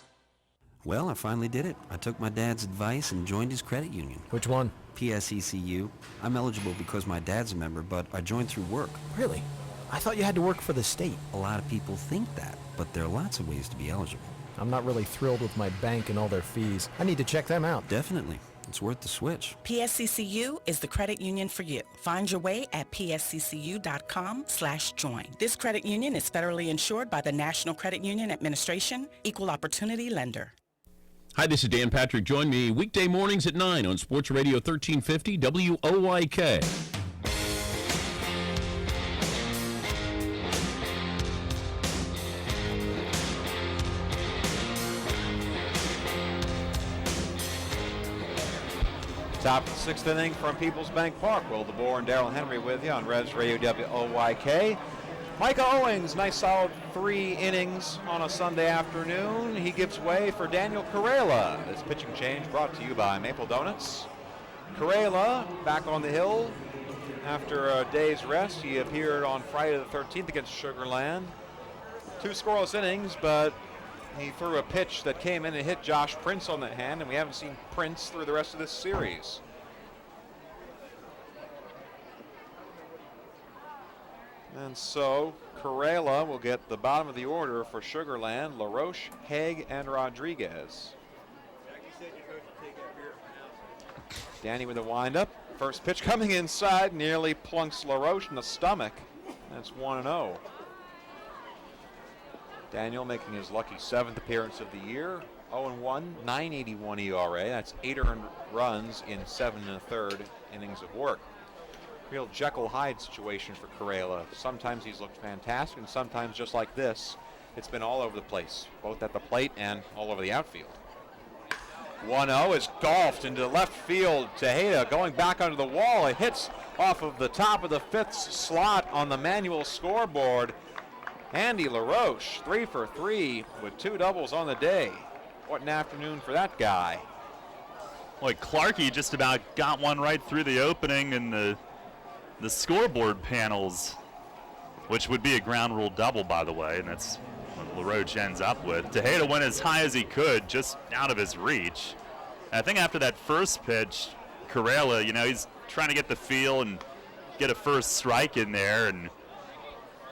Well, I finally did it. I took my dad's advice and joined his credit union. Which one? PSECU. I'm eligible because my dad's a member, but I joined through work. Really? I thought you had to work for the state. A lot of people think that, but there are lots of ways to be eligible. I'm not really thrilled with my bank and all their fees. I need to check them out. Definitely. It's worth the switch. PSCCU is the credit union for you. Find your way at psccu.com/join. This credit union is federally insured by the National Credit Union Administration, Equal Opportunity Lender. Hi, this is Dan Patrick. Join me weekday mornings at 9 on Sports Radio 1350 WOYK. Top of the 6th inning from Peoples Bank Park. Will DeBoer and Darrell Henry with you on Revs Radio WOYK. Micah Owings, nice solid 3 innings on a Sunday afternoon. He gives way for Daniel Corella. This pitching change brought to you by Maple Donuts. Corella back on the hill after a day's rest. He appeared on Friday the 13th against Sugarland. 2 scoreless innings, but he threw a pitch that came in and hit Josh Prince on the hand, and we haven't seen Prince through the rest of this series. And so Corella will get the bottom of the order for Sugarland, LaRoche, Haig, and Rodriguez. Danny with the windup. First pitch coming inside, nearly plunks LaRoche in the stomach. That's 1-0. Daniel making his lucky 7th appearance of the year. 0-1, 9.81 ERA. That's 8 earned runs in 7 1/3 innings of work. Real Jekyll Hyde situation for Correa. Sometimes he's looked fantastic, and sometimes just like this, it's been all over the place, both at the plate and all over the outfield. 1-0 is golfed into left field. Tejeda going back under the wall. It hits off of the top of the 5th slot on the manual scoreboard. Andy LaRoche, 3 for 3 with 2 doubles on the day. What an afternoon for that guy. Boy, Clarkie just about got one right through the opening in the scoreboard panels, which would be a ground rule double, by the way, and that's what LaRoche ends up with. Tejeda went as high as he could, just out of his reach. And I think after that first pitch, Correa, he's trying to get the feel and get a first strike in there and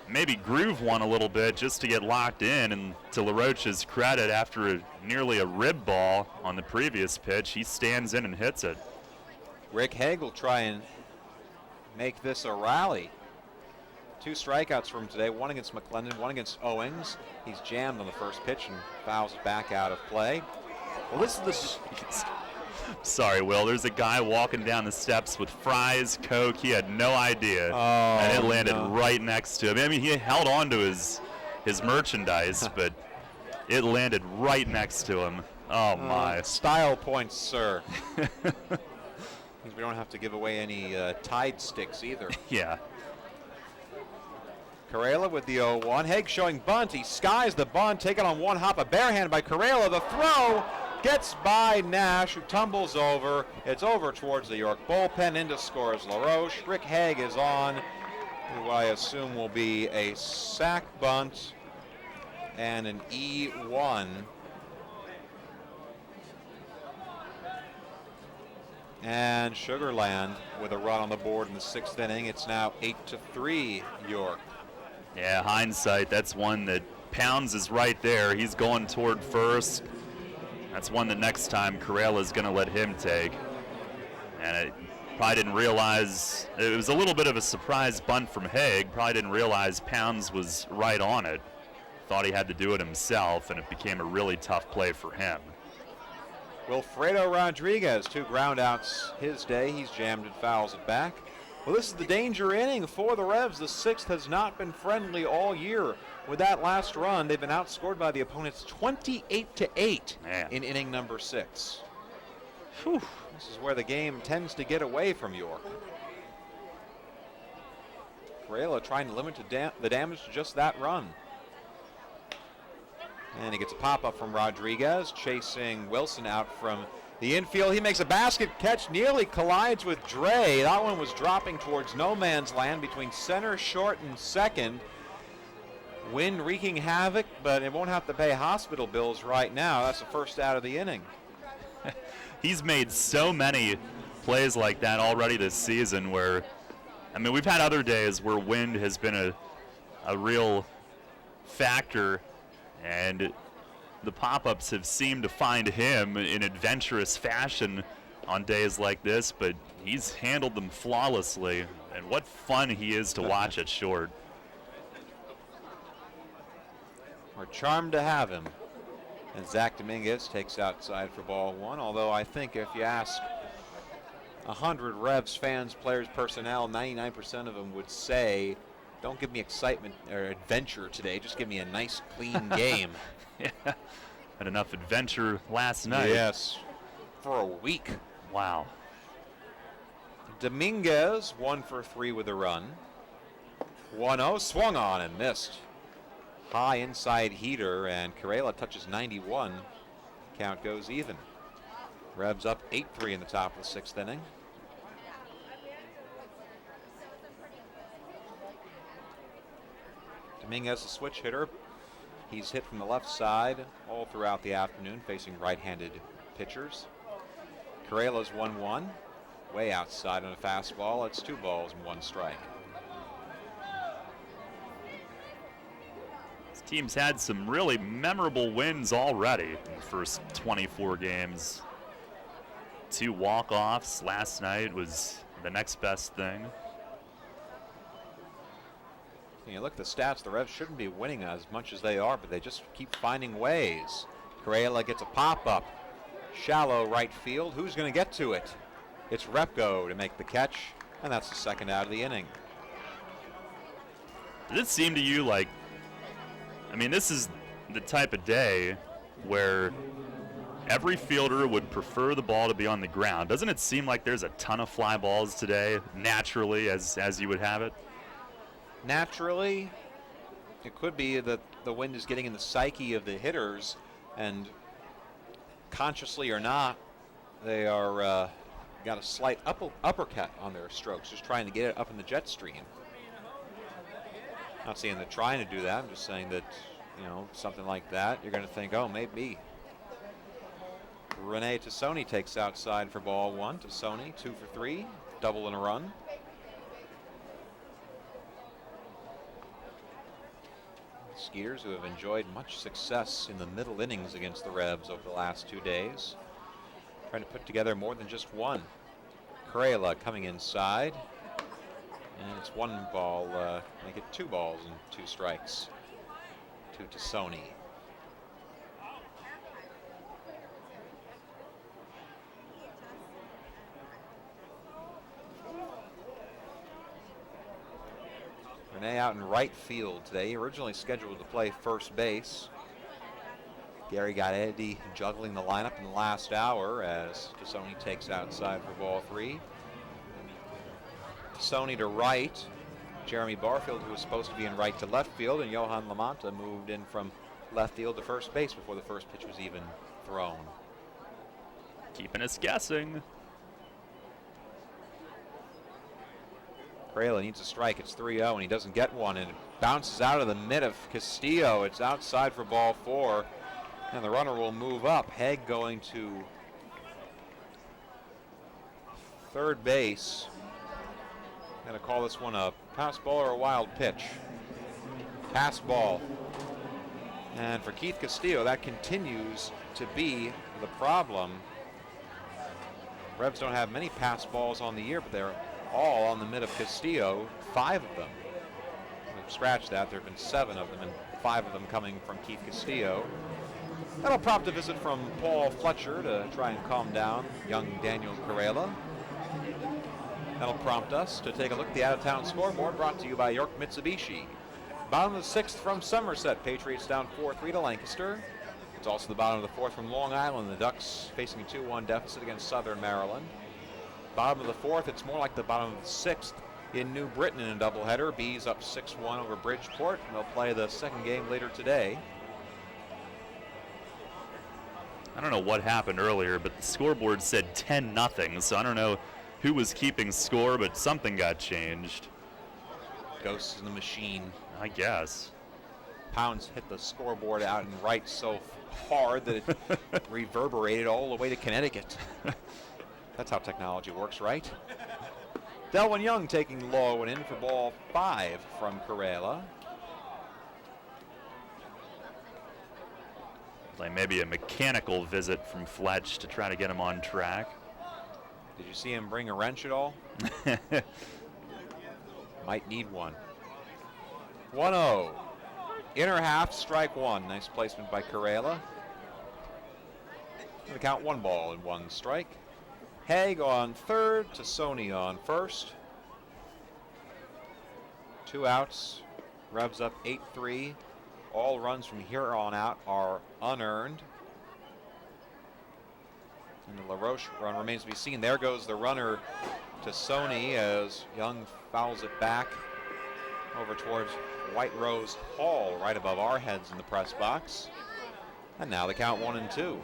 maybe groove one a little bit just to get locked in. And to LaRoche's credit, after nearly a rib ball on the previous pitch, he stands in and hits it. Rick Haig will try and make this a rally. 2 strikeouts for him today, one against McClendon, one against Owings. He's jammed on the first pitch and fouls it back out of play. Well, this is the... Sorry, Will. There's a guy walking down the steps with fries, Coke. He had no idea. Oh, and it landed right next to him. I mean, he held on to his merchandise, but it landed right next to him. Oh, my. Style points, sir. We don't have to give away any Tide sticks either. Yeah. Correa with the 0-1. Haig showing bunt. He skies the bunt, taken on one hop, a barehand by Correa. The throw gets by Nash, who tumbles over. It's over towards the York bullpen. In to score is LaRoche. Rick Haig is on, who I assume will be a sac bunt and an E1. And Sugarland with a run on the board in the 6th inning. It's now 8-3 York. Yeah, hindsight, that's one that Pounds is right there. He's going toward first. That's one that next time Correa is going to let him take. And it probably didn't realize, it was a little bit of a surprise bunt from Haig. Probably didn't realize Pounds was right on it. Thought he had to do it himself, and it became a really tough play for him. Wilfredo Rodriguez, 2 groundouts his day. He's jammed and fouls it back. Well, this is the danger inning for the Revs. The 6th has not been friendly all year. With that last run, they've been outscored by the opponents 28-8 in inning number 6. Whew. This is where the game tends to get away from York. Correa trying to limit the damage to just that run. And he gets a pop-up from Rodriguez, chasing Wilson out from the infield. He makes a basket catch, nearly collides with Dre. That one was dropping towards no man's land between center, short, and second. Wind wreaking havoc, but it won't have to pay hospital bills right now. That's the first out of the inning. He's made so many plays like that already this season where, I mean, we've had other days where wind has been a real factor, and the pop-ups have seemed to find him in adventurous fashion on days like this, but he's handled them flawlessly, and what fun he is to watch at short. We're charmed to have him. And Zach Dominguez takes outside for ball 1, although I think if you ask 100 Revs fans, players, personnel, 99% of them would say, don't give me excitement or adventure today, just give me a nice, clean game. Yeah. Had enough adventure last night. Yes, for a week. Wow. Dominguez, 1 for 3 with a run. 1-0, swung on and missed. High inside heater, and Correa touches 91. Count goes even. Revs up 8-3 in the top of the 6th inning. Dominguez, a switch hitter. He's hit from the left side all throughout the afternoon, facing right-handed pitchers. Correa's 1-1, way outside on a fastball. It's 2 balls and 1 strike. This team's had some really memorable wins already in the first 24 games. 2 walk-offs. Last night was the next best thing. You look at the stats, the Revs shouldn't be winning as much as they are, but they just keep finding ways. Correa gets a pop-up. Shallow right field. Who's going to get to it? It's Repko to make the catch, and that's the second out of the inning. Does it seem to you like, I mean, this is the type of day where every fielder would prefer the ball to be on the ground. Doesn't it seem like there's a ton of fly balls today, naturally, as you would have it? Naturally, it could be that the wind is getting in the psyche of the hitters, and consciously or not, they are got a slight uppercut on their strokes, just trying to get it up in the jet stream. Not saying they're trying to do that. I'm just saying that, something like that, you're going to think, oh, maybe. Rene Tassoni takes outside for ball one. Tassoni 2 for 3, double and a run. Skeeters, who have enjoyed much success in the middle innings against the Revs over the last 2 days, trying to put together more than just one. Correa coming inside, and it's 1 ball, make it 2 balls and 2 strikes to Tassoni. Rene out in right field today, originally scheduled to play first base. Gary got Eddie juggling the lineup in the last hour as Tassoni takes outside for ball 3. Tassoni to right. Jeremy Barfield, who was supposed to be in right to left field, and Johan Lamonta moved in from left field to first base before the first pitch was even thrown. Keeping us guessing. Correa needs a strike. It's 3-0, and he doesn't get one, and it bounces out of the mid of Castillo. It's outside for ball 4, and the runner will move up. Haig going to third base. Going to call this one a pass ball or a wild pitch. Pass ball. And for Keith Castillo, that continues to be the problem. Revs don't have many pass balls on the year, but they're all on the mid of Castillo, 5 of them. Scratch that, there have been 7 of them, and 5 of them coming from Keith Castillo. That'll prompt a visit from Paul Fletcher to try and calm down young Daniel Correa. That'll prompt us to take a look at the out-of-town scoreboard, brought to you by York Mitsubishi. Bottom of the 6th from Somerset, Patriots down 4-3 to Lancaster. It's also the bottom of the 4th from Long Island, the Ducks facing a 2-1 deficit against Southern Maryland. Bottom of the 4th, it's more like the bottom of the 6th in New Britain in a doubleheader. Bees up 6-1 over Bridgeport, and they'll play the second game later today. I don't know what happened earlier, but the scoreboard said 10-0, so I don't know who was keeping score, but something got changed. Ghosts in the machine. I guess. Pounds hit the scoreboard out and right so hard that it reverberated all the way to Connecticut. That's how technology works, right? Delwyn Young taking low and in for ball 5 from Correa. Like maybe a mechanical visit from Fletch to try to get him on track. Did you see him bring a wrench at all? Might need one. 1-0. Inner half, strike 1. Nice placement by Correa. The count 1 ball and 1 strike. Haig on third, Tassoni on first. 2 outs. Revs up 8-3. All runs from here on out are unearned. And the LaRoche run remains to be seen. There goes the runner Tassoni as Young fouls it back over towards White Rose Hall, right above our heads in the press box. And now the count 1-2.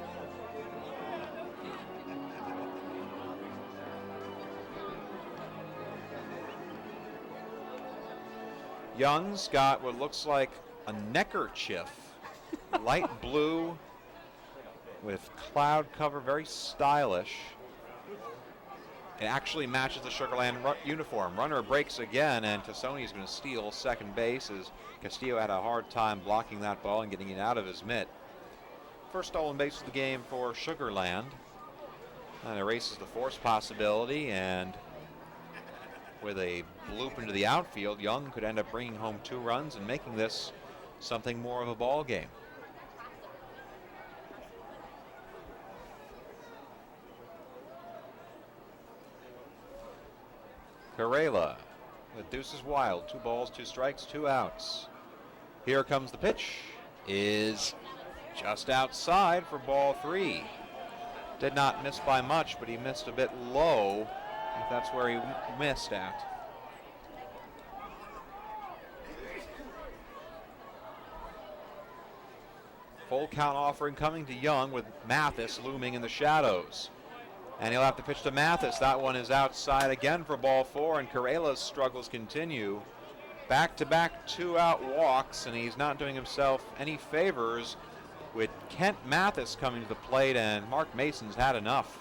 Young's got what looks like a neckerchief, light blue with cloud cover, very stylish. It actually matches the Sugarland uniform. Runner breaks again, and Tassoni is going to steal second base as Castillo had a hard time blocking that ball and getting it out of his mitt. First stolen base of the game for Sugarland. And erases the force possibility, and with a bloop into the outfield, Young could end up bringing home 2 runs and making this something more of a ball game. Correa with deuces wild. 2 balls, 2 strikes, 2 outs. Here comes the pitch. Is just outside for ball 3. Did not miss by much, but he missed a bit low. If that's where he missed at. Full count offering coming to Young with Mathis looming in the shadows. And he'll have to pitch to Mathis. That one is outside again for ball 4, and Correa's struggles continue. Back-to-back 2-out walks, and he's not doing himself any favors with Kent Mathis coming to the plate, and Mark Mason's had enough.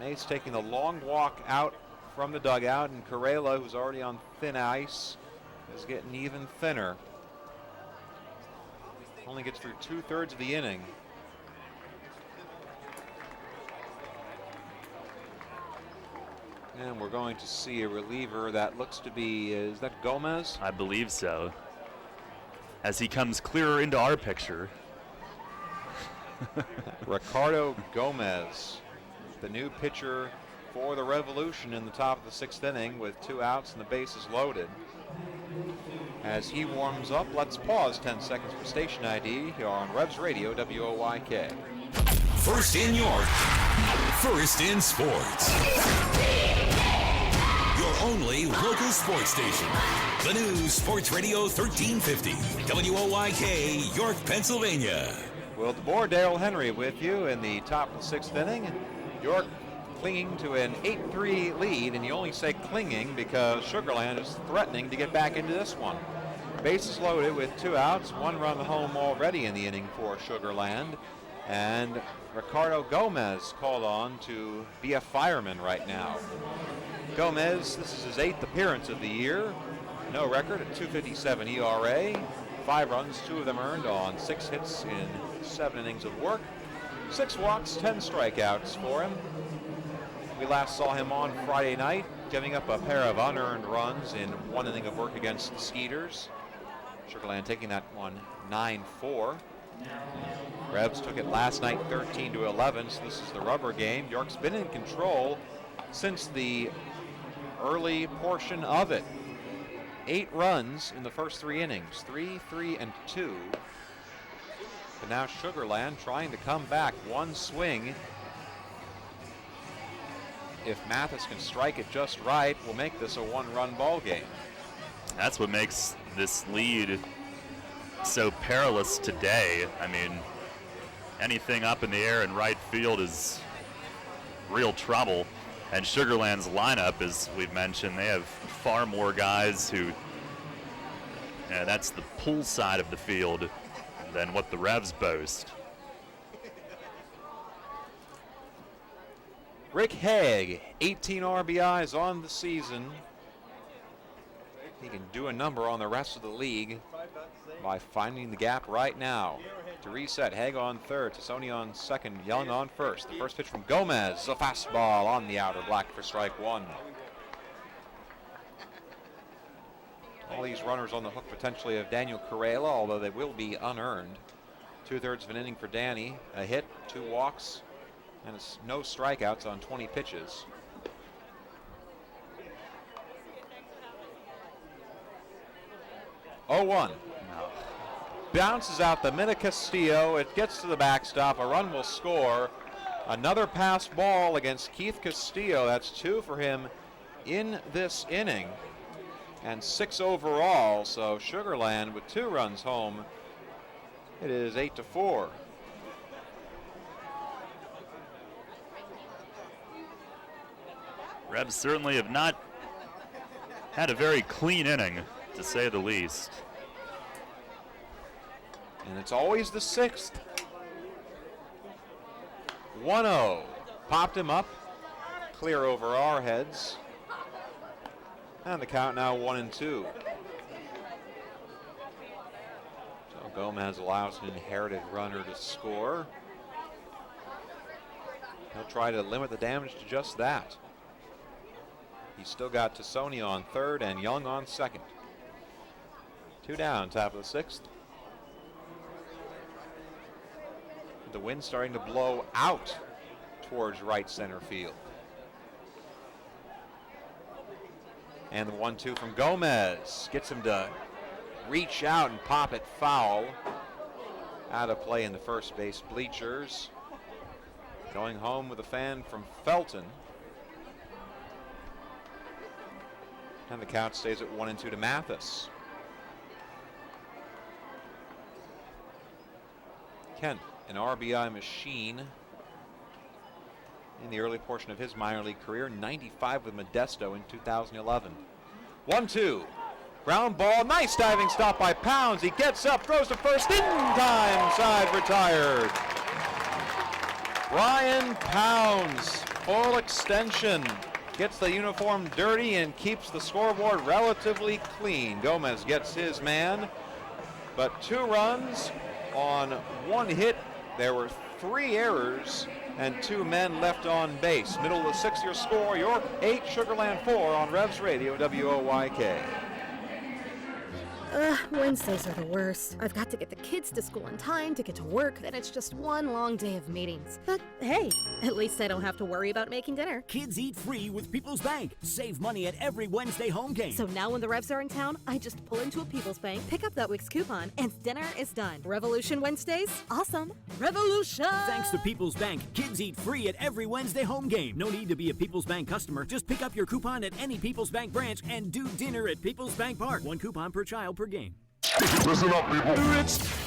Mace taking the long walk out from the dugout, and Correa, who's already on thin ice, is getting even thinner. Only gets through 2/3 of the inning. And we're going to see a reliever that looks to be, is that Gomez? I believe so. As he comes clearer into our picture. Ricardo Gomez, the new pitcher for the Revolution in the top of the 6th inning with 2 outs and the bases loaded. As he warms up, let's pause 10 seconds for station ID here on Revs Radio, WOYK. First in York, first in sports. Your only local sports station. The new Sports Radio 1350, WOYK, York, Pennsylvania. Will DeBoer, Darrell Henry with you in the top of the 6th inning. York clinging to an 8-3 lead, and you only say clinging because Sugarland is threatening to get back into this one. Bases loaded with 2 outs, 1 run home already in the inning for Sugarland, and Ricardo Gomez called on to be a fireman right now. Gomez, this is his 8th appearance of the year. No record at .257 ERA. 5 runs, 2 of them earned on 6 hits in 7 innings of work. 6 walks, 10 strikeouts for him. We last saw him on Friday night, giving up a pair of unearned runs in 1 inning of work against the Skeeters. Sugarland taking that one 9-4. Revs took it last night 13-11, so this is the rubber game. York's been in control since the early portion of it. 8 runs in the first 3 innings, 3, 3, and 2. But now Sugarland trying to come back. 1 swing. If Mathis can strike it just right, we'll make this a 1-run ball game. That's what makes this lead so perilous today. I mean, anything up in the air in right field is real trouble. And Sugarland's lineup, as we've mentioned, they have far more guys who, that's the pull side of the field than what the Revs boast. Rick Haig, 18 RBIs on the season. He can do a number on the rest of the league by finding the gap right now. To reset, Haig on third, Tassoni on second, Young on first. The first pitch from Gomez, a fastball on the outer, black for strike 1. All these runners on the hook potentially of Daniel Correa, although they will be unearned. 2/3 of an inning for Danny, a hit, 2 walks, and it's no strikeouts on 20 pitches. Oh, 1. Bounces out the Mina Castillo. It gets to the backstop. A run will score. Another pass ball against Keith Castillo. That's 2 for him in this inning. And 6 overall. So Sugarland with 2 runs home. It is 8-4. Revs certainly have not had a very clean inning, to say the least. And it's always the 6th. 1-0. Popped him up. Clear over our heads. And the count now 1-2. So Gomez allows an inherited runner to score. He'll try to limit the damage to just that. He's still got Tassoni on third and Young on second. 2 down, top of the 6th. The wind starting to blow out towards right center field. And the 1-2 from Gomez gets him to reach out and pop it foul. Out of play in the first base bleachers. Going home with a fan from Felton. And the count stays at 1-2 to Mathis. Kent, an RBI machine in the early portion of his minor league career, 95 with Modesto in 2011. 1-2, ground ball, nice diving stop by Pounds. He gets up, throws to first, in time, side retired. Brian Pounds, full extension, gets the uniform dirty and keeps the scoreboard relatively clean. Gomez gets his man, but 2 runs on 1 hit. There were 3 errors and 2 men left on base. Middle of the 6th, your score, York 8, Sugar Land 4 on Revs Radio, WOYK. Wednesdays are the worst. I've got to get the kids to school in time to get to work, then it's just one long day of meetings. But hey, at least I don't have to worry about making dinner. Kids eat free with People's Bank. Save money at every Wednesday home game. So now when the Revs are in town, I just pull into a People's Bank, pick up that week's coupon, and dinner is done. Revolution Wednesdays? Awesome. Revolution! Thanks to People's Bank, kids eat free at every Wednesday home game. No need to be a People's Bank customer. Just pick up your coupon at any People's Bank branch and do dinner at People's Bank Park. 1 coupon per child per game. Listen up, people.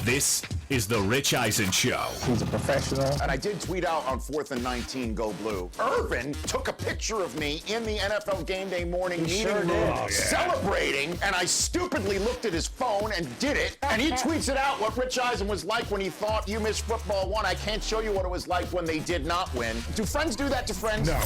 This is the Rich Eisen Show. He's a professional. And I did tweet out on 4th and 19, go blue. Irvin took a picture of me in the NFL Game Day morning meeting room celebrating, and I stupidly looked at his phone and did it. And he tweets it out what Rich Eisen was like when he thought You Miss Football won. I can't show you what it was like when they did not win. Do friends do that to friends? No.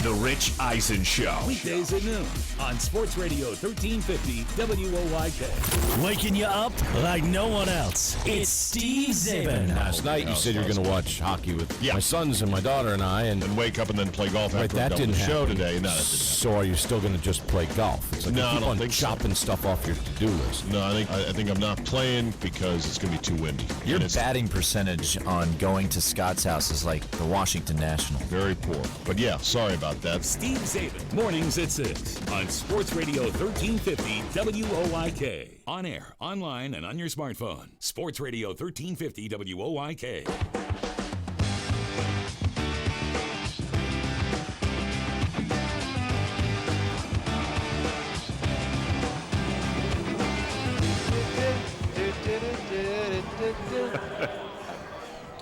The Rich Eisen Show. Weekdays at noon on Sports Radio 1350 WOYK. Waking you up like no one else. It's Steve Zabin. Last night you said you were going to watch hockey with my sons and my daughter and I, and wake up and then play golf after that didn't the show happen. today. No, so are you still going to just play golf? It's like no, you I keep don't on think chopping stuff off your to-do list. No, I think I'm not playing because it's going to be too windy. Your batting percentage on going to Scott's house is like the Washington National. Very poor. But yeah, sorry about that. Steve Zabin, mornings at 6 on Sports Radio 1350 WOYK. On air, online, and on your smartphone. Sports Radio 1350 WOYK.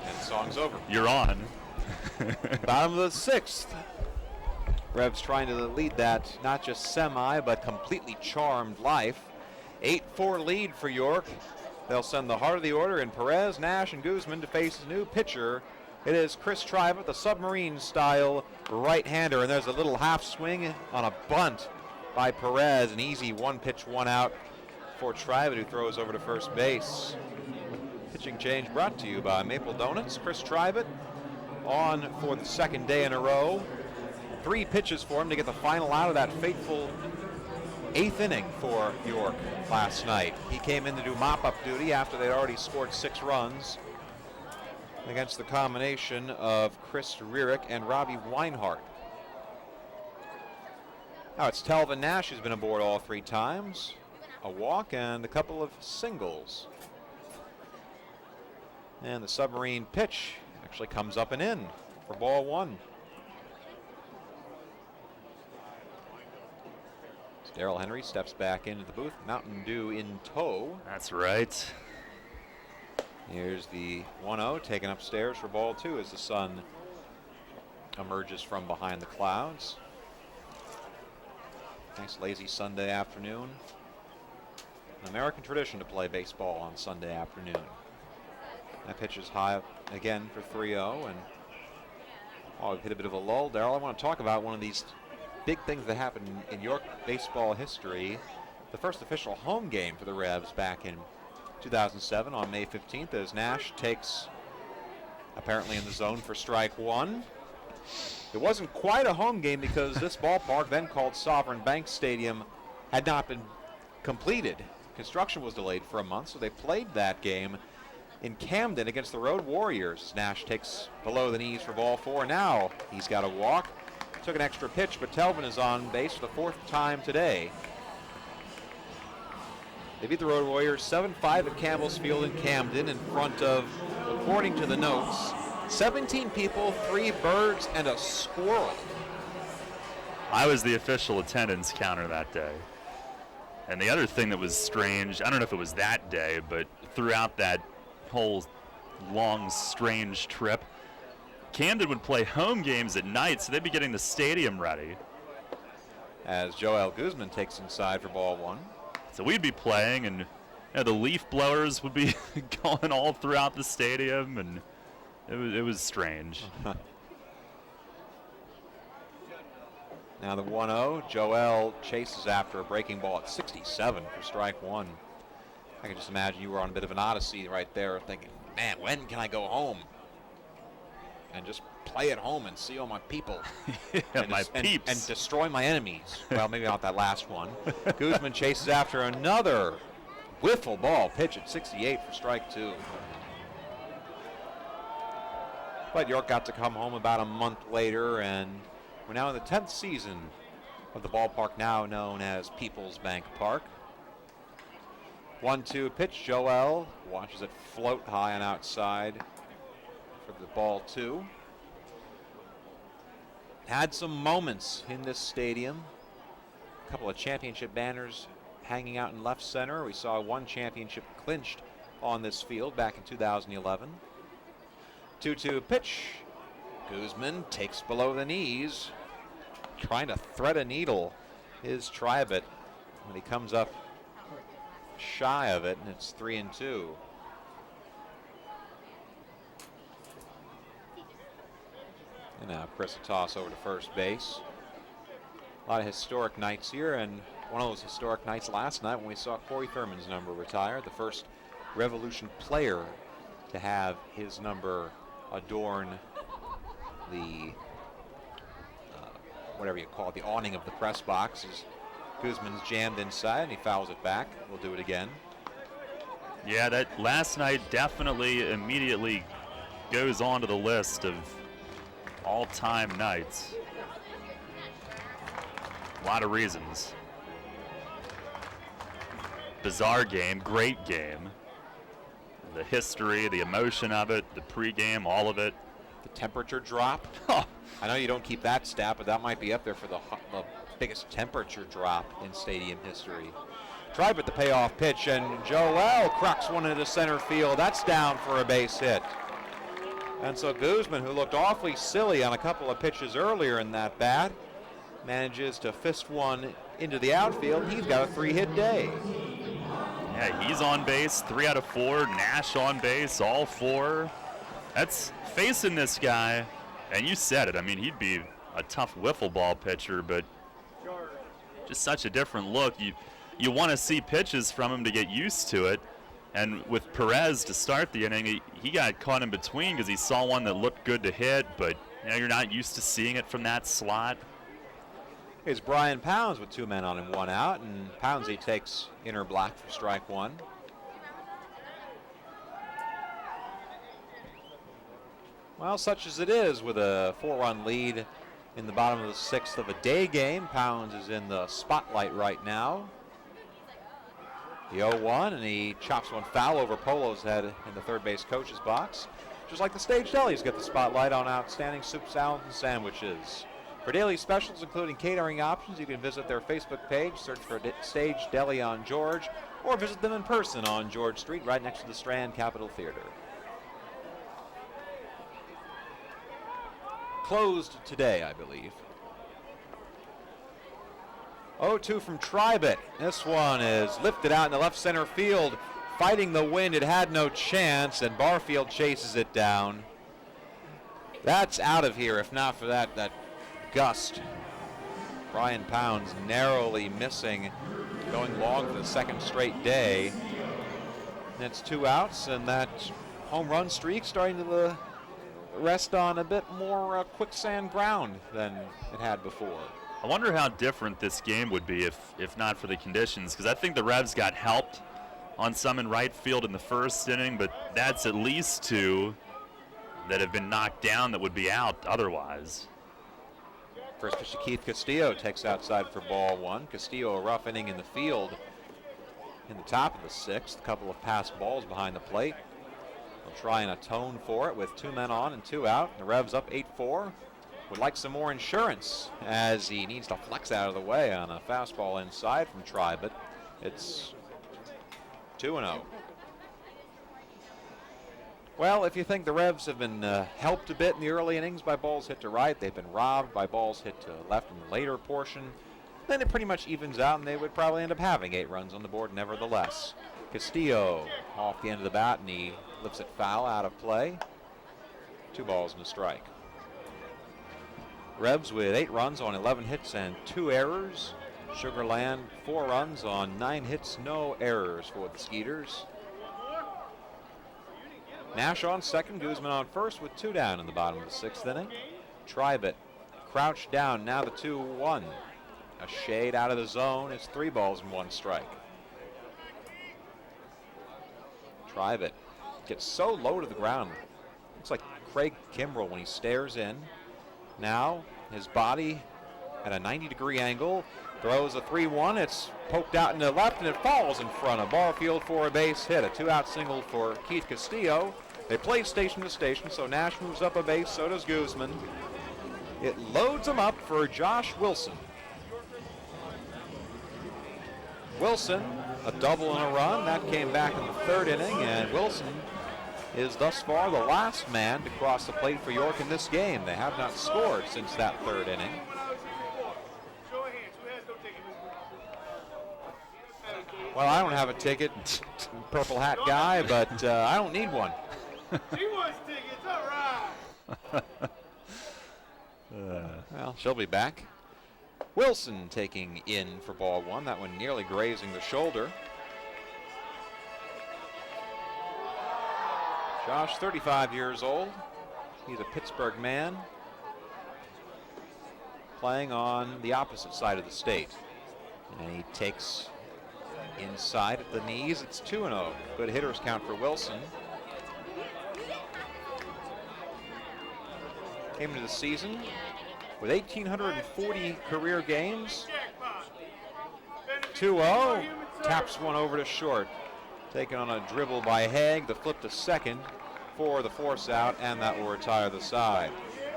And the song's over. You're on. Bottom of the 6th. Revs trying to lead that not just semi, but completely charmed life. 8-4 lead for York. They'll send the heart of the order in Perez, Nash, and Guzman to face his new pitcher. It is Chris Trivett, the submarine-style right-hander, and there's a little half swing on a bunt by Perez. An easy 1-pitch, 1-out for Trivett, who throws over to first base. Pitching change brought to you by Maple Donuts. Chris Trivett on for the 2nd day in a row. 3 pitches for him to get the final out of that fateful 8th inning for York last night. He came in to do mop-up duty after they'd already scored 6 runs against the combination of Chris Rierick and Robbie Weinhardt. Now it's Telvin Nash who's been aboard all 3 times. A walk and a couple of singles. And the submarine pitch actually comes up and in for ball 1. Darrell Henry steps back into the booth. Mountain Dew in tow. That's right. Here's the 1-0 taken upstairs for ball 2 as the sun emerges from behind the clouds. Nice lazy Sunday afternoon. An American tradition to play baseball on Sunday afternoon. That pitch is high up again for 3-0, and we've hit a bit of a lull. Darrell, I want to talk about one of these big things that happened in York baseball history. The first official home game for the Revs back in 2007 on May 15th as Nash takes, apparently in the zone for strike 1. It wasn't quite a home game because this ballpark, then called Sovereign Bank Stadium, had not been completed. Construction was delayed for a month, so they played that game in Camden against the Road Warriors. Nash takes below the knees for ball 4. Now he's got to walk. Took an extra pitch, but Telvin is on base for the 4th time today. They beat the Road Warriors 7-5 at Campbell's Field in Camden in front of, according to the notes, 17 people, 3 birds, and a squirrel. I was the official attendance counter that day. And the other thing that was strange, I don't know if it was that day, but throughout that whole long, strange trip, Camden would play home games at night, so they'd be getting the stadium ready. As Joel Guzman takes inside for ball 1. So we'd be playing, and the leaf blowers would be going all throughout the stadium, and it was strange. Now the 1-0, Joel chases after a breaking ball at 67 for strike 1. I can just imagine you were on a bit of an odyssey right there thinking, man, when can I go home? And just play at home and see all my people. And destroy my enemies. Well, maybe not that last one. Guzman chases after another wiffle ball pitch at 68 for strike 2. But York got to come home about a month later, and we're now in the 10th season of the ballpark now known as People's Bank Park. 1-2 pitch. Joel watches it float high and outside for the ball 2. Had some moments in this stadium. A couple of championship banners hanging out in left center. We saw one championship clinched on this field back in 2011. 2-2 pitch. Guzman takes below the knees, trying to thread a needle is Tribet, when he comes up shy of it, and it's 3-2. And now Chris a toss over to first base. A lot of historic nights here, and one of those historic nights last night when we saw Corey Thurman's number retire, the first Revolution player to have his number adorn the whatever you call it, the awning of the press box. As Guzman's jammed inside and he fouls it back. We'll do it again. Yeah, that last night definitely immediately goes onto the list of all-time nights. A lot of reasons. Bizarre game, great game. The history, the emotion of it, the pregame, all of it. The temperature drop. I know you don't keep that stat, but that might be up there for the biggest temperature drop in stadium history. Tried with the payoff pitch, and Joel cracks one into center field. That's down for a base hit. And so Guzman, who looked awfully silly on a couple of pitches earlier in that bat, manages to fist one into the outfield. He's got a 3-hit day. Yeah, he's on base, 3 out of 4. Nash on base, all 4. That's facing this guy, and you said it. I mean, he'd be a tough wiffle ball pitcher, but just such a different look. You want to see pitches from him to get used to it. And with Perez to start the inning, he got caught in between because he saw one that looked good to hit, but you're not used to seeing it from that slot. Here's Brian Pounds with 2 men on him, 1 out, and Poundsy takes inner black for strike 1. Well, such as it is, with a 4-run lead in the bottom of the 6th of a day game, Pounds is in the spotlight right now. The 0-1, and he chops one foul over Polo's head in the third base coach's box. Just like the Stage Deli's got the spotlight on outstanding soup, salads, and sandwiches. For daily specials, including catering options, you can visit their Facebook page, search for Stage Deli on George, or visit them in person on George Street, right next to the Strand Capitol Theater. Closed today, I believe. 0-2 from Tribet. This one is lifted out in the left center field, fighting the wind. It had no chance, and Barfield chases it down. That's out of here, if not for that gust. Brian Pounds narrowly missing, going long for the second straight day. And it's 2 outs, and that home run streak starting to rest on a bit more quicksand ground than it had before. I wonder how different this game would be if not for the conditions, because I think the Revs got helped on some in right field in the first inning, but that's at least 2 that have been knocked down that would be out otherwise. First pitch to Keith Castillo, takes outside for ball 1. Castillo, a rough inning in the field in the top of the 6th. A couple of pass balls behind the plate. They'll try and atone for it with 2 men on and 2 out. The Revs up 8-4. Would like some more insurance as he needs to flex out of the way on a fastball inside from Tri, but it's 2-0. Well, if you think the Revs have been helped a bit in the early innings by balls hit to right, they've been robbed by balls hit to left in the later portion, then it pretty much evens out and they would probably end up having 8 runs on the board nevertheless. Castillo off the end of the bat and he lifts it foul out of play. 2 balls and a strike. Revs with 8 runs on 11 hits and 2 errors. Sugar Land 4 runs on 9 hits, no errors for the Skeeters. Nash on second, Guzman on first with 2 down in the bottom of the 6th inning. Tribet crouched down, now the 2-1. A shade out of the zone, it's 3 balls and 1 strike. Tribet gets so low to the ground. Looks like Craig Kimbrell when he stares in. Now his body at a 90-degree angle, throws a 3-1. It's poked out into left and it falls in front of Barfield for a base hit. A 2-out single for Keith Castillo. They play station to station, so Nash moves up a base, so does Guzman. It loads him up for Josh Wilson. Wilson, a double and a run. That came back in the 3rd inning, and Wilson is thus far the last man to cross the plate for York in this game. They have not scored since that 3rd inning. Well, I don't have a ticket, purple hat guy, but I don't need one. She wants tickets, all right. Well, she'll be back. Wilson taking in for ball 1. That one nearly grazing the shoulder. Josh, 35 years old. He's a Pittsburgh man, playing on the opposite side of the state. And he takes inside at the knees. It's 2-0. Good hitters count for Wilson. Came into the season with 1,840 career games. 2-0. Taps one over to short. Taken on a dribble by Haig. The flip to second for the force out, and that will retire the side.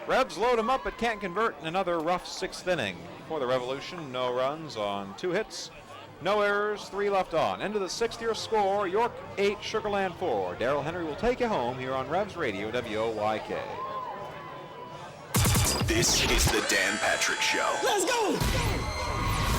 Revs load him up but can't convert in another rough 6th inning. For the Revolution, no runs on 2 hits. No errors, 3 left on. End of the 6th year score, York 8, Sugar Land 4. Darrell Henry will take you home here on Revs Radio, WOYK. This is the Dan Patrick Show. Let's go!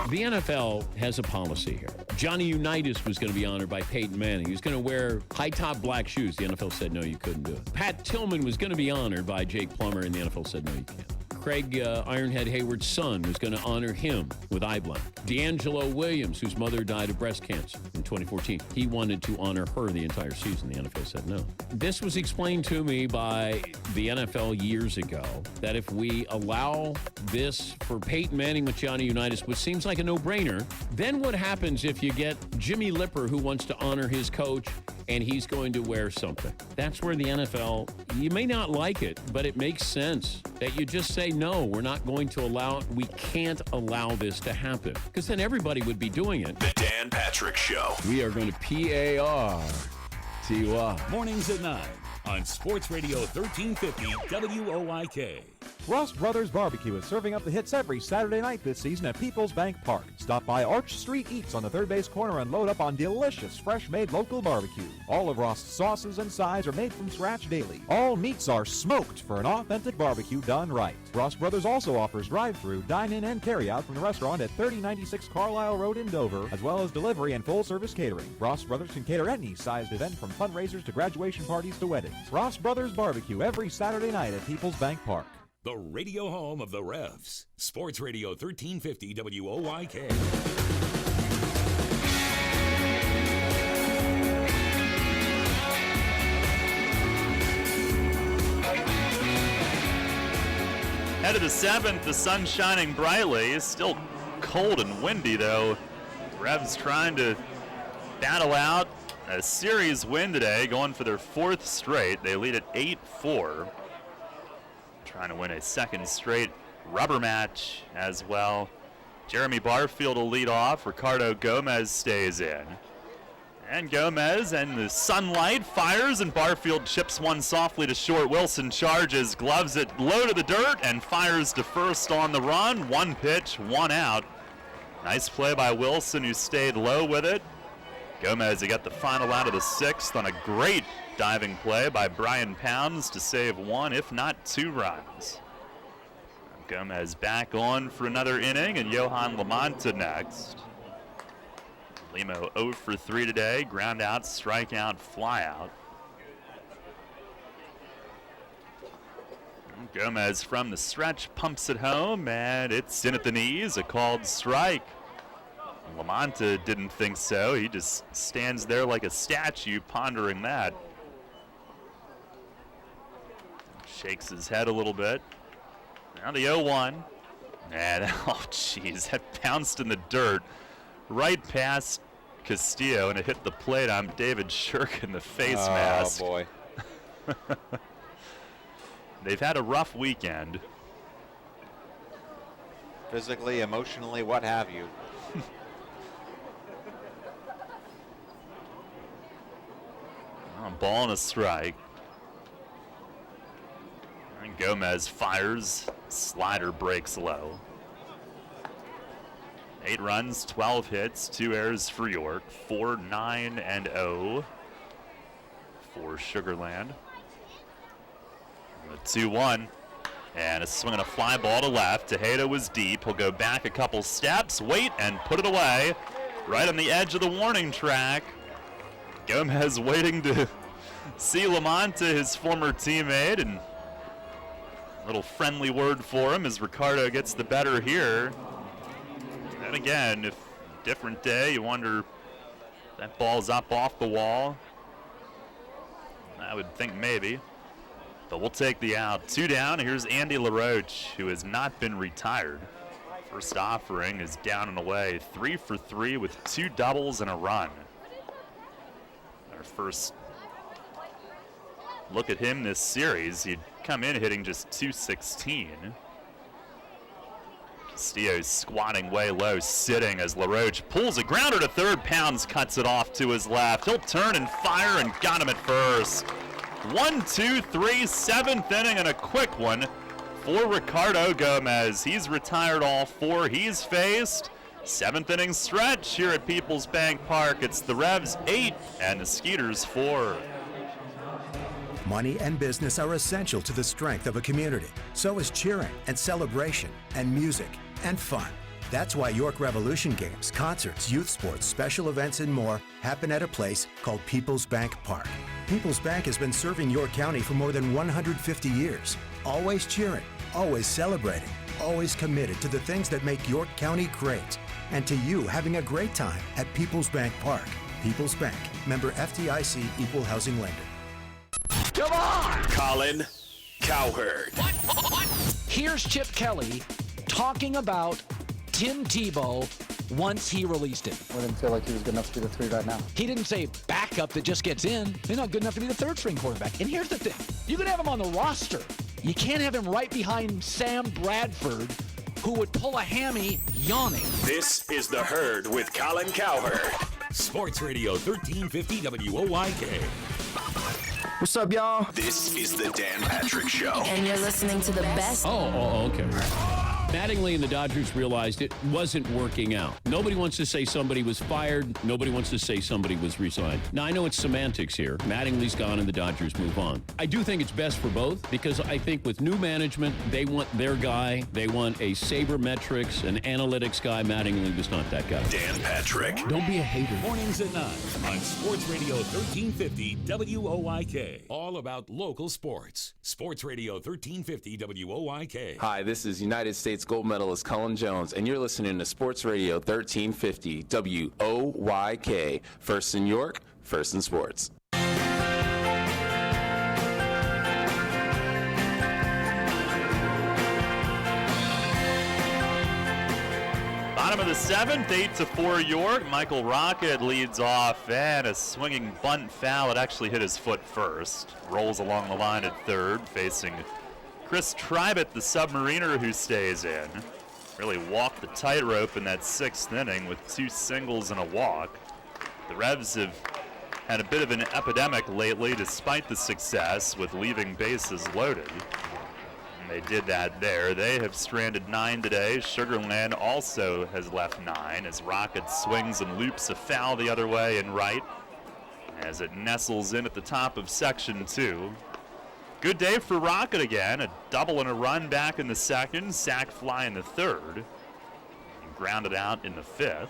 The NFL has a policy here. Johnny Unitas was going to be honored by Peyton Manning. He was going to wear high-top black shoes. The NFL said, no, you couldn't do it. Pat Tillman was going to be honored by Jake Plummer, and the NFL said, no, you can't. Craig Ironhead Hayward's son was going to honor him with eye blank. D'Angelo Williams, whose mother died of breast cancer in 2014, he wanted to honor her the entire season. The NFL said no. This was explained to me by the NFL years ago, that if we allow this for Peyton Manning with Johnny Unitas, which seems like a no-brainer, then what happens if you get Jimmy Lipper, who wants to honor his coach, and he's going to wear something? That's where the NFL, you may not like it, but it makes sense that you just say, no, we're not going to allow it. We can't allow this to happen, because then everybody would be doing it. The Dan Patrick Show. We are going to PAR-TY. Mornings at 9 on Sports Radio 1350 WOYK. Ross Brothers Barbecue is serving up the hits every Saturday night this season at Peoples Bank Park. Stop by Arch Street Eats on the third base corner and load up on delicious, fresh-made local barbecue. All of Ross' sauces and sides are made from scratch daily. All meats are smoked for an authentic barbecue done right. Ross Brothers also offers drive-through, dine-in, and carry-out from the restaurant at 3096 Carlisle Road in Dover, as well as delivery and full-service catering. Ross Brothers can cater any sized event from fundraisers to graduation parties to weddings. Ross Brothers Barbecue every Saturday night at Peoples Bank Park. The radio home of the Revs. Sports Radio 1350 WOYK. Head of the 7th, the sun shining brightly. It's still cold and windy, though. Revs trying to battle out a series win today, going for their 4th straight. They lead at 8-4. Trying to win a 2nd straight rubber match as well. Jeremy Barfield will lead off. Ricardo Gomez stays in. And Gomez and the sunlight fires, and Barfield chips one softly to short. Wilson charges, gloves it low to the dirt, and fires to first on the run. 1 pitch, 1 out. Nice play by Wilson, who stayed low with it. Gomez, he got the final out of the 6th on a great diving play by Brian Pounds to save 1, if not 2 runs. Gomez back on for another inning, and Johan Lamonta next. Limo 0 for 3 today, ground out, strikeout, fly out. Gomez from the stretch pumps it home, and it's in at the knees, a called strike. Lamonta didn't think so. He just stands there like a statue pondering that. Shakes his head a little bit. Now the 0-1. And, oh, jeez, that bounced in the dirt right past Castillo, and it hit the plate on David Shirk in the face mask. Oh, boy. They've had a rough weekend. Physically, emotionally, what have you. Ball and a strike. And Gomez fires. Slider breaks low. 8 runs, 12 hits, 2 errors for York. 4-9-0 for Sugarland. The 2-1. And a swing and a fly ball to left. Tejeda was deep. He'll go back a couple steps, wait, and put it away. Right on the edge of the warning track. Gomez waiting to see Lamonta, his former teammate, and a little friendly word for him as Ricardo gets the better here. And again, if different day, you wonder if that ball's up off the wall. I would think maybe. But we'll take the out. 2 down. Here's Andy LaRoche, who has not been retired. First offering is down and away. 3 for 3 with 2 doubles and a run. Our first look at him this series, he'd come in hitting just .216. Castillo's squatting way low, sitting as LaRoche pulls a grounder to third. Pounds cuts it off to his left. He'll turn and fire, and got him at first. 1, 2, 3, 7th inning, and a quick one for Ricardo Gomez. He's retired all 4 he's faced. 7th inning stretch here at Peoples Bank Park. It's the Revs 8 and the Skeeters 4. Money and business are essential to the strength of a community. So is cheering and celebration and music and fun. That's why York Revolution games, concerts, youth sports, special events, and more happen at a place called Peoples Bank Park. Peoples Bank has been serving York County for more than 150 years. Always cheering, always celebrating, always committed to the things that make York County great. And to you having a great time at Peoples Bank Park. Peoples Bank, member FDIC, equal housing lender. Come on! Colin Cowherd. Here's Chip Kelly talking about Tim Tebow once he released him. I didn't feel like he was good enough to be the 3 right now. He didn't say backup that just gets in. He's not good enough to be the 3rd string quarterback. And here's the thing. You can have him on the roster. You can't have him right behind Sam Bradford, who would pull a hammy yawning. This is The Herd with Colin Cowherd. Sports Radio 1350 WOYK. What's up, y'all? This is the Dan Patrick Show. And you're listening to the best. Oh, okay. Mattingly and the Dodgers realized it wasn't working out. Nobody wants to say somebody was fired. Nobody wants to say somebody was resigned. Now, I know it's semantics here. Mattingly's gone and the Dodgers move on. I do think it's best for both because I think with new management, they want their guy. They want a sabermetrics, an analytics guy. Mattingly was not that guy. Dan Patrick. Don't be a hater. Mornings at 9 on Sports Radio 1350 WOYK. All about local sports. Sports Radio 1350 WOYK. Hi, this is United States gold medalist Cullen Jones, and you're listening to Sports Radio 1350 WOYK. First in York, first in sports. the 7th, 8-4 York. Michael Rocket leads off, and a swinging bunt foul. It actually hit his foot first. Rolls along the line at third, facing Chris Tribett, the Submariner, who stays in. Really walked the tightrope in that 6th inning with 2 singles and a walk. The Revs have had a bit of an epidemic lately, despite the success with leaving bases loaded. And they did that there. They have stranded 9 today. Sugar Land also has left 9 as Rocket swings and loops a foul the other way and right as it nestles in at the top of Section 2. Good day for Rocket again. A double and a run back in the 2nd, sac fly in the 3rd, and grounded out in the 5th.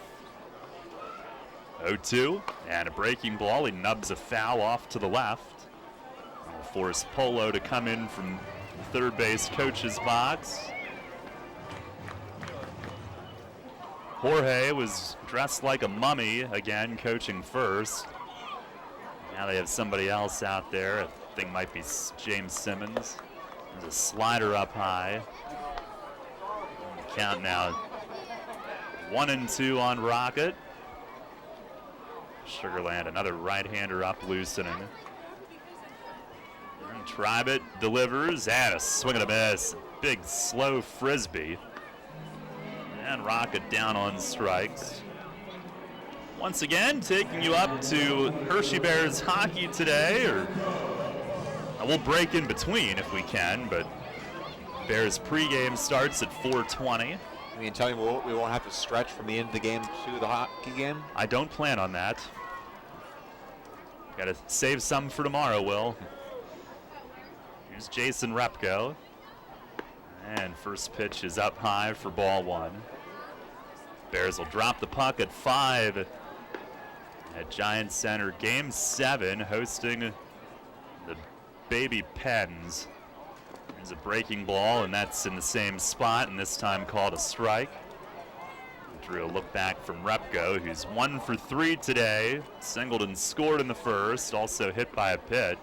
0-2, and a breaking ball. He nubs a foul off to the left. Will force Polo to come in from the third base coach's box. Jorge was dressed like a mummy again, coaching first. Now they have somebody else out there. I think might be James Simmons. There's a slider up high. Count now 1-2 on Rocket. Sugarland, another right-hander up, loosening. And Tribett delivers, and a swing and a miss. Big, slow frisbee. And Rocket down on strikes. Once again, taking you up to Hershey Bears hockey today, or we'll break in between if we can, but Bears pregame starts at 4:20. I mean, tell me we won't have to stretch from the end of the game to the hockey game? I don't plan on that. Got to save some for tomorrow, Will. Here's Jason Repko. And first pitch is up high for ball 1. Bears will drop the puck at 5 at Giants Center. Game 7, hosting the Baby Pens. There's a breaking ball, and that's in the same spot, and this time called a strike. Drew a look back from Repko, who's 1 for 3 today. Singled and scored in the first, also hit by a pitch.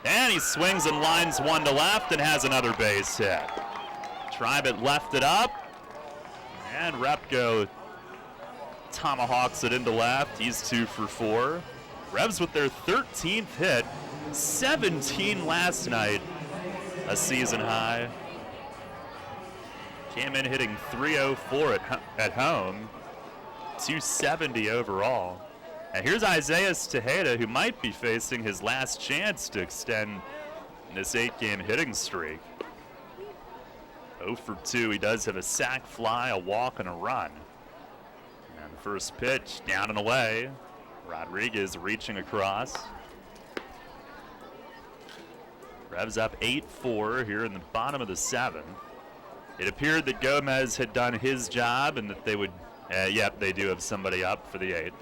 And he swings and lines one to left and has another base hit. Tribett left it up, and Repko tomahawks it into left. He's 2 for 4. Revs with their 13th hit, 17 last night, a season high. Came in hitting .304 at home, .270 overall. And here's Isaiah Tejeda, who might be facing his last chance to extend this 8-game hitting streak. 0 for 2. He does have a sac fly, a walk, and a run. And the first pitch down and away. Rodriguez reaching across. Revs up 8-4 here in the bottom of the 7th. It appeared that Gomez had done his job and that they would, yep, they do have somebody up for the 8th.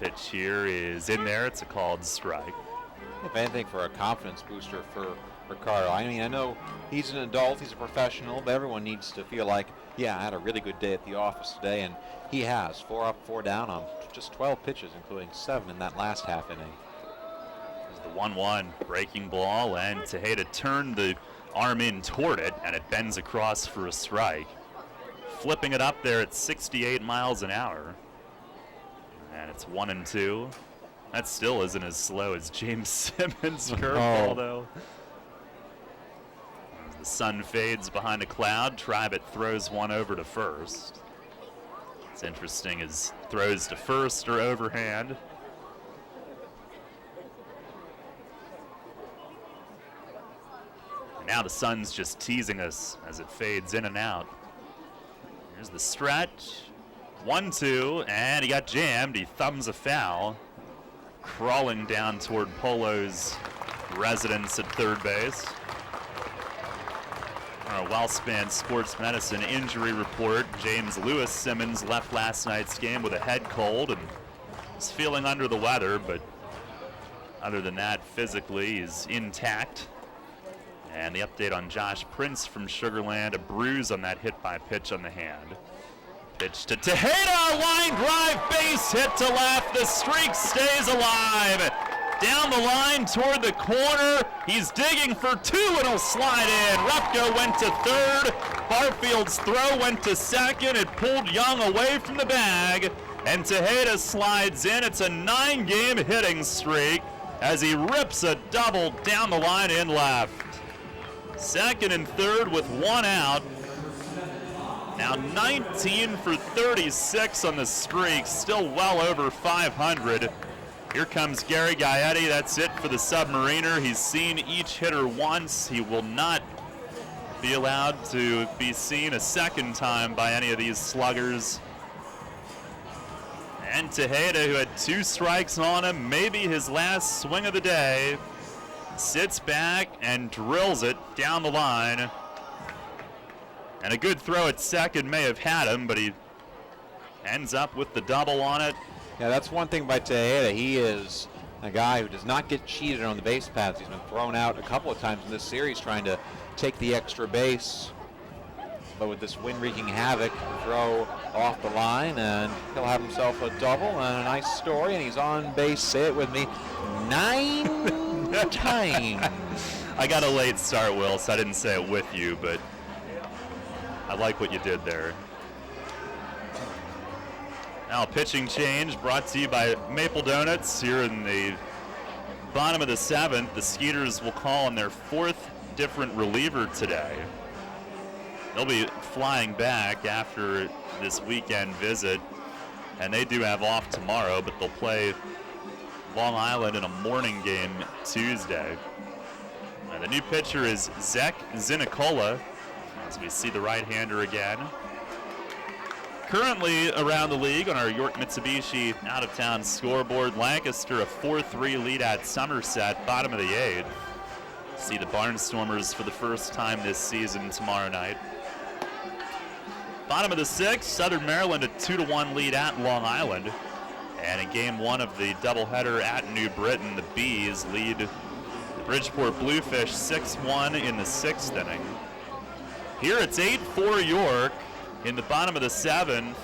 Pitch here is in there. It's a called strike. If anything, for a confidence booster for Ricardo. I mean, I know he's an adult, he's a professional, but everyone needs to feel like, yeah, I had a really good day at the office today, and he has. 4 up, 4 down on just 12 pitches, including 7 in that last half inning. The 1-1 breaking ball, and Tejeda turned the arm in toward it, and it bends across for a strike. Flipping it up there at 68 miles an hour. And it's 1-2. That still isn't as slow as James Simmons' curveball, though. As the sun fades behind a cloud, Tribett throws one over to first. It's interesting, his throws to first are overhand. And now the sun's just teasing us as it fades in and out. Here's the stretch. 1-2, and he got jammed. He thumbs a foul, crawling down toward Polo's residence at third base. Our WellSpan Sports Medicine injury report. James Lewis Simmons left last night's game with a head cold and is feeling under the weather, but other than that, physically he's intact. And the update on Josh Prince from Sugar Land, a bruise on that hit by pitch on the hand. Pitch to Tejeda, line drive, base hit to left. The streak stays alive. Down the line toward the corner. He's digging for 2 and he'll slide in. Repko went to third. Barfield's throw went to second. It pulled Young away from the bag, and Tejeda slides in. It's a 9-game hitting streak as he rips a double down the line in left. Second and third with one out. Now 19 for 36 on the streak, still well over 500. Here comes Gary Gaetti. That's it for the Submariner. He's seen each hitter once. He will not be allowed to be seen a second time by any of these sluggers. And Tejeda, who had 2 strikes on him, maybe his last swing of the day, sits back and drills it down the line. And a good throw at second may have had him, but he ends up with the double on it. Yeah, that's one thing by Tejeda. He is a guy who does not get cheated on the base paths. He's been thrown out a couple of times in this series trying to take the extra base. But with this wind wreaking havoc, throw off the line, and he'll have himself a double and a nice story, and he's on base, say it with me, 9 times. I got a late start, Will, so I didn't say it with you, but I like what you did there. Now, pitching change brought to you by Maple Donuts here in the bottom of the 7th. The Skeeters will call on their 4th different reliever today. They'll be flying back after this weekend visit, and they do have off tomorrow, but they'll play Long Island in a morning game Tuesday. The new pitcher is Zek Zinicola, as we see the right-hander again. Currently around the league on our York Mitsubishi out-of-town scoreboard, Lancaster a 4-3 lead at Somerset, bottom of the 8th. See the Barnstormers for the first time this season tomorrow night. Bottom of the 6th, Southern Maryland a 2-1 lead at Long Island. And in game 1 of the doubleheader at New Britain, the Bees lead the Bridgeport Bluefish 6-1 in the 6th inning. Here it's 8-4 York in the bottom of the 7th,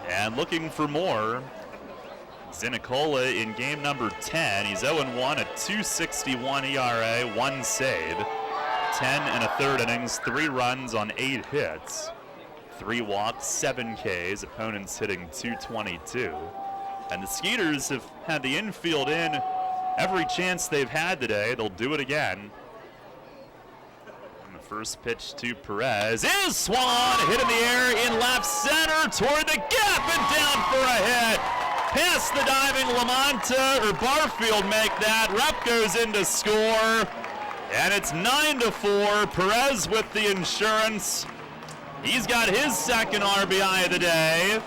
and looking for more. Zinicola in game number 10. He's 0-1 at 2.61 ERA, 1 save, 10 1/3 innings, 3 runs on 8 hits, 3 walks, 7 Ks, opponents hitting .222. And the Skeeters have had the infield in every chance they've had today. They'll do it again. First pitch to Perez is swung, hit in the air in left center toward the gap and down for a hit. Past the diving Lamonta, or Barfield make that. Rep goes in to score, and it's 9-4. Perez with the insurance. He's got his second RBI of the day.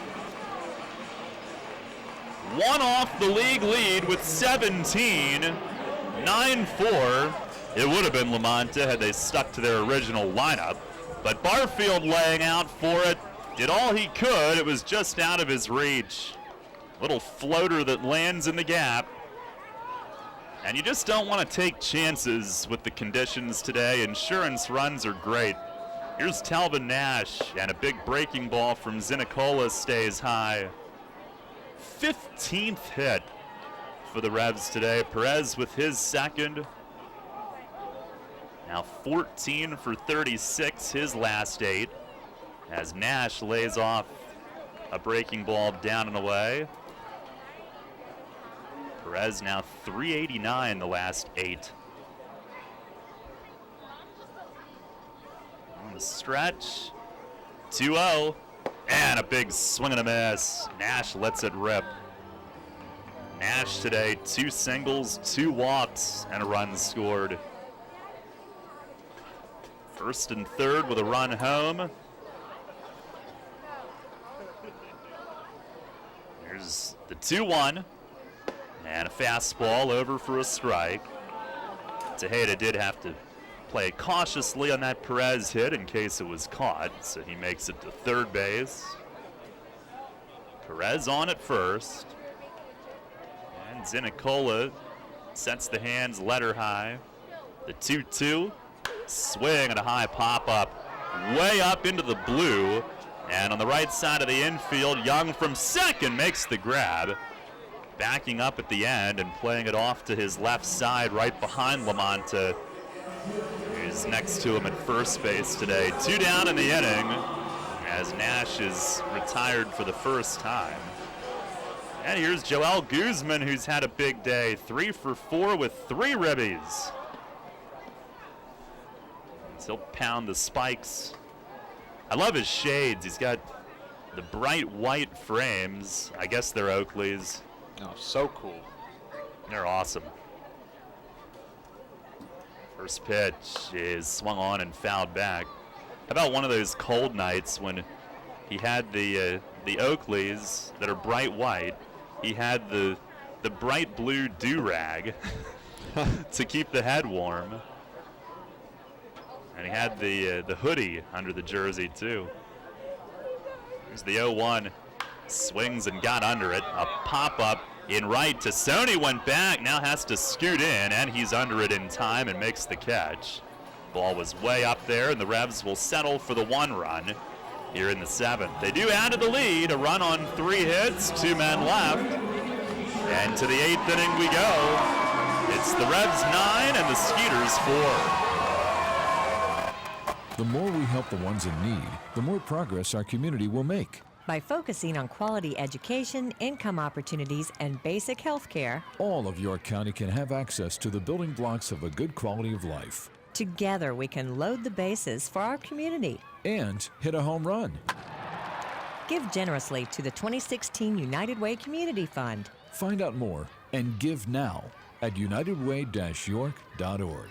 One off the league lead with 17, 9-4. It would have been Lamonta had they stuck to their original lineup, but Barfield laying out for it, did all he could. It was just out of his reach. Little floater that lands in the gap. And you just don't want to take chances with the conditions today. Insurance runs are great. Here's Talvin Nash, and a big breaking ball from Zinicola stays high. 15th hit for the Revs today. Perez with his second. Now 14 for 36, his last 8, as Nash lays off a breaking ball down and away. Perez now 389 the last 8. On the stretch, 2-0, and a big swing and a miss. Nash lets it rip. Nash today, 2 singles, 2 walks, and a run scored. First and third with a run home. Here's the 2-1. And a fastball over for a strike. Tejeda did have to play cautiously on that Perez hit in case it was caught, so he makes it to third base. Perez on at first. And Zinicola sets the hands letter high. The 2-2. Swing and a high pop-up way up into the blue. And on the right side of the infield, Young from second makes the grab. Backing up at the end and playing it off to his left side right behind Lamonta He's next to him at first base today. 2 down in the inning as Nash is retired for the first time. And here's Joel Guzman, who's had a big day. 3 for 4 with 3 ribbies. He'll pound the spikes. I love his shades. He's got the bright white frames. I guess they're Oakley's. Oh, so cool. They're awesome. First pitch is swung on and fouled back. How about one of those cold nights when he had the Oakleys that are bright white? He had the bright blue do-rag to keep the head warm. And he had the hoodie under the jersey, too. Here's the 0-1. Swings and got under it. A pop-up in right to Sony. Went back. Now has to scoot in, and he's under it in time and makes the catch. Ball was way up there, and the Revs will settle for the 1 run here in the 7th. They do add to the lead. A run on 3 hits. 2 men left. And to the 8th inning we go. It's the Revs 9 and the Skeeters 4. The more we help the ones in need, the more progress our community will make. By focusing on quality education, income opportunities, and basic health care, all of York County can have access to the building blocks of a good quality of life. Together we can load the bases for our community. And hit a home run. Give generously to the 2016 United Way Community Fund. Find out more and give now at unitedway-york.org.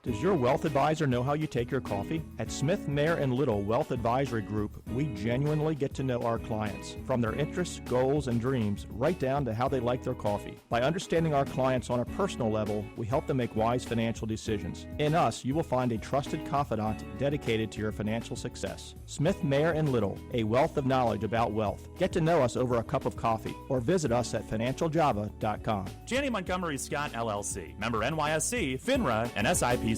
Does your wealth advisor know how you take your coffee? At Smith, Mayer & Little Wealth Advisory Group, we genuinely get to know our clients, from their interests, goals, and dreams, right down to how they like their coffee. By understanding our clients on a personal level, we help them make wise financial decisions. In us, you will find a trusted confidant dedicated to your financial success. Smith, Mayer & Little, a wealth of knowledge about wealth. Get to know us over a cup of coffee, or visit us at financialjava.com. Janney Montgomery Scott LLC, member NYSE, FINRA, and SIPC.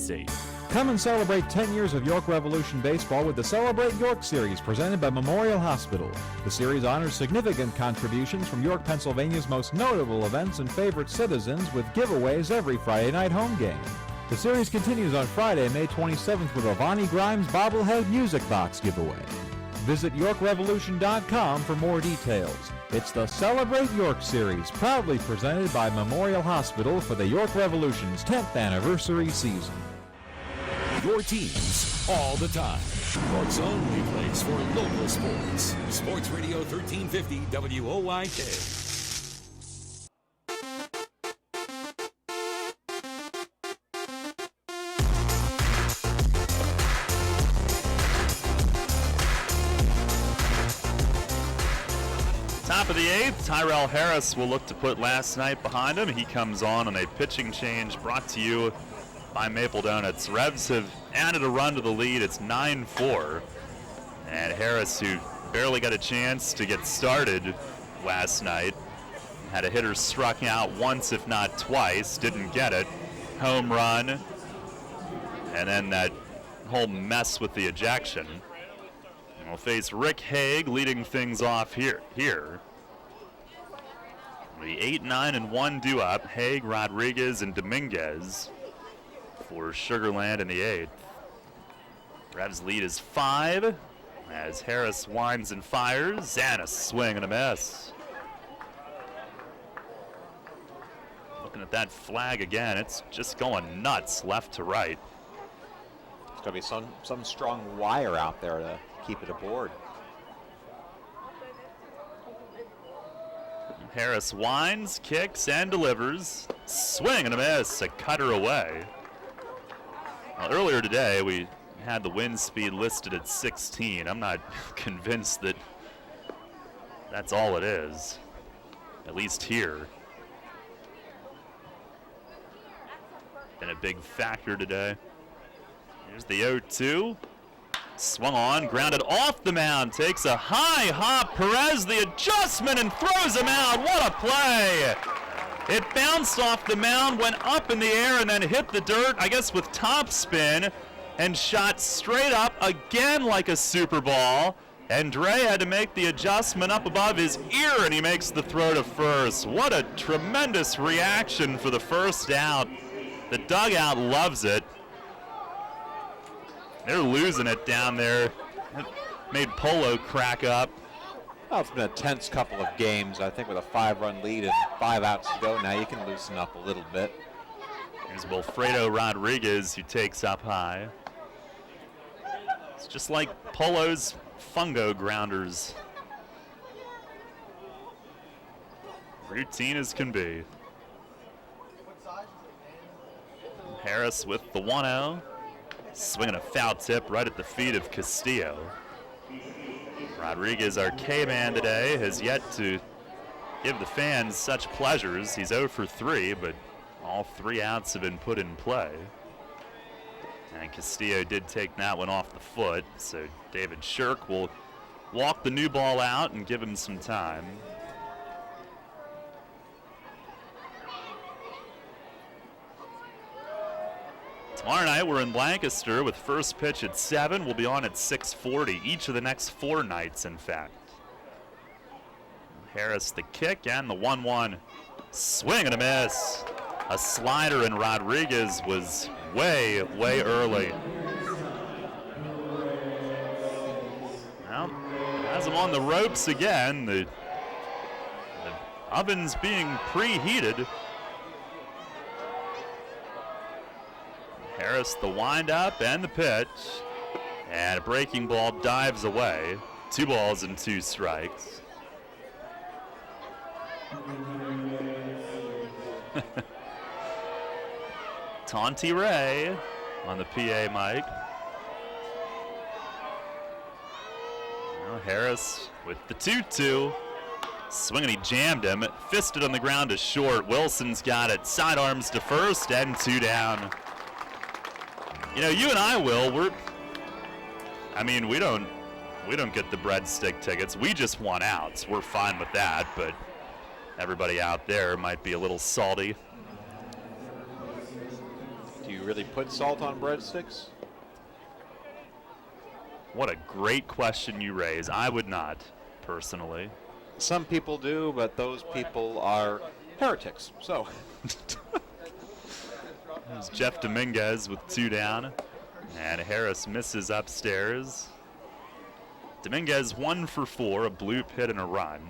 Come and celebrate 10 years of York Revolution baseball with the Celebrate York Series presented by Memorial Hospital. The series honors significant contributions from York, Pennsylvania's most notable events and favorite citizens with giveaways every Friday night home game. The series continues on Friday, May 27th with a Vonnie Grimes bobblehead music box giveaway. Visit YorkRevolution.com for more details. It's the Celebrate York Series, proudly presented by Memorial Hospital for the York Revolution's 10th anniversary season. Your teams all the time. York's only place for local sports. Sports Radio 1350 WOYK. Top of the 8th, Tyrell Harris will look to put last night behind him. He comes on a pitching change brought to you by Maple Donuts. Revs have added a run to the lead. It's 9-4. And Harris, who barely got a chance to get started last night, had a hitter struck out once, if not twice, didn't get it. Home run. And then that whole mess with the ejection. And we'll face Rick Haig leading things off here. The 8-9-1 due up. Haig, Rodriguez, and Dominguez for Sugarland in the 8th. Revs lead is 5 as Harris winds and fires. Zanis swing and a miss. Looking at that flag again, it's just going nuts left to right. There's going to be some strong wire out there to keep it aboard. Harris winds, kicks, and delivers. Swing and a miss, a cutter away. Well, earlier today, we had the wind speed listed at 16. I'm not convinced that that's all it is, at least here. Been a big factor today. Here's the 0-2. Swung on, grounded off the mound, takes a high hop. Perez, the adjustment, and throws him out. What a play! It bounced off the mound, went up in the air, and then hit the dirt, I guess with top spin, and shot straight up again like a super ball. And Dre had to make the adjustment up above his ear, and he makes the throw to first. What a tremendous reaction for the first out. The dugout loves it. They're losing it down there. It made Polo crack up. Well, it's been a tense couple of games, I think, with a 5-run lead and 5 outs to go. Now you can loosen up a little bit. Here's Wilfredo Rodriguez, who takes up high. It's just like Polo's fungo grounders. Routine as can be. Harris with the 1-0. Swinging a foul tip right at the feet of Castillo. Rodriguez, our K-man today, has yet to give the fans such pleasures. He's 0 for 3, but all 3 outs have been put in play. And Castillo did take that one off the foot, so David Shirk will walk the new ball out and give him some time. Tomorrow night we're in Lancaster with first pitch at 7. We'll be on at 6:40 each of the next 4 nights, in fact. Harris the kick and the 1-1 swing and a miss. A slider, and Rodriguez was way, way early. Well, has him on the ropes again. The oven's being preheated. Harris the windup and the pitch. And a breaking ball dives away. 2 balls and 2 strikes. Tonti Ray on the PA mic. Now Harris with the 2-2. Swinging, he jammed him. Fisted on the ground to short. Wilson's got it. Sidearms to first and 2 down. You know, you and I, Will, we don't get the breadstick tickets. We just want outs. We're fine with that, but everybody out there might be a little salty. Do you really put salt on breadsticks? What a great question you raise. I would not, personally. Some people do, but those people are heretics, so. There's Jeff Dominguez with 2 down, and Harris misses upstairs. Dominguez 1 for 4, a blue hit and a run.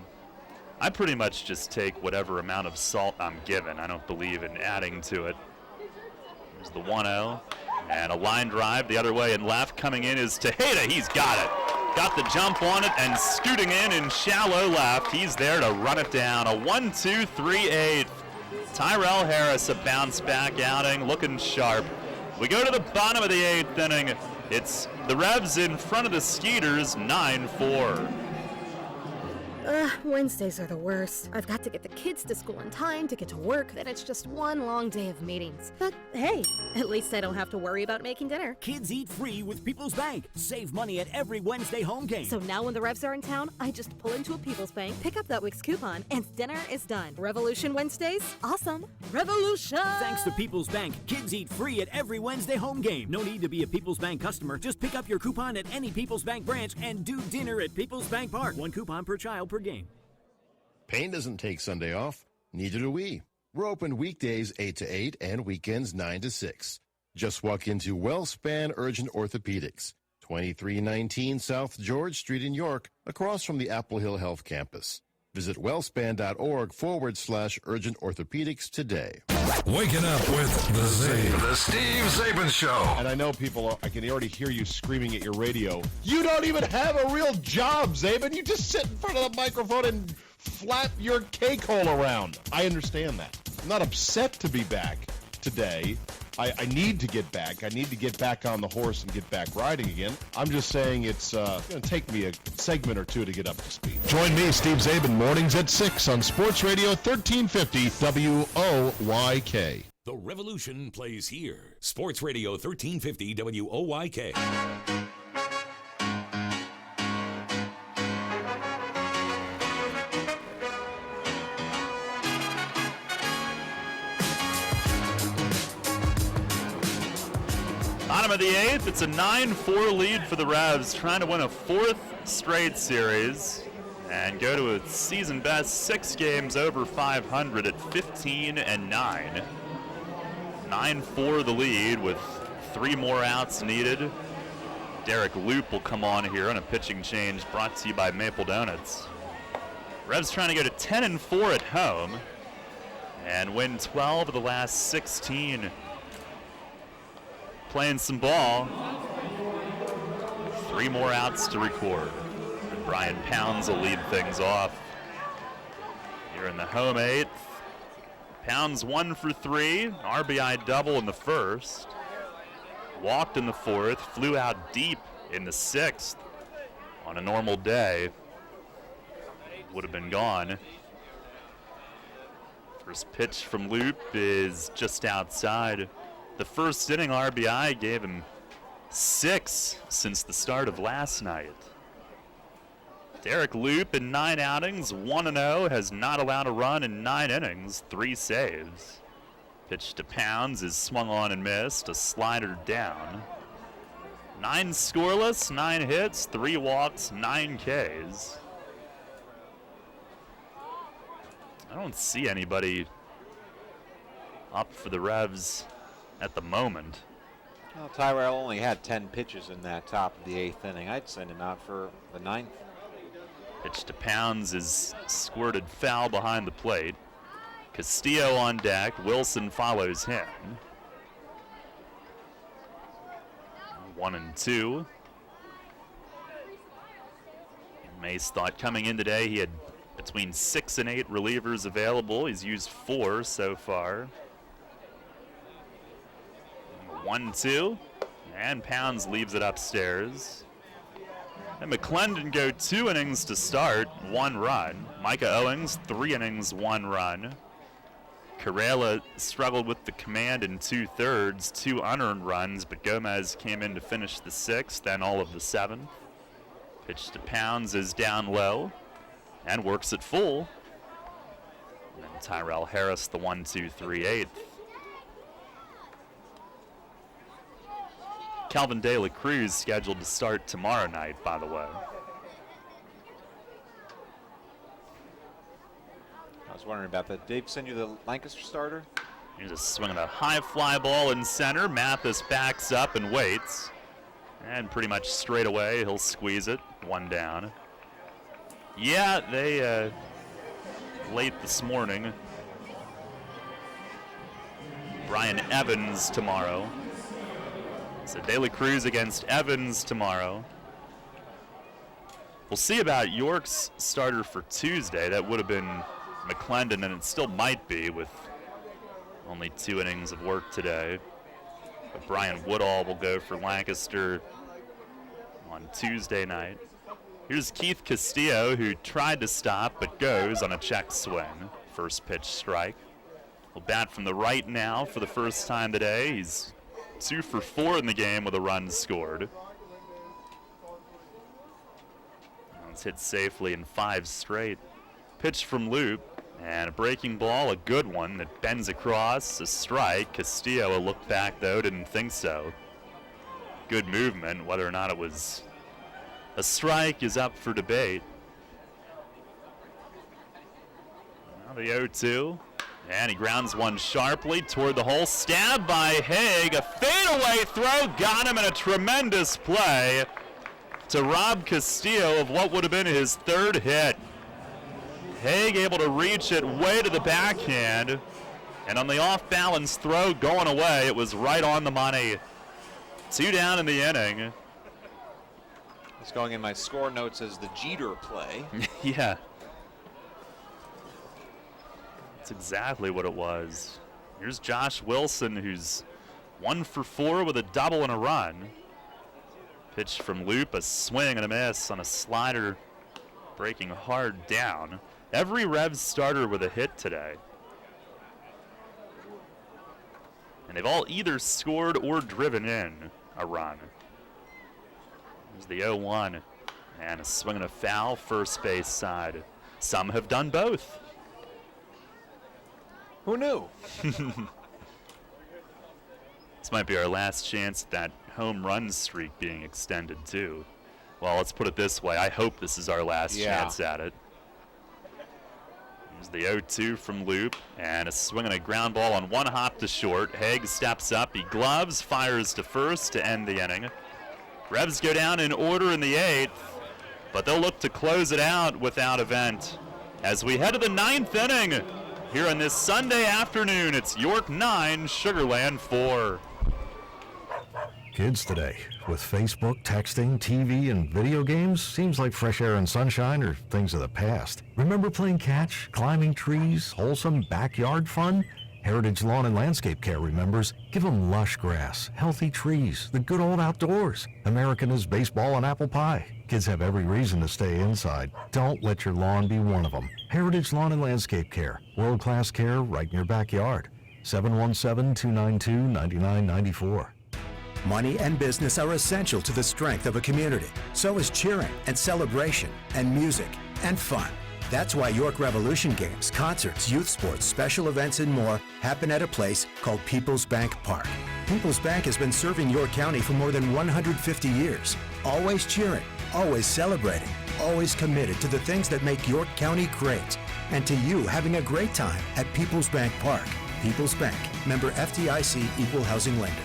I pretty much just take whatever amount of salt I'm given. I don't believe in adding to it. There's the 1-0, and a line drive the other way and left. Coming in is Tejeda. He's got it. Got the jump on it and scooting in shallow left. He's there to run it down. A 1-2-3-8. Tyrell Harris, a bounce back outing, looking sharp. We go to the bottom of the 8th inning. It's the Revs in front of the Skeeters, 9-4. Wednesdays are the worst. I've got to get the kids to school in time to get to work, then it's just one long day of meetings. But hey, at least I don't have to worry about making dinner. Kids eat free with People's Bank. Save money at every Wednesday home game. So now when the Revs are in town, I just pull into a People's Bank, pick up that week's coupon, and dinner is done. Revolution Wednesdays? Awesome. Revolution! Thanks to People's Bank, kids eat free at every Wednesday home game. No need to be a People's Bank customer. Just pick up your coupon at any People's Bank branch and do dinner at People's Bank Park. 1 coupon per child per game. Payne doesn't take Sunday off. Neither do we. We're open weekdays 8 to 8 and weekends 9 to 6. Just walk into WellSpan Urgent Orthopedics, 2319 South George Street in York, across from the Apple Hill Health Campus. Visit wellspan.org/urgent orthopedics today. Waking up with the Zabe. The Steve Zabin Show. And I know people, I can already hear you screaming at your radio. You don't even have a real job, Zabin. You just sit in front of the microphone and flap your cake hole around. I understand that. I'm not upset to be back today. I need to get back. I need to get back on the horse and get back riding again. I'm just saying it's going to take me a segment or two to get up to speed. Join me, Steve Zabin, mornings at 6 on Sports Radio 1350 WOYK. The revolution plays here. Sports Radio 1350 WOYK. Bottom of the 8th, it's a 9-4 lead for the Revs, trying to win a 4th straight series and go to a season best 6 games over 500 at 15-9. 9-4 the lead with 3 more outs needed. Derek Loop will come on here on a pitching change brought to you by Maple Donuts. Revs trying to go to 10-4 at home and win 12 of the last 16. Playing some ball. 3 more outs to record. And Brian Pounds will lead things off. Here in the home 8th. Pounds 1 for 3. RBI double in the first. Walked in the 4th. Flew out deep in the 6th. On a normal day, would have been gone. First pitch from Loop is just outside. The first inning RBI gave him 6 since the start of last night. Derek Loop in 9 outings, 1-0, has not allowed a run in 9 innings, 3 saves. Pitch to Pounds is swung on and missed, a slider down. 9 scoreless, 9 hits, 3 walks, 9 Ks. I don't see anybody up for the Revs at the moment. Well, Tyrell only had 10 pitches in that top of the 8th inning. I'd send him out for the 9th. Pitch to Pounds is squirted foul behind the plate. Castillo on deck. Wilson follows him. 1-2. Mace thought coming in today he had between 6 and 8 relievers available. He's used 4 so far. 1-2, and Pounds leaves it upstairs. And McClendon go 2 innings to start, 1 run. Micah Owings, 3 innings, 1 run. Carrera struggled with the command in 2/3, 2 unearned runs, but Gomez came in to finish the 6th and all of the 7th. Pitch to Pounds is down low and works it full. And then Tyrell Harris, the 1-2-3/8. Calvin De La Cruz scheduled to start tomorrow night, by the way. I was wondering about that. Dave send you the Lancaster starter? He's just swinging a high fly ball in center. Mathis backs up and waits. And pretty much straight away, he'll squeeze it. 1 down. Yeah, they late this morning. Brian Evans tomorrow. So De La Cruz against Evans tomorrow. We'll see about York's starter for Tuesday. That would have been McClendon, and it still might be with only 2 innings of work today. But Brian Woodall will go for Lancaster on Tuesday night. Here's Keith Castillo, who tried to stop but goes on a check swing. First pitch strike. He'll bat from the right now for the first time today. He's 2 for 4 in the game with a run scored. It's hit safely in 5 straight. Pitch from Loop, and a breaking ball, a good one that bends across, a strike. Castillo looked back though, didn't think so. Good movement, whether or not it was a strike is up for debate. Now the 0-2. And he grounds one sharply toward the hole. Stabbed by Haig. A fadeaway throw. Got him in a tremendous play to rob Castillo of what would have been his 3rd hit. Haig able to reach it way to the backhand. And on the off-balance throw going away, it was right on the money. 2 down in the inning. It's going in my score notes as the Jeter play. Yeah. That's exactly what it was. Here's Josh Wilson, who's 1 for 4 with a double and a run. Pitch from Loop, a swing and a miss on a slider, breaking hard down. Every Revs starter with a hit today. And they've all either scored or driven in a run. There's the 0-1, and a swing and a foul, first base side. Some have done both. Who knew? This might be our last chance at that home run streak being extended too. Well, let's put it this way. I hope this is our last chance at it. There's the 0-2 from Loop, and a swing and a ground ball on one hop to short. Haig steps up, he gloves, fires to first to end the inning. Revs go down in order in the 8th, but they'll look to close it out without event. As we head to the 9th inning, here on this Sunday afternoon, it's York 9, Sugar Land 4. Kids today, with Facebook, texting, TV, and video games, seems like fresh air and sunshine are things of the past. Remember playing catch, climbing trees, wholesome backyard fun? Heritage Lawn and Landscape Care remembers, give them lush grass, healthy trees, the good old outdoors. American is baseball and apple pie. Kids have every reason to stay inside. Don't let your lawn be one of them. Heritage Lawn and Landscape Care, world-class care right in your backyard. 717-292-9994. Money and business are essential to the strength of a community. So is cheering and celebration and music and fun. That's why York Revolution games, concerts, youth sports, special events, and more happen at a place called People's Bank Park. People's Bank has been serving York County for more than 150 years. Always cheering, always celebrating, always committed to the things that make York County great. And to you having a great time at People's Bank Park. People's Bank, member FDIC, equal housing lender.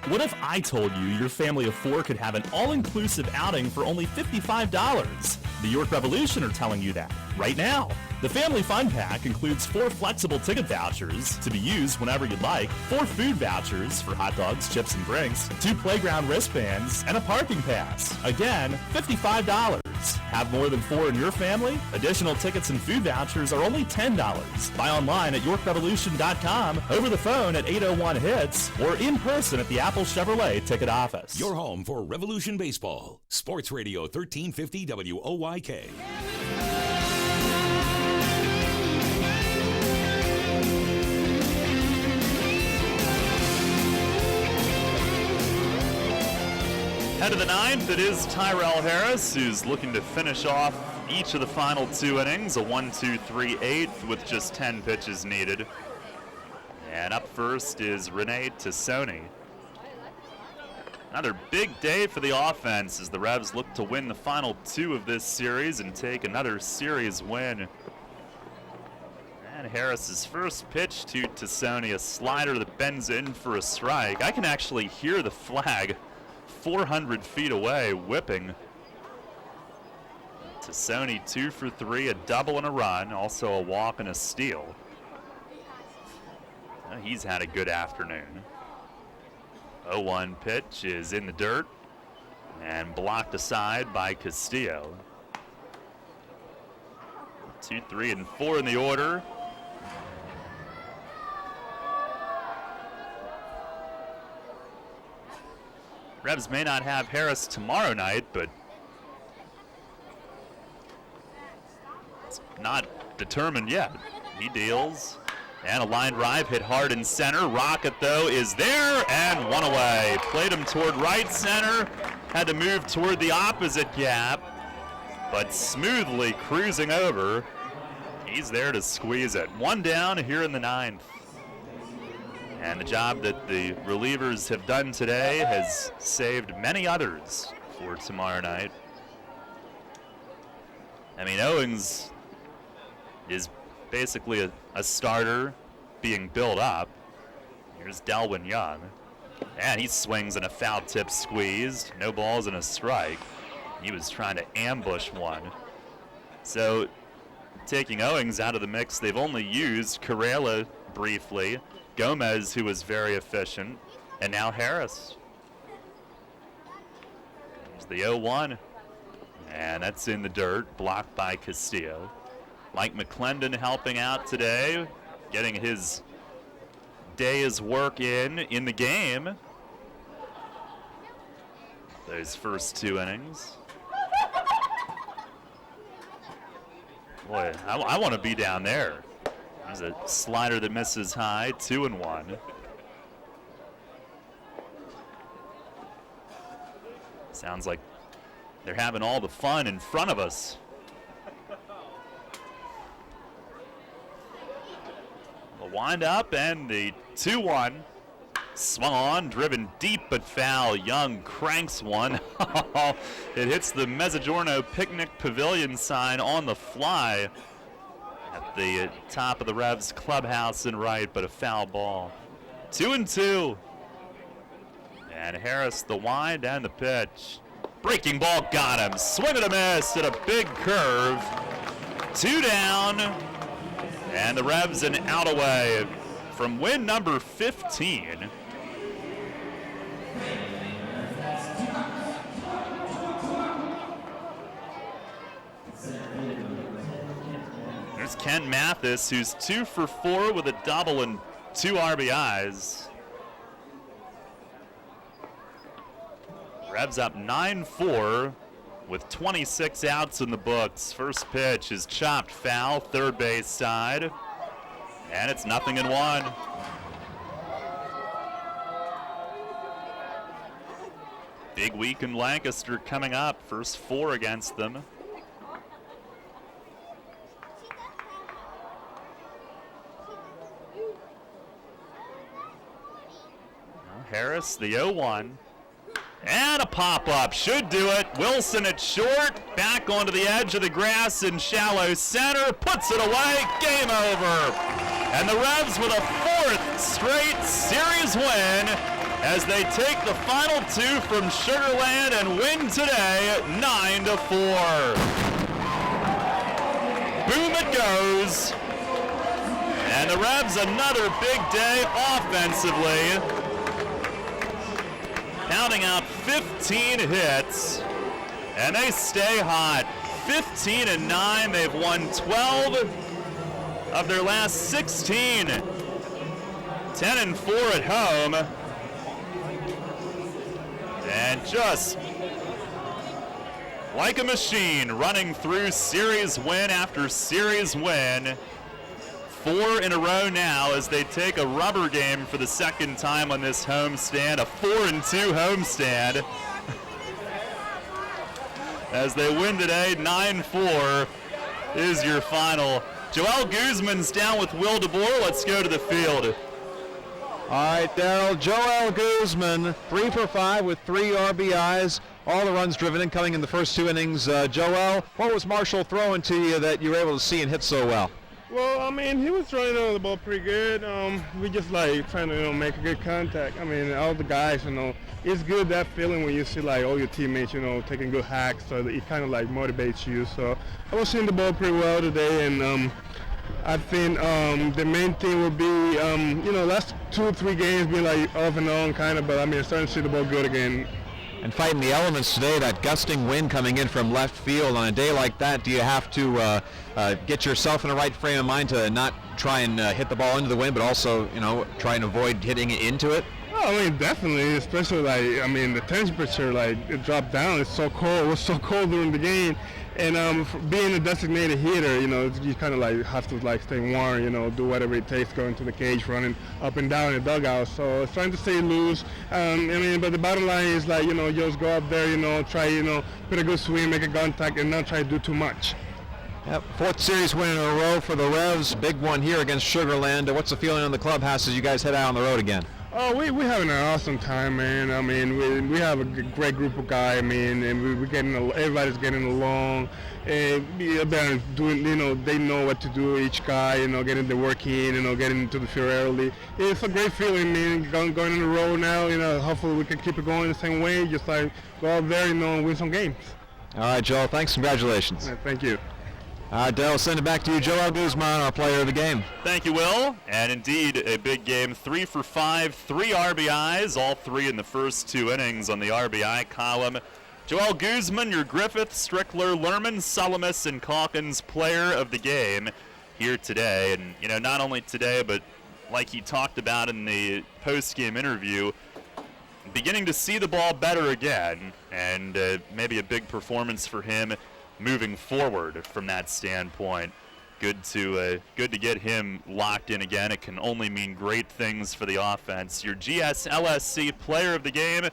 What if I told you your family of 4 could have an all-inclusive outing for only $55? The York Revolution are telling you that right now. The Family Fun Pack includes 4 flexible ticket vouchers to be used whenever you'd like, 4 food vouchers for hot dogs, chips, and drinks, 2 playground wristbands, and a parking pass. Again, $55. Have more than 4 in your family? Additional tickets and food vouchers are only $10. Buy online at YorkRevolution.com, over the phone at 801-HITS, or in person at the Apple Chevrolet ticket office. Your home for Revolution Baseball. Sports Radio 1350 WOYK. Head of the 9th, it is Tyrell Harris, who's looking to finish off each of the final 2 innings, a 1-2-3-8 with just 10 pitches needed. And up first is Renee Tassoni. Another big day for the offense as the Revs look to win the final 2 of this series and take another series win. And Harris's first pitch to Tassoni, a slider that bends in for a strike. I can actually hear the flag 400 feet away, whipping. Tassoni 2 for 3, a double and a run, also a walk and a steal. Well, he's had a good afternoon. 0-1 pitch is in the dirt and blocked aside by Castillo. 2, 3, and 4 in the order. Revs may not have Harris tomorrow night, but it's not determined yet. He deals, and a line drive hit hard in center. Rocket, though, is there, and one away. Played him toward right center, had to move toward the opposite gap, but smoothly cruising over. He's there to squeeze it. 1 down here in the 9th. And the job that the relievers have done today has saved many others for tomorrow night. I mean, Owings is basically a starter being built up. Here's Delwyn Young. And he swings and a foul tip squeezed. No balls and a strike. He was trying to ambush one. So taking Owings out of the mix, they've only used Corella briefly, Gomez, who was very efficient, and now Harris. There's the 0-1, and that's in the dirt, blocked by Castillo. Mike McClendon helping out today, getting his day's work in the game. Those first 2 innings. Boy, I want to be down there. There's a slider that misses high, 2-1. Sounds like they're having all the fun in front of us. The wind up and the 2-1. Swung on, driven deep but foul. Young cranks one. It hits the Mezzogiorno Picnic Pavilion sign on the fly. at the top of the Revs clubhouse and right, but a foul ball. 2-2. And Harris, the wind and the pitch. Breaking ball got him. Swing and a miss at a big curve. 2 down. And the Revs an out away from win number 15. There's Kent Mathis, who's 2 for 4 with a double and 2 RBIs. Revs up 9-4 with 26 outs in the books. First pitch is chopped foul, third base side, and it's 0-1. Big week in Lancaster coming up. First 4 against them. Harris, the 0-1. And a pop-up, should do it. Wilson at short, back onto the edge of the grass in shallow center, puts it away, game over. And the Revs with a 4th straight series win as they take the final 2 from Sugar Land and win today 9-4. Boom it goes. And the Revs another big day offensively. Counting out 15 hits, and they stay hot. 15-9, they've won 12 of their last 16. 10-4 at home. And just like a machine, running through series win after series win. 4 in a row now as they take a rubber game for the second time on this homestand, a 4-2 homestand. As they win today, 9-4 is your final. Joel Guzman's down with Will DeBoer. Let's go to the field. All right, Daryl, Joel Guzman, 3 for 5 with 3 RBIs. All the runs driven in coming in the first 2 innings. Joel, what was Marshall throwing to you that you were able to see and hit so well? Well, I mean, he was throwing the ball pretty good. We just like trying to, make a good contact. I mean, all the guys, it's good that feeling when you see like all your teammates, taking good hacks. So that it kind of like motivates you. So I was seeing the ball pretty well today, and I think the main thing would be, last 2 or 3 games being like off and on kind of, but I mean, I'm starting to see the ball good again. And fighting the elements today, that gusting wind coming in from left field. On a day like that, do you have to get yourself in the right frame of mind to not try and hit the ball into the wind, but also, try and avoid hitting it into it? Oh, I mean, definitely, especially the temperature, it dropped down. It's so cold. It was so cold during the game. And being a designated hitter, you kind of have to stay warm, do whatever it takes, going to the cage, running up and down in the dugout. So it's trying to stay loose. But the bottom line is just go up there, try, put a good swing, make a contact, and not try to do too much. Yep, 4th series win in a row for the Revs. Big one here against Sugar Land. What's the feeling on the clubhouse as you guys head out on the road again? Oh, we're having an awesome time, man. I mean, we have a great group of guys, and everybody's getting along. And they're doing, they know what to do, each guy, getting the work in, getting into the field early. It's a great feeling, man, going on the road now. Hopefully we can keep it going the same way, just go out there, and win some games. All right, Joel, thanks, congratulations. Thank you. All right, Dale, send it back to you. Joel Guzman, our player of the game. Thank you, Will. And indeed, a big game. 3 for 5, 3 RBIs, all 3 in the first 2 innings on the RBI column. Joel Guzman, your Griffith, Strickler, Lerman, Solomus, and Calkins player of the game here today. And, not only today, but like he talked about in the post-game interview, beginning to see the ball better again, and maybe a big performance for him moving forward from that standpoint. Good to get him locked in again. It can only mean great things for the offense. Your GSLSC player of the game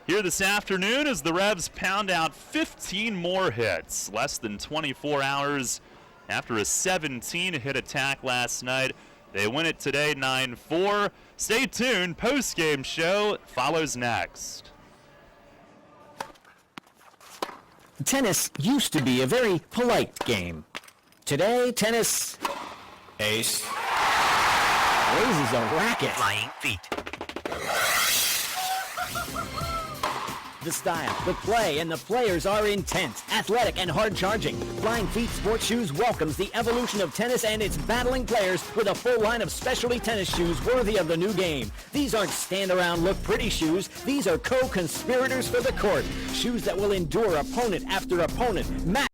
here this afternoon as the Revs pound out 15 more hits, less than 24 hours after a 17-hit attack last night. They win it today 9-4. Stay tuned. Post-game show follows next. Tennis used to be a very polite game. Today, tennis Ace. Raises a racket. Flying feet. The style, the play, and the players are intense, athletic, and hard-charging. Flying Feet Sports Shoes welcomes the evolution of tennis and its battling players with a full line of specialty tennis shoes worthy of the new game. These aren't stand-around, look-pretty shoes. These are co-conspirators for the court. Shoes that will endure opponent after opponent, match